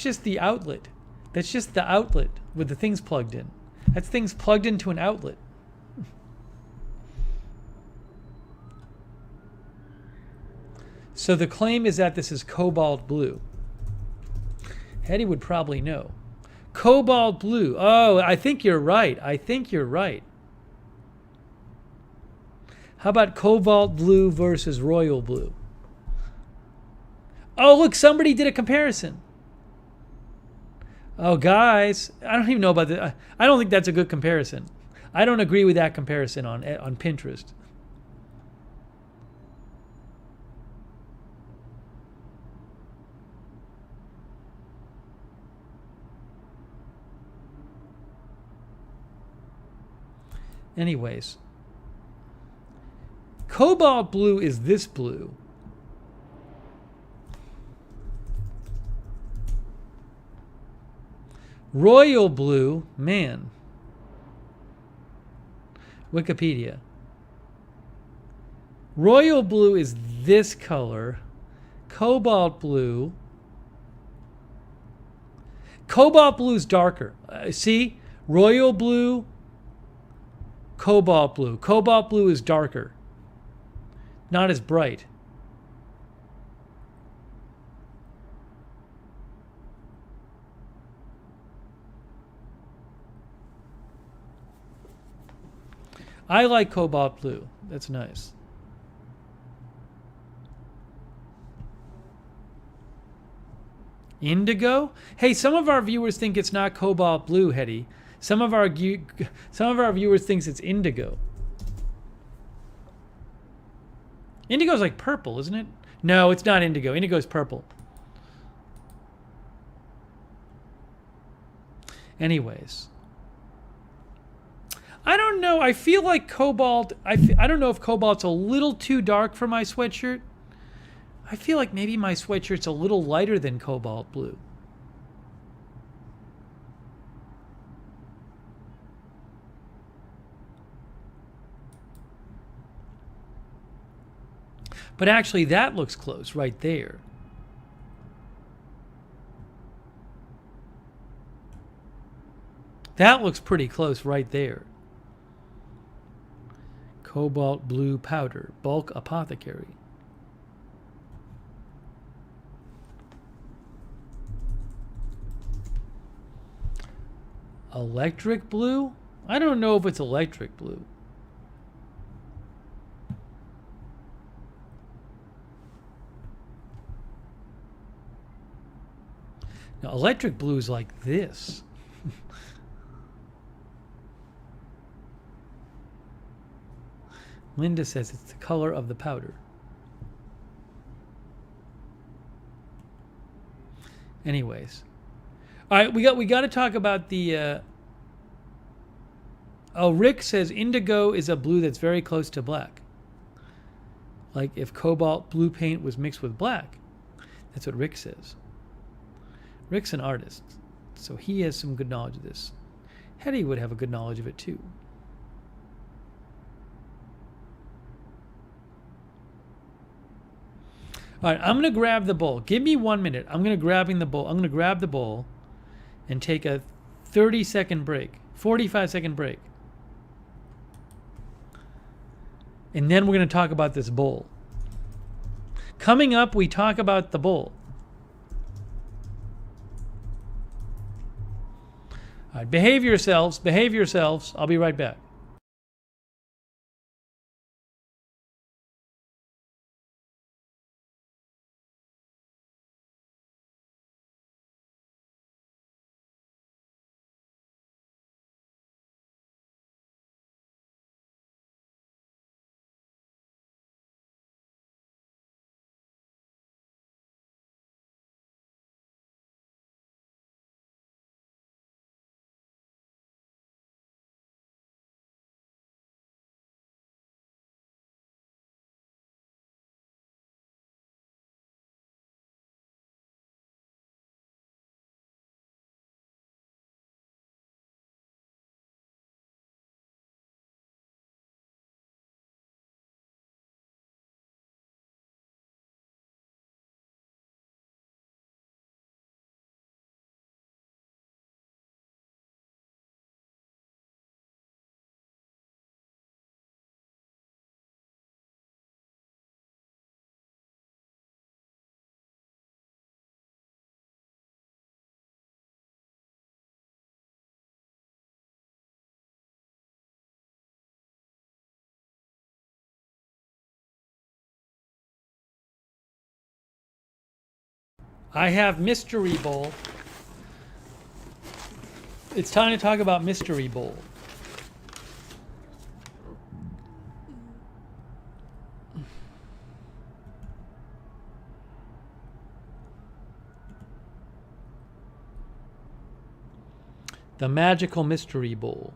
just the outlet. That's just the outlet with the things plugged in. That's things plugged into an outlet. So the claim is that this is cobalt blue. Hetty would probably know. Cobalt blue. Oh, I think you're right. How about cobalt blue versus royal blue? Oh, look, somebody did a comparison. Oh, guys, I don't even know about that. I don't think that's a good comparison. I don't agree with that comparison on Pinterest. Anyways, cobalt blue is this blue. Royal blue, man. Wikipedia. Royal blue is this color. Cobalt blue. Cobalt blue is darker. See? Royal blue, cobalt blue. Cobalt blue is darker. Not as bright. I like cobalt blue. That's nice. Indigo? Hey, some of our viewers think it's not cobalt blue, Hetty. Some of our viewers thinks it's indigo. Indigo's like purple, isn't it? No, it's not indigo. Indigo's purple. Anyways. I don't know. I feel like cobalt... I don't know if cobalt's a little too dark for my sweatshirt. I feel like maybe my sweatshirt's a little lighter than cobalt blue. But actually, that looks close right there. That looks pretty close right there. Cobalt blue powder, bulk apothecary. Electric blue? I don't know if it's electric blue. Now, electric blue is like this. Linda says it's the color of the powder. Anyways. All right, we got to talk about the oh, Rick says indigo is a blue that's very close to black. Like if cobalt blue paint was mixed with black. That's what Rick says. Rick's an artist, so he has some good knowledge of this. Hetty would have a good knowledge of it too. All right, I'm going to grab the bowl. Give me 1 minute. I'm going to grab the bowl and take a 30-second break, 45-second break. And then we're going to talk about this bowl. Coming up, we talk about the bowl. All right, behave yourselves. Behave yourselves. I'll be right back. I have Mystery Bowl. It's time to talk about Mystery Bowl. The Magical Mystery Bowl.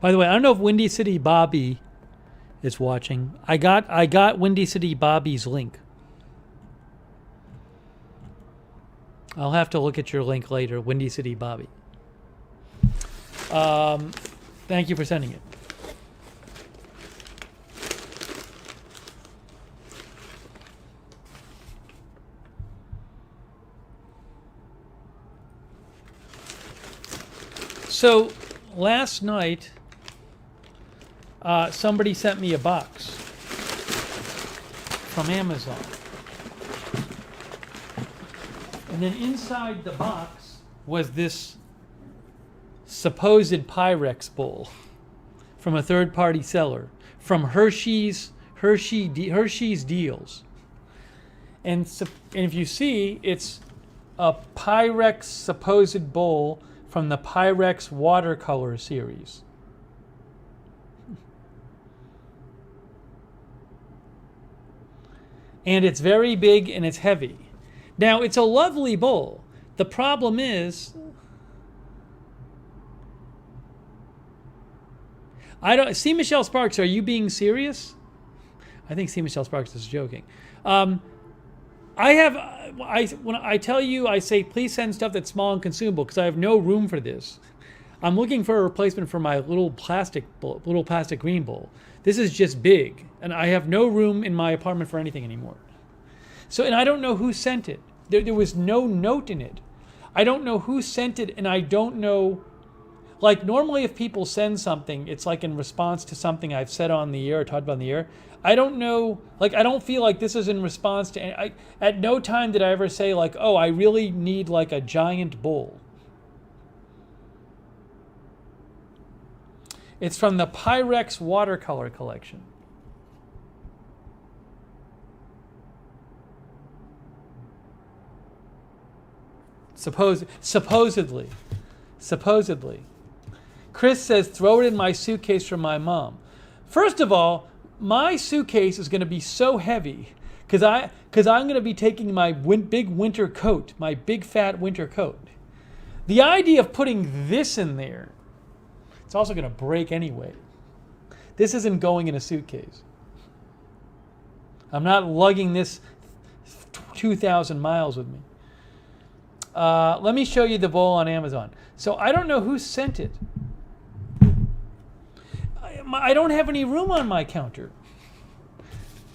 By the way, I don't know if Windy City Bobby is watching. I got Windy City Bobby's link. I'll have to look at your link later, Windy City Bobby. Thank you for sending it. So last night, somebody sent me a box from Amazon. And then inside the box was this supposed Pyrex bowl from a third-party seller from Hershey's Deals. And if you see, it's a Pyrex supposed bowl from the Pyrex watercolor series. And it's very big and it's heavy. Now, it's a lovely bowl. The problem is, see, Michelle Sparks, are you being serious? I think C. Michelle Sparks is joking. When I tell you, I say, please send stuff that's small and consumable because I have no room for this. I'm looking for a replacement for my little plastic green bowl. This is just big, and I have no room in my apartment for anything anymore. So, and I don't know who sent it. There was no note in it. I don't know who sent it, and I don't know. Like, normally if people send something, it's like in response to something I've said on the air or talked about on the air. I don't know, like, I don't feel like this is in response to, at no time did I ever say, like, oh, I really need, like, a giant bowl. It's from the Pyrex watercolor collection. Supposedly. Chris says, throw it in my suitcase for my mom. First of all, my suitcase is going to be so heavy because I'm going to be taking my big winter coat, my big fat winter coat. The idea of putting this in there, it's also going to break anyway. This isn't going in a suitcase. I'm not lugging this 2,000 miles with me. Let me show you the bowl on Amazon. So I don't know who sent it. I don't have any room on my counter.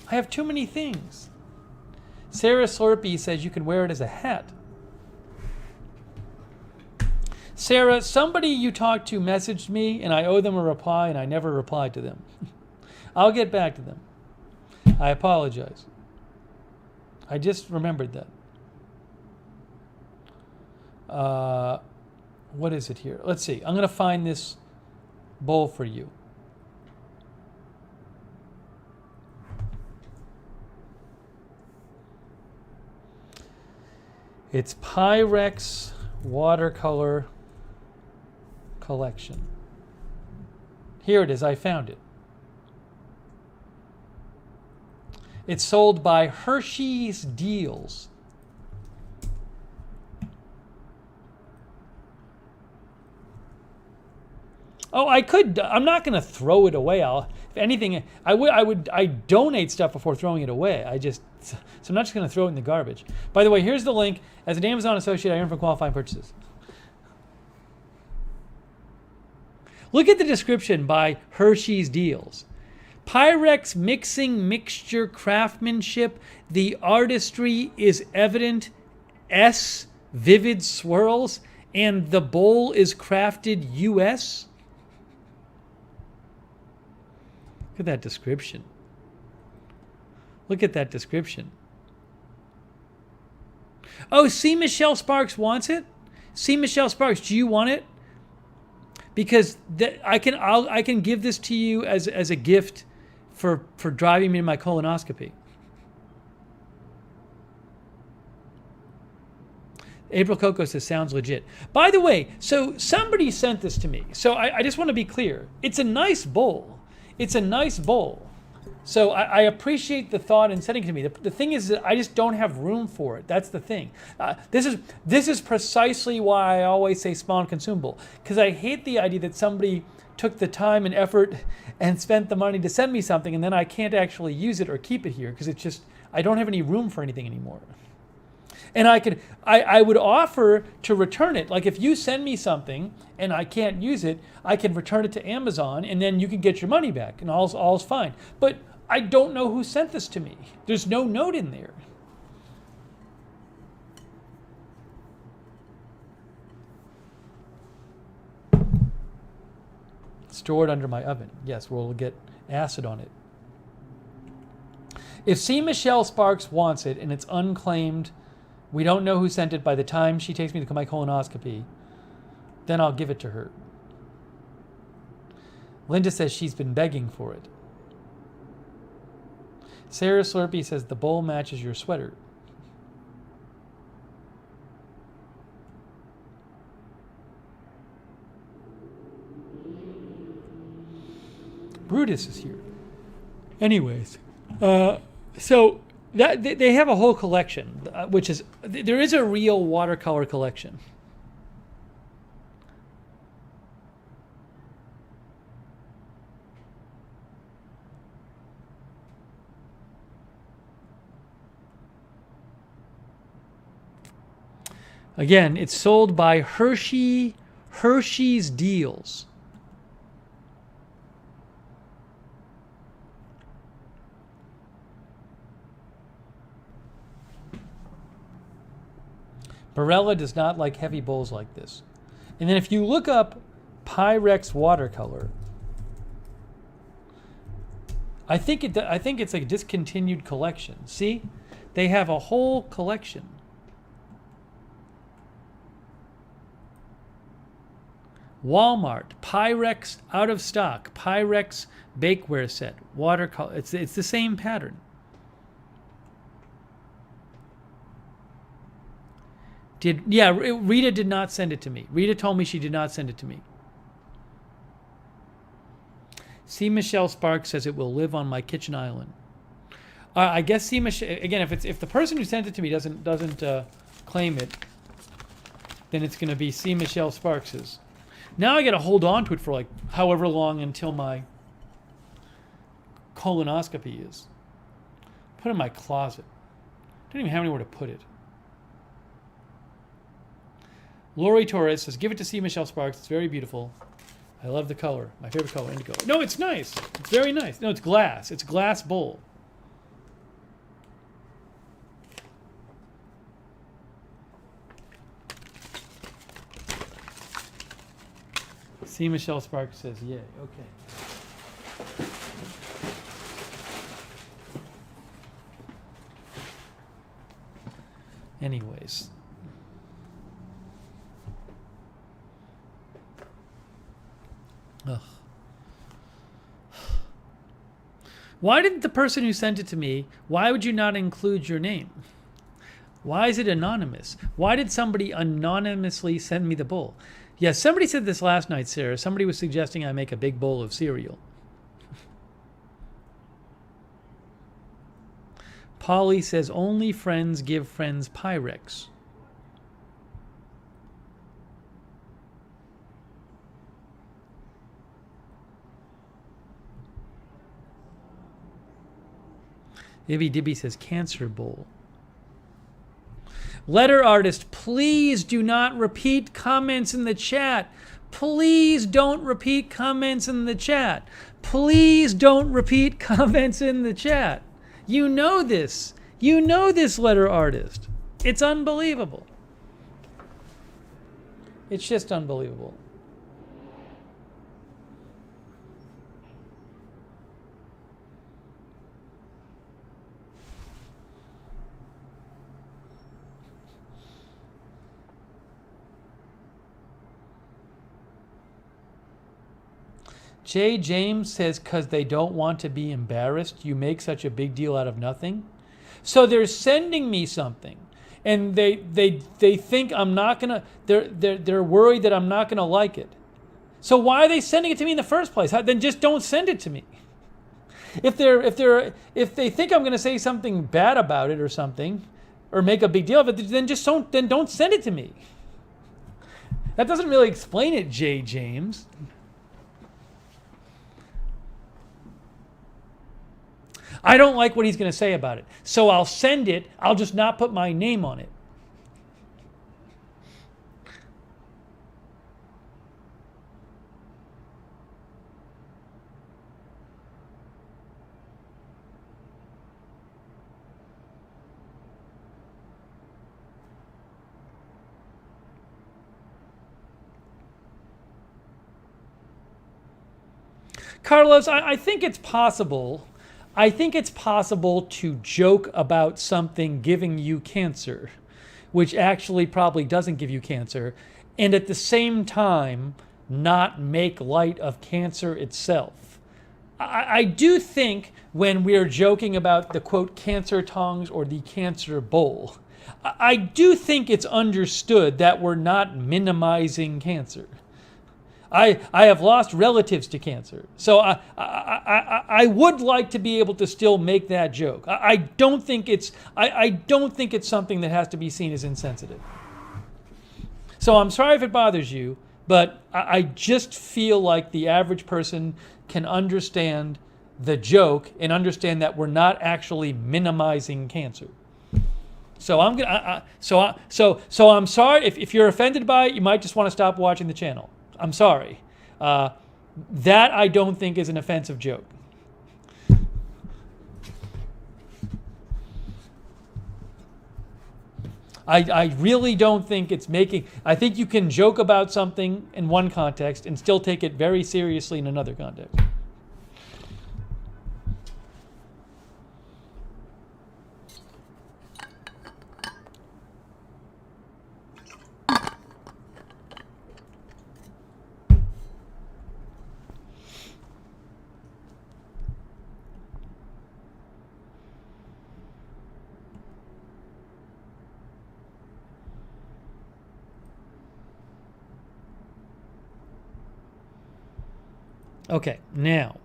I have too many things. Sarah Slurpee says you can wear it as a hat. Sarah, somebody you talked to messaged me and I owe them a reply and I never replied to them. I'll get back to them. I apologize. I just remembered that. What is it here? Let's see. I'm going to find this bowl for you. It's Pyrex watercolor collection. Here it is. I found it. It's sold by Hershey's Deals. Oh, I'm not going to throw it away. If anything, I donate stuff before throwing it away. So I'm not just going to throw it in the garbage. By the way, here's the link. As an Amazon associate, I earn from qualifying purchases. Look at the description by Hershey's Deals. Pyrex mixture craftsmanship. The artistry is evident. Vivid swirls. And the bowl is crafted U.S. Look at that description. Look at that description. Oh, see, Michelle Sparks wants it? See, Michelle Sparks, do you want it? Because I can give this to you as a gift for driving me to my colonoscopy. April Coco says, sounds legit. By the way, so somebody sent this to me. So I just want to be clear. It's a nice bowl. It's a nice bowl. So I appreciate the thought in sending it to me. The thing is that I just don't have room for it. That's the thing. This is precisely why I always say small and consumable, because I hate the idea that somebody took the time and effort and spent the money to send me something, and then I can't actually use it or keep it here because it's just I don't have any room for anything anymore. And I would offer to return it. Like if you send me something and I can't use it, I can return it to Amazon and then you can get your money back and all's fine. But I don't know who sent this to me. There's no note in there. Stored under my oven. Yes, we'll get acid on it. If C. Michelle Sparks wants it and it's unclaimed, we don't know who sent it by the time she takes me to my colonoscopy, then I'll give it to her. Linda says she's been begging for it. Sarah Slurpee says the bowl matches your sweater. Brutus is here. Anyways, so that they have a whole collection, which is there is a real watercolor collection. Again, it's sold by Hershey's Deals. Barella does not like heavy bowls like this. And then if you look up Pyrex watercolor, I think it's a discontinued collection. See? They have a whole collection. Walmart, Pyrex out of stock, Pyrex bakeware set, watercolor. It's the same pattern. Rita did not send it to me. Rita told me she did not send it to me. C. Michelle Sparks says it will live on my kitchen island. I guess C. Michelle, again, if the person who sent it to me doesn't claim it, then it's going to be C. Michelle Sparks's. Now I got to hold on to it for like however long until my colonoscopy is. Put it in my closet. Don't even have anywhere to put it. Lori Torres says, give it to C. Michelle Sparks. It's very beautiful. I love the color. My favorite color, indigo. No, it's nice. It's very nice. No, it's glass. It's a glass bowl. C. Michelle Sparks says, yay. Okay. Anyways. Ugh. Why didn't the person who sent it to me, why would you not include your name? Why is it anonymous? Why did somebody anonymously send me the bowl? Yes, somebody said this last night, Sarah. Somebody was suggesting I make a big bowl of cereal. Polly says only friends give friends Pyrex. Ibby Dibby says cancer bowl. Letter artist, please do not repeat comments in the chat. Please don't repeat comments in the chat. Please don't repeat comments in the chat. You know this. You know this, letter artist. It's unbelievable. It's just unbelievable. Jay James says, because they don't want to be embarrassed, you make such a big deal out of nothing. So they're sending me something, and they think I'm not gonna. They're worried that I'm not gonna like it. So why are they sending it to me in the first place? Then just don't send it to me. if they think I'm going to say something bad about it or something, or make a big deal of it, then don't send it to me. That doesn't really explain it, J. James. I don't like what he's going to say about it, so I'll send it. I'll just not put my name on it. Carlos, I think it's possible. I think it's possible to joke about something giving you cancer, which actually probably doesn't give you cancer, and at the same time not make light of cancer itself. I do think when we're joking about the quote cancer tongs or the cancer bowl, I do think it's understood that we're not minimizing cancer. I have lost relatives to cancer, so I would like to be able to still make that joke. I don't think it's something that has to be seen as insensitive. So I'm sorry if it bothers you, but I just feel like the average person can understand the joke and understand that we're not actually minimizing cancer. So I'm sorry if you're offended by it. You might just want to stop watching the channel. I'm sorry. That I don't think is an offensive joke. I really don't think it's making... I think you can joke about something in one context and still take it very seriously in another context. Okay, now.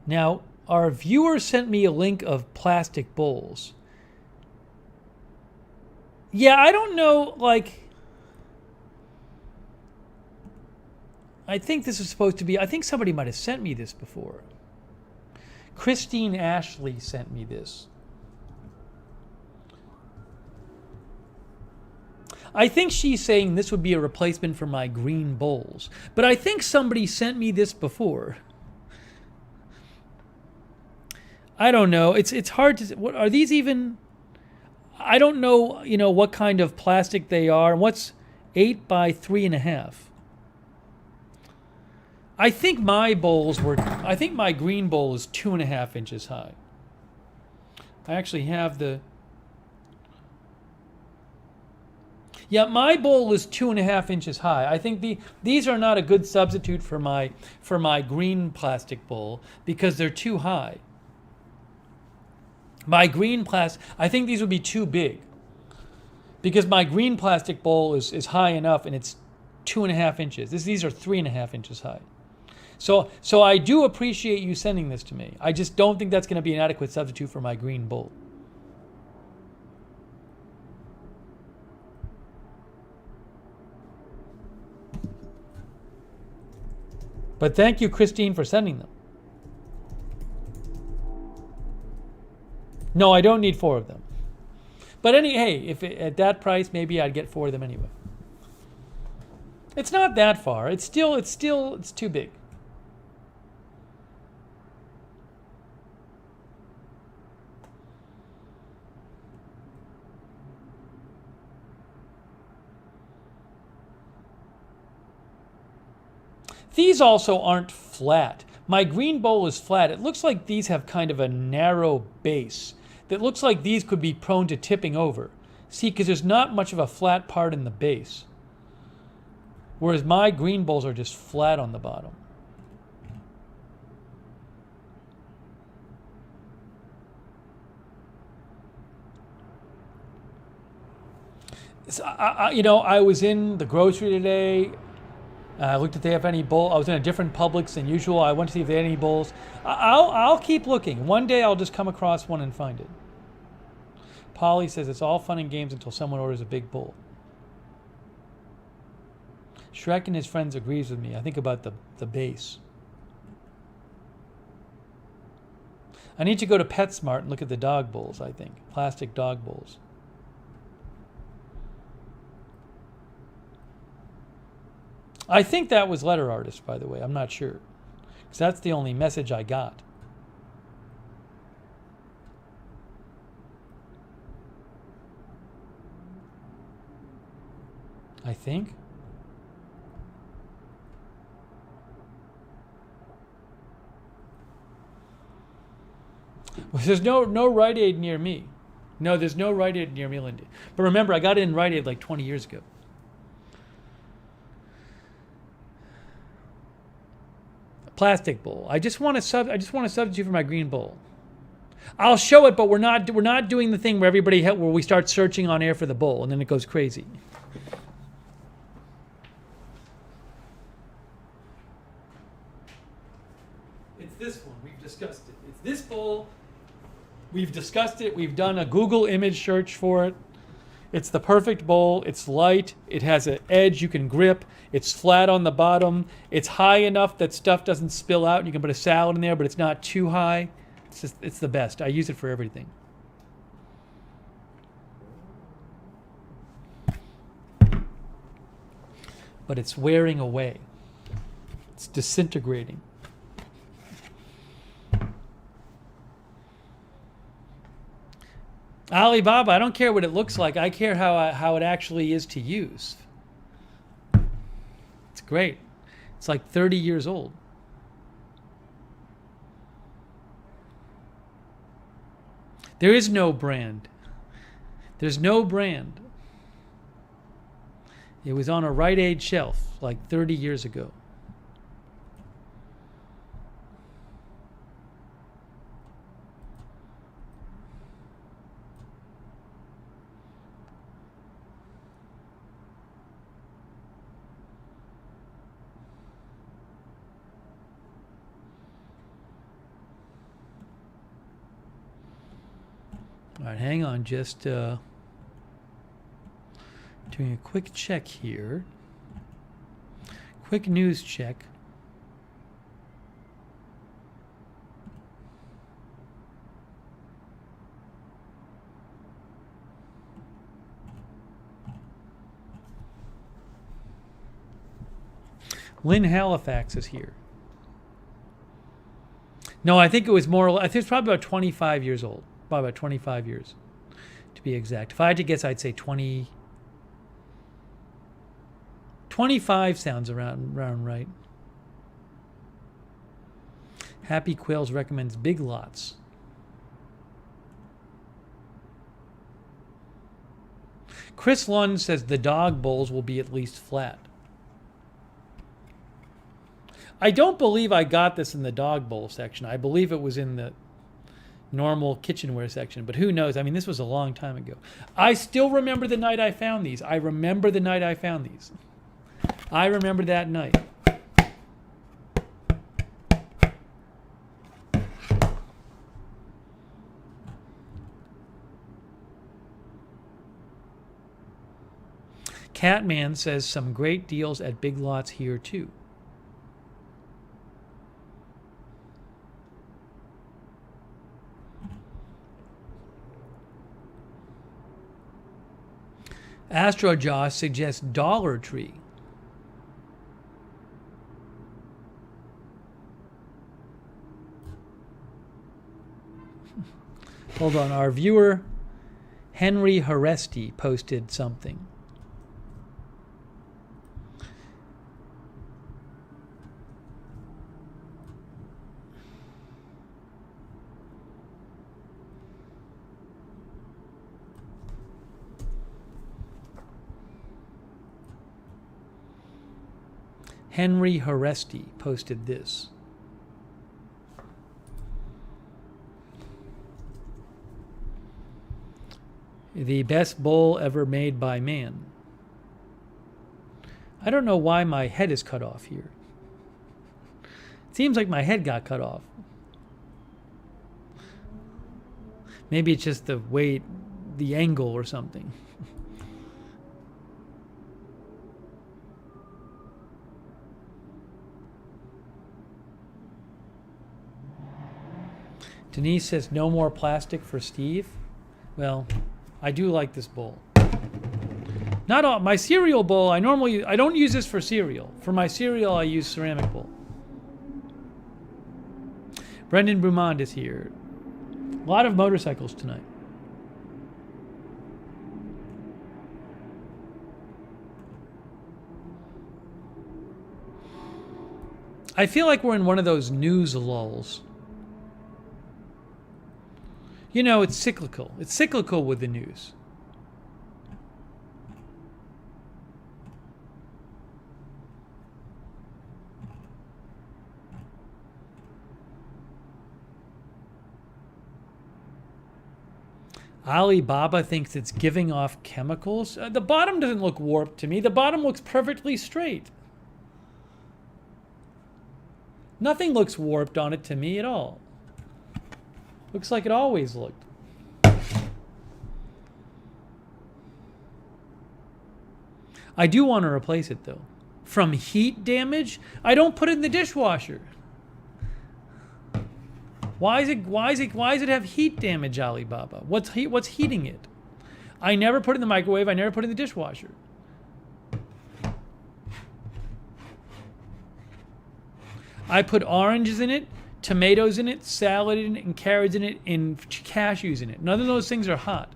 Now, our viewer sent me a link of plastic bowls. Yeah, I don't know, like... I think this is supposed to be... I think somebody might have sent me this before. Christine Ashley sent me this. I think she's saying this would be a replacement for my green bowls. But I think somebody sent me this before. I don't know. It's hard to... What are these even... I don't know, what kind of plastic they are. What's 8 by 3.5? I think my green bowl is 2.5 inches high. I actually have the... Yeah, my bowl is 2.5 inches high. I think these are not a good substitute for my green plastic bowl because they're too high. My green plastic, I think these would be too big because my green plastic bowl is high enough and it's 2.5 inches. These are 3.5 inches high. So I do appreciate you sending this to me. I just don't think that's going to be an adequate substitute for my green bowl. But thank you, Christine, for sending them. No, I don't need 4 of them. But if at that price, maybe I'd get 4 of them anyway. It's not that far. It's too big. These also aren't flat. My green bowl is flat. It looks like these have kind of a narrow base. That looks like these could be prone to tipping over. See, because there's not much of a flat part in the base. Whereas my green bowls are just flat on the bottom. So I was in the grocery today. I looked if they have any bowl. I was in a different Publix than usual. I went to see if they had any bowls. I'll keep looking. One day I'll just come across one and find it. Polly says it's all fun and games until someone orders a big bowl. Shrek and his friends agrees with me. I think about the base. I need to go to PetSmart and look at the dog bowls, I think. Plastic dog bowls. I think that was Letter Artist, by the way. I'm not sure. Because that's the only message I got. I think. Well, there's no Rite Aid near me. No, there's no Rite Aid near me, Lindy. But remember, I got in Rite Aid like 20 years ago. Plastic bowl. I just want a substitute for my green bowl. I'll show it, but we're not doing the thing where where we start searching on air for the bowl and then it goes crazy. It's this one. We've discussed it. It's this bowl. We've discussed it. We've done a Google image search for it. It's the perfect bowl. It's light. It has an edge you can grip. It's flat on the bottom. It's high enough that stuff doesn't spill out. You can put a salad in there, but it's not too high. It's the best. I use it for everything. But it's wearing away. It's disintegrating. Alibaba, I don't care what it looks like. I care how it actually is to use. It's great. It's like 30 years old. There is no brand. There's no brand. It was on a Rite Aid shelf like 30 years ago. All right, hang on, just doing a quick check here. Quick news check. Lynn Halifax is here. No, I think it was more, I think it's probably about 25 years old. Probably about 25 years, to be exact. If I had to guess, I'd say 20. 25 sounds around right. Happy Quails recommends Big Lots. Chris Lund says the dog bowls will be at least flat. I don't believe I got this in the dog bowl section. I believe it was in the normal kitchenware section, but who knows? I mean, this was a long time ago. I still remember the night I found these. I remember the night I found these. I remember that night. Catman says some great deals at Big Lots here too. Astro Josh suggests Dollar Tree. Hold on, our viewer Henry Haresti posted something. Henry Haresti posted this. The best bowl ever made by man. I don't know why my head is cut off here. It seems like my head got cut off. Maybe it's just the weight, the angle or something. Denise says no more plastic for Steve. Well, I do like this bowl. Not all my cereal bowl. I don't use this for cereal. For my cereal, I use ceramic bowl. Brendan Brumond is here. A lot of motorcycles tonight. I feel like we're in one of those news lulls. You know, it's cyclical. It's cyclical with the news. Alibaba thinks it's giving off chemicals. The bottom doesn't look warped to me. The bottom looks perfectly straight. Nothing looks warped on it to me at all. Looks like it always looked. I do want to replace it though. From heat damage? I don't put it in the dishwasher. Why does it have heat damage, Alibaba? What's heating it? I never put it in the microwave, I never put it in the dishwasher. I put oranges in it, tomatoes in it, salad in it, and carrots in it, and cashews in it. None of those things are hot.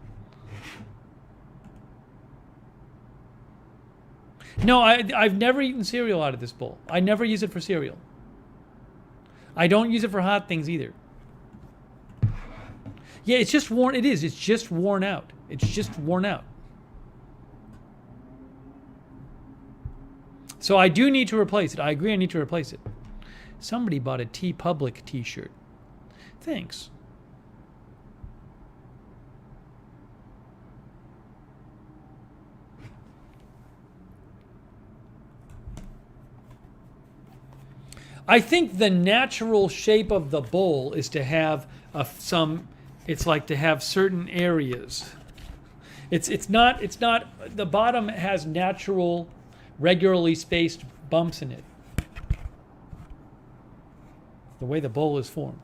No, I've never eaten cereal out of this bowl. I never use it for cereal. I don't use it for hot things either. Yeah, it's just worn. It is. It's just worn out. It's just worn out. So I do need to replace it. I agree I need to replace it. Somebody bought a TeePublic t-shirt. Thanks. I think the natural shape of the bowl is to have it's like to have certain areas. It's not the bottom has natural, regularly spaced bumps in it. The way the bowl is formed.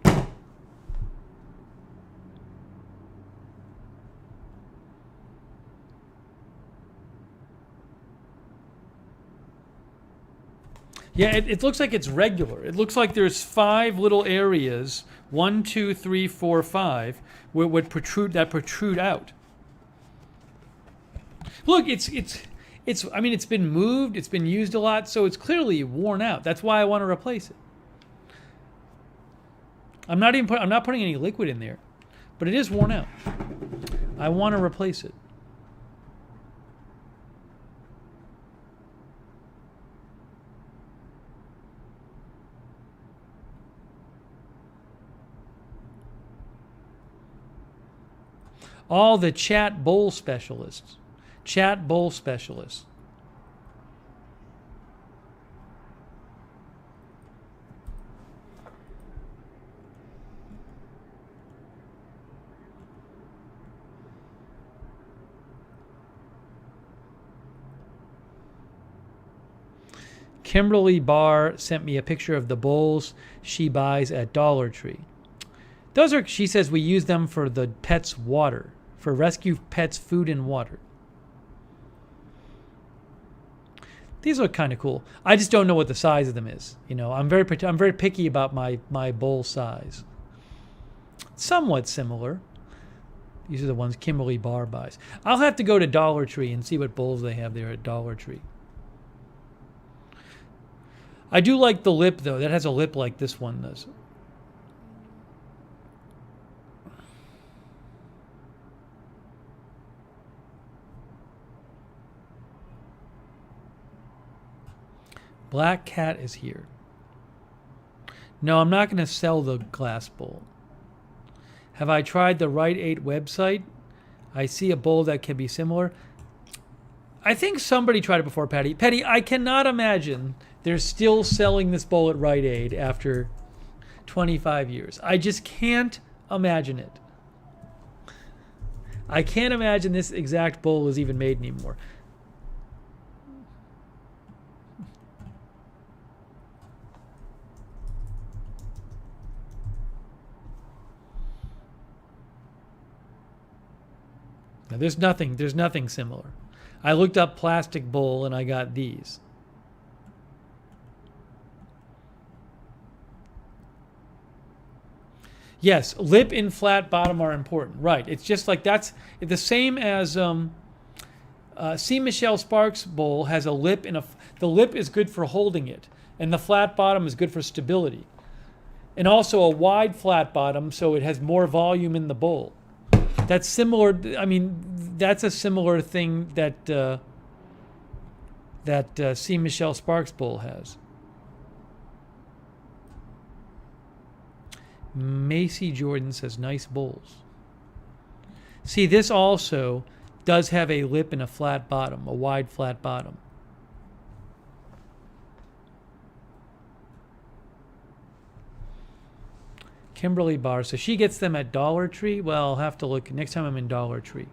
Yeah, it looks like it's regular. It looks like there's 5 little areas, 1, 2, 3, 4, 5, where would protrude out. Look, it's. I mean, it's been moved. It's been used a lot, so it's clearly worn out. That's why I want to replace it. I'm not putting any liquid in there, but it is worn out. I want to replace it. All the chat bowl specialists. Chat bowl specialists. Kimberly Barr sent me a picture of the bowls she buys at Dollar Tree. Those are, she says, we use them for the pets' water, for rescue pets' food and water. These look kind of cool. I just don't know what the size of them is. You know, I'm very picky about my bowl size. Somewhat similar. These are the ones Kimberly Barr buys. I'll have to go to Dollar Tree and see what bowls they have there at Dollar Tree. I do like the lip, though. That has a lip like this one does. Black Cat is here. No, I'm not going to sell the glass bowl. Have I tried the Rite 8 website? I see a bowl that can be similar. I think somebody tried it before, Patty. Patty, I cannot imagine they're still selling this bowl at Rite Aid after 25 years. I just can't imagine it. I can't imagine this exact bowl is even made anymore. Now, there's nothing similar. I looked up plastic bowl and I got these. Yes, lip and flat bottom are important. Right. It's just like that's the same as see Michelle Sparks' bowl has a lip and the lip is good for holding it, and the flat bottom is good for stability. And also a wide flat bottom so it has more volume in the bowl. That's similar. I mean, that's a similar thing that C. Michelle Sparks bowl has. Macy Jordan says nice bowls. See, this also does have a lip and a flat bottom, a wide flat bottom. Kimberly Barr, so she gets them at Dollar Tree? Well, I'll have to look next time I'm in Dollar Tree.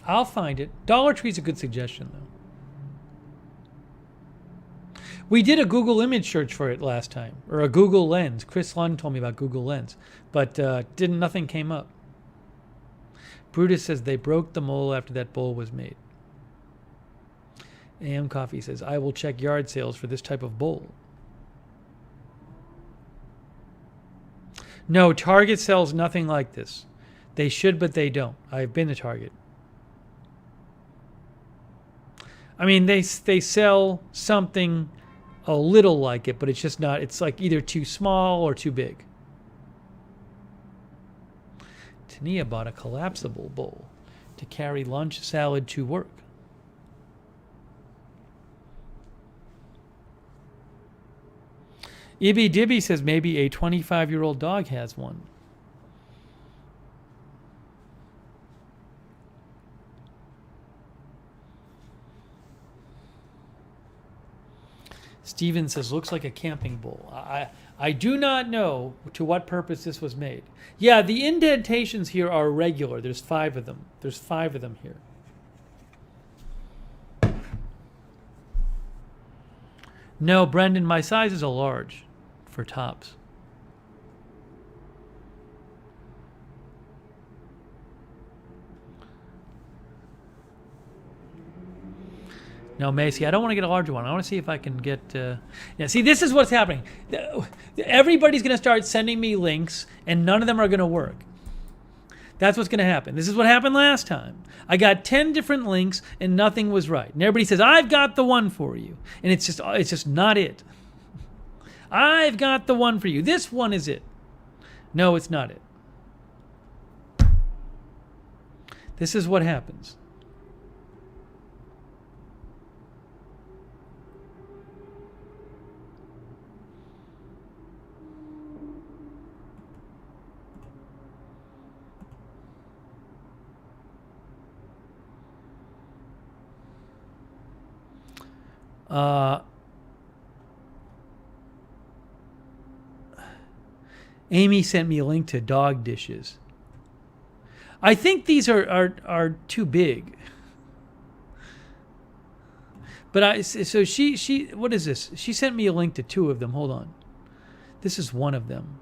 I'll find it. Dollar Tree's a good suggestion, though. We did a Google image search for it last time, or a Google Lens. Chris Lund told me about Google Lens, but nothing came up. Brutus says they broke the mold after that bowl was made. AM Coffee says, I will check yard sales for this type of bowl. No, Target sells nothing like this. They should, but they don't. I've been to Target. I mean, they sell something a little like it, but it's just not. It's like either too small or too big. Tania bought a collapsible bowl to carry lunch salad to work. Ibby Dibby says maybe a 25-year-old dog has one. Steven says, looks like a camping bowl. I do not know to what purpose this was made. Yeah, the indentations here are regular. There's 5 of them. There's 5 of them here. No, Brendan, my size is a large for tops. No, Macy, I don't want to get a larger one. I want to see if I can get... Yeah, see, this is what's happening. Everybody's going to start sending me links, and none of them are going to work. That's what's going to happen. This is what happened last time. I got 10 different links, and nothing was right. And everybody says, I've got the one for you. And it's just not it. I've got the one for you. This one is it. No, it's not it. This is what happens. Amy sent me a link to dog dishes. I think these are too big. But she what is this? She sent me a link to 2 of them. Hold on. This is one of them.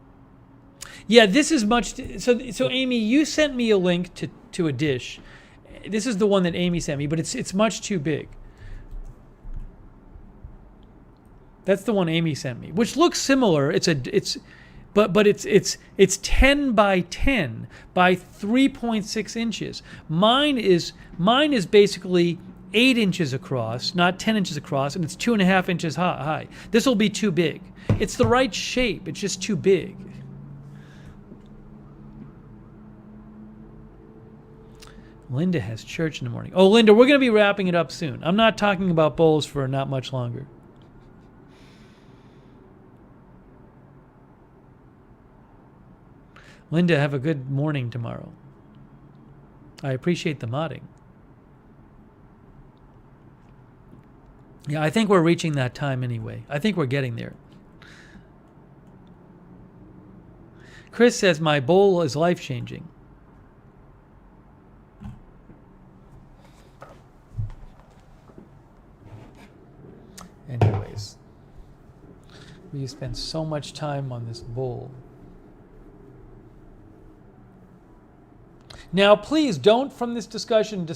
Yeah, this is much. So Amy, you sent me a link to a dish. This is the one that Amy sent me, but it's much too big. That's the one Amy sent me, which looks similar. But it's 10 by 10 by 3.6 inches. Mine is basically 8 inches across, not 10 inches across, and it's 2.5 inches high. This will be too big. It's the right shape. It's just too big. Linda has church in the morning. Oh, Linda, we're going to be wrapping it up soon. I'm not talking about bowls for not much longer. Linda, have a good morning tomorrow. I appreciate the modding. Yeah, I think we're reaching that time anyway. I think we're getting there. Chris says, my bowl is life-changing. Anyways, we spend so much time on this bowl. Now, please don't from this discussion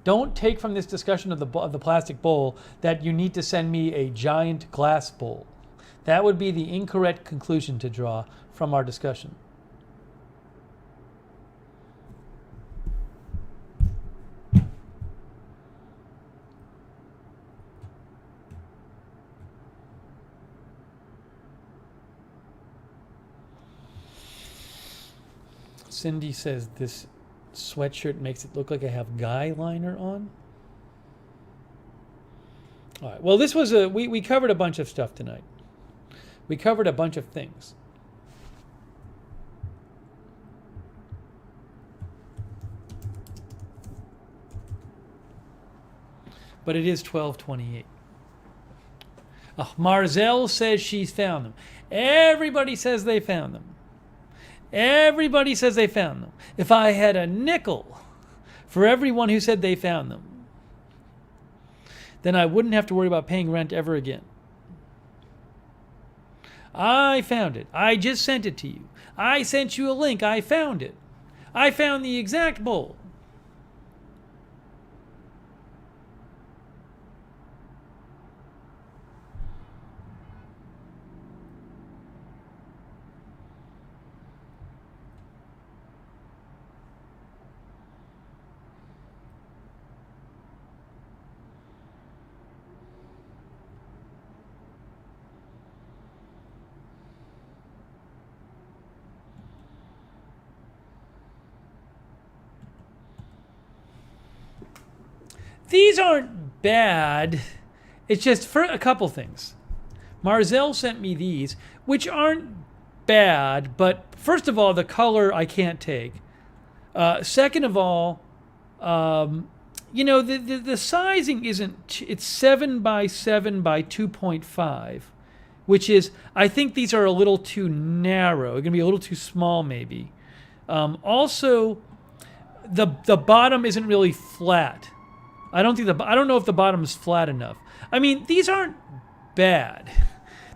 don't take from this discussion of the plastic bowl that you need to send me a giant glass bowl. That would be the incorrect conclusion to draw from our discussion. Cindy says this sweatshirt makes it look like I have guy liner on. All right. Well, this was we covered a bunch of stuff tonight. We covered a bunch of things. But it is 12:28. Oh, Marzelle says she's found them. Everybody says they found them. Everybody says they found them. If I had a nickel for everyone who said they found them, then I wouldn't have to worry about paying rent ever again. I found it. I just sent it to you. I sent you a link. I found it. I found the exact bowl. These aren't bad. It's just for a couple things. Marzelle sent me these, which aren't bad, but first of all, the color I can't take. Second of all, the sizing isn't, it's 7 by 7 by 2.5, which is, I think these are a little too narrow. They're going to be a little too small, maybe. Also, the bottom isn't really flat. I don't know if the bottom is flat enough. I mean, these aren't bad.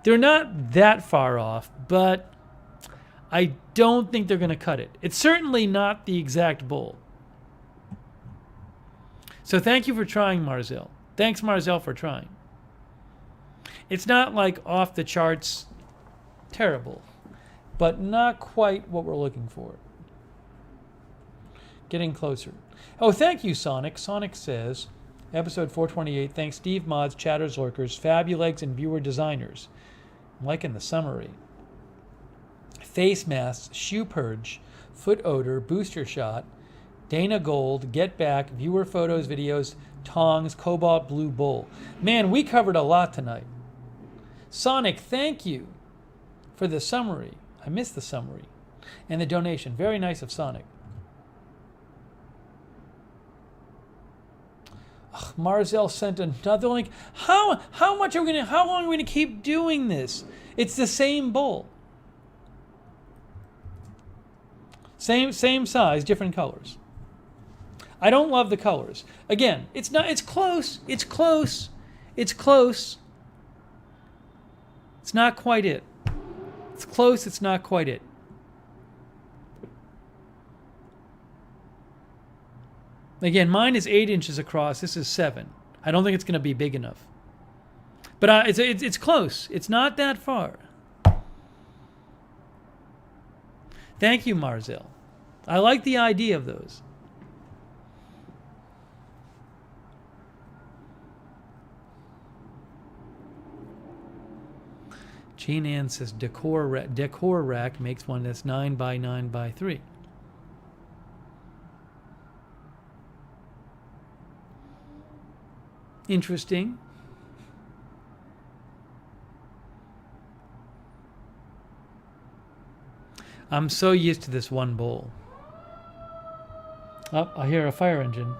They're not that far off, but I don't think they're going to cut it. It's certainly not the exact bowl. So thank you for trying, Marzelle. Thanks, Marzelle, for trying. It's not like off the charts terrible, but not quite what we're looking for. Getting closer. Oh, thank you, Sonic. Sonic says, episode 428, thanks Steve Mods, Chatters Lurkers, Fabulegs, and viewer designers. I'm liking the summary. Face masks, shoe purge, foot odor, booster shot, Dana Gold, Get Back, viewer photos, videos, Tongs, Cobalt Blue Bull. Man, we covered a lot tonight. Sonic, thank you for the summary. I missed the summary. And the donation. Very nice of Sonic. Marzelle sent another link. How long are we gonna keep doing this? It's the same bowl. Same size, different colors. I don't love the colors. Again, it's close. It's close. It's not quite it. It's close, it's not quite it. Again, mine is 8 inches across. This is 7. I don't think it's going to be big enough. But it's close. It's not that far. Thank you, Marzelle. I like the idea of those. Jean Ann says decor rack makes one that's 9 by 9 by 3. Interesting. I'm so used to this one bowl. Oh, I hear a fire engine.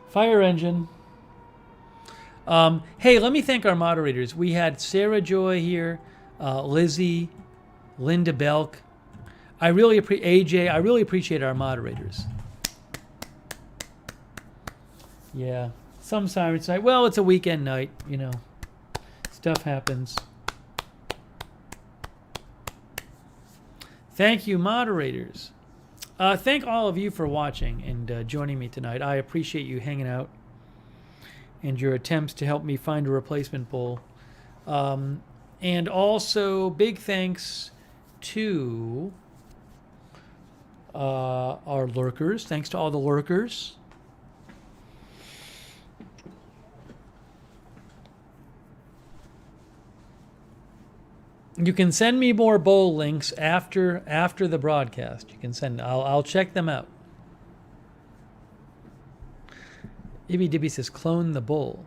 Fire engine. Hey, let me thank our moderators. We had Sarah Joy here, Lizzie, Linda Belk. I really appreciate AJ. I really appreciate our moderators. Yeah, some Sirens night. Well, it's a weekend night, you know. Stuff happens. Thank you, moderators. Thank all of you for watching and joining me tonight. I appreciate you hanging out and your attempts to help me find a replacement bowl. And also, big thanks to our lurkers. Thanks to all the lurkers. You can send me more bowl links after the broadcast. You can send. I'll check them out. Ibby Dibby says, clone the bowl.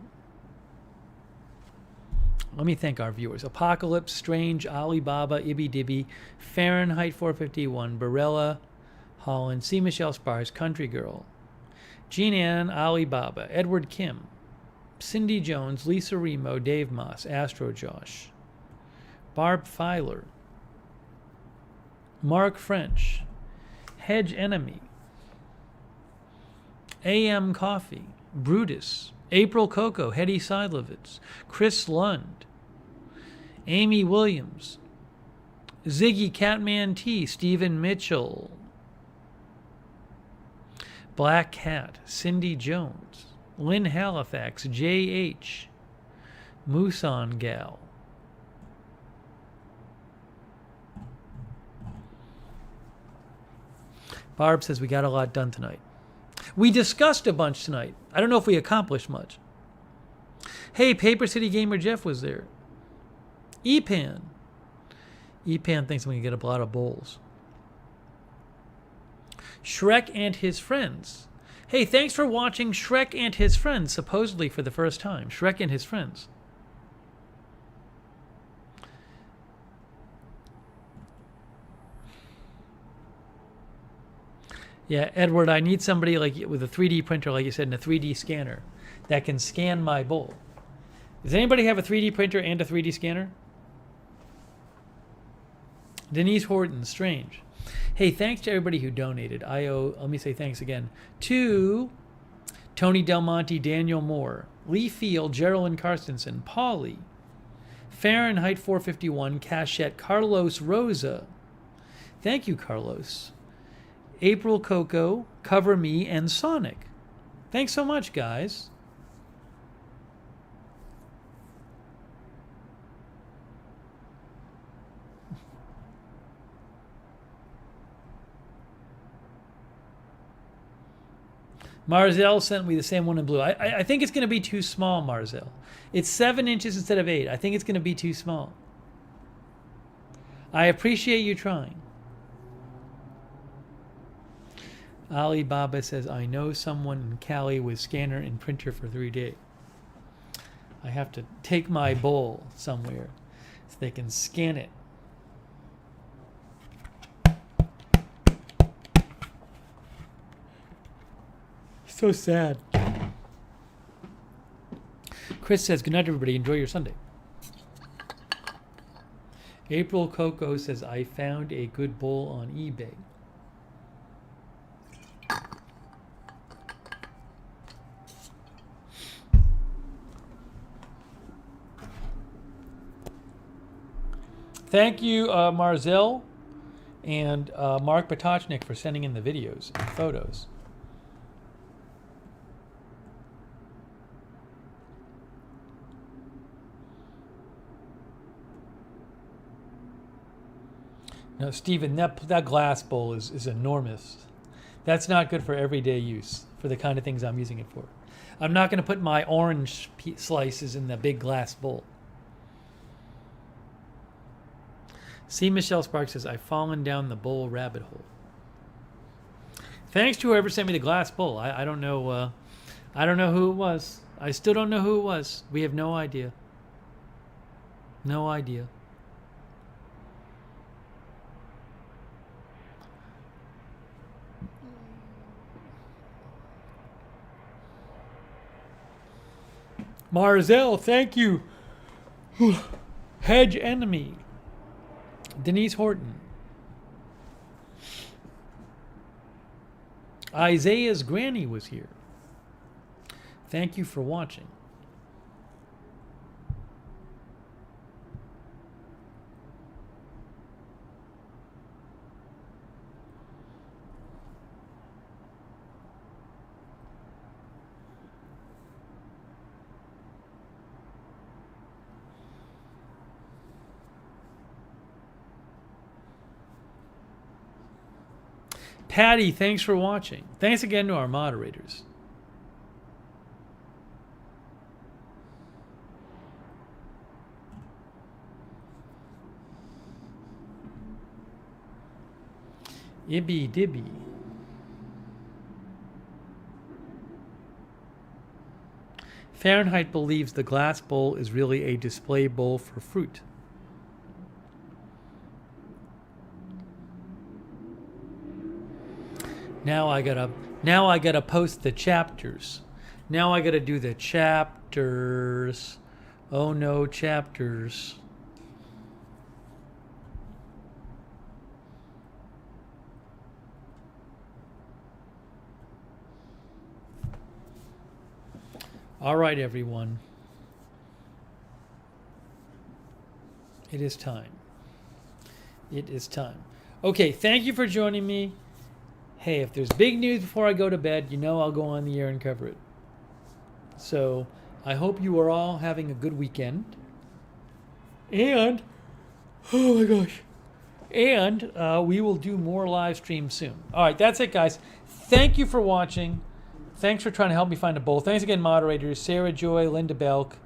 Let me thank our viewers. Apocalypse, Strange, Alibaba, Ibby Dibby, Fahrenheit 451, Barella, Holland, C. Michelle Spars, Country Girl, Jean Ann, Alibaba, Edward Kim, Cindy Jones, Lisa Remo, Dave Moss, Astro Josh, Barb Filer, Mark French, Hedge Enemy, AM Coffee, Brutus, April Coco, Hetty Seidlovitz, Chris Lund, Amy Williams, Ziggy Catman T, Stephen Mitchell, Black Cat, Cindy Jones, Lynn Halifax, J.H., Muson Gal, Barb says we got a lot done tonight. We discussed a bunch tonight. I don't know if we accomplished much. Hey, Paper City Gamer Jeff was there. Epan. Epan thinks I'm going to get a lot of bowls. Shrek and his friends. Hey, thanks for watching Shrek and his friends, supposedly for the first time. Shrek and his friends. Yeah, Edward, I need somebody like with a 3D printer, like you said, and a 3D scanner that can scan my bowl. Does anybody have a 3D printer and a 3D scanner? Denise Horton, Strange. Hey, thanks to everybody who donated. Let me say thanks again to Tony Del Monte, Daniel Moore, Lee Field, Geraldine Carstensen, Polly, Fahrenheit 451, Cachette, Carlos Rosa. Thank you, Carlos. April Coco, Cover Me, and Sonic. Thanks so much, guys. Marzell sent me the same one in blue. I think it's going to be too small, Marzell. It's 7 inches instead of 8. I think it's going to be too small. I appreciate you trying. Alibaba says, I know someone in Cali with scanner and printer for 3D. I have to take my bowl somewhere so they can scan it. So sad. Chris says, good night, everybody. Enjoy your Sunday. April Coco says, I found a good bowl on eBay. Thank you, Marzell and Mark Batochnik for sending in the videos and photos. No, Stephen, that glass bowl is enormous. That's not good for everyday use, for the kind of things I'm using it for. I'm not going to put my orange slices in the big glass bowl. C. Michelle Sparks says, I've fallen down the bowl rabbit hole. Thanks to whoever sent me the glass bowl. I don't know. I don't know who it was. I still don't know who it was. We have no idea. No idea. Marzel, thank you. Hedge enemy. Denise Horton. Isaiah's granny was here. Thank you for watching. Patty, thanks for watching. Thanks again to our moderators. Ibby Dibby. Fahrenheit believes the glass bowl is really a display bowl for fruit. Now I gotta post the chapters. Now I gotta do the chapters. Oh no, chapters. All right, everyone. It is time. It is time. Okay, thank you for joining me. Hey, if there's big news before I go to bed, you know I'll go on the air and cover it. So I hope you are all having a good weekend. And, oh my gosh. And we will do more live streams soon. All right, that's it, guys. Thank you for watching. Thanks for trying to help me find a bowl. Thanks again, moderators. Sarah Joy, Linda Belk.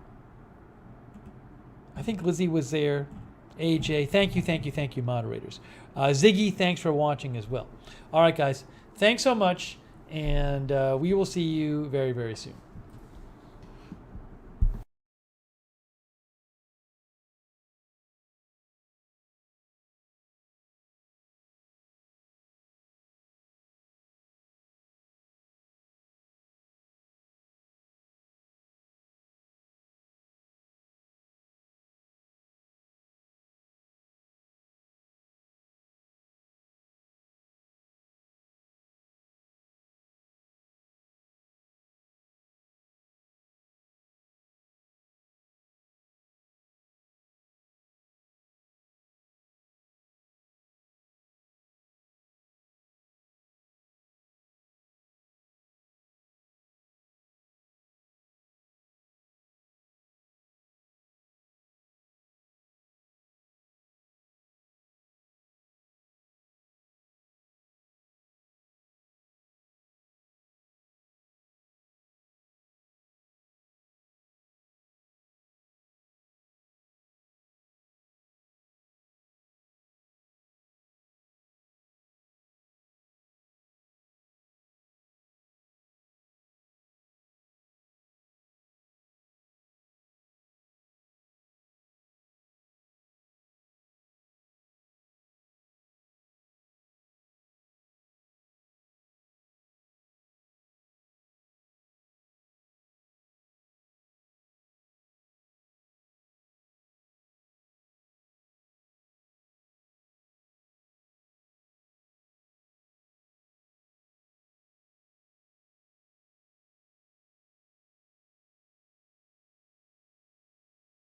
I think Lizzie was there. AJ, thank you, moderators. Ziggy, thanks for watching as well. All right, guys. Thanks so much, and we will see you very, very soon.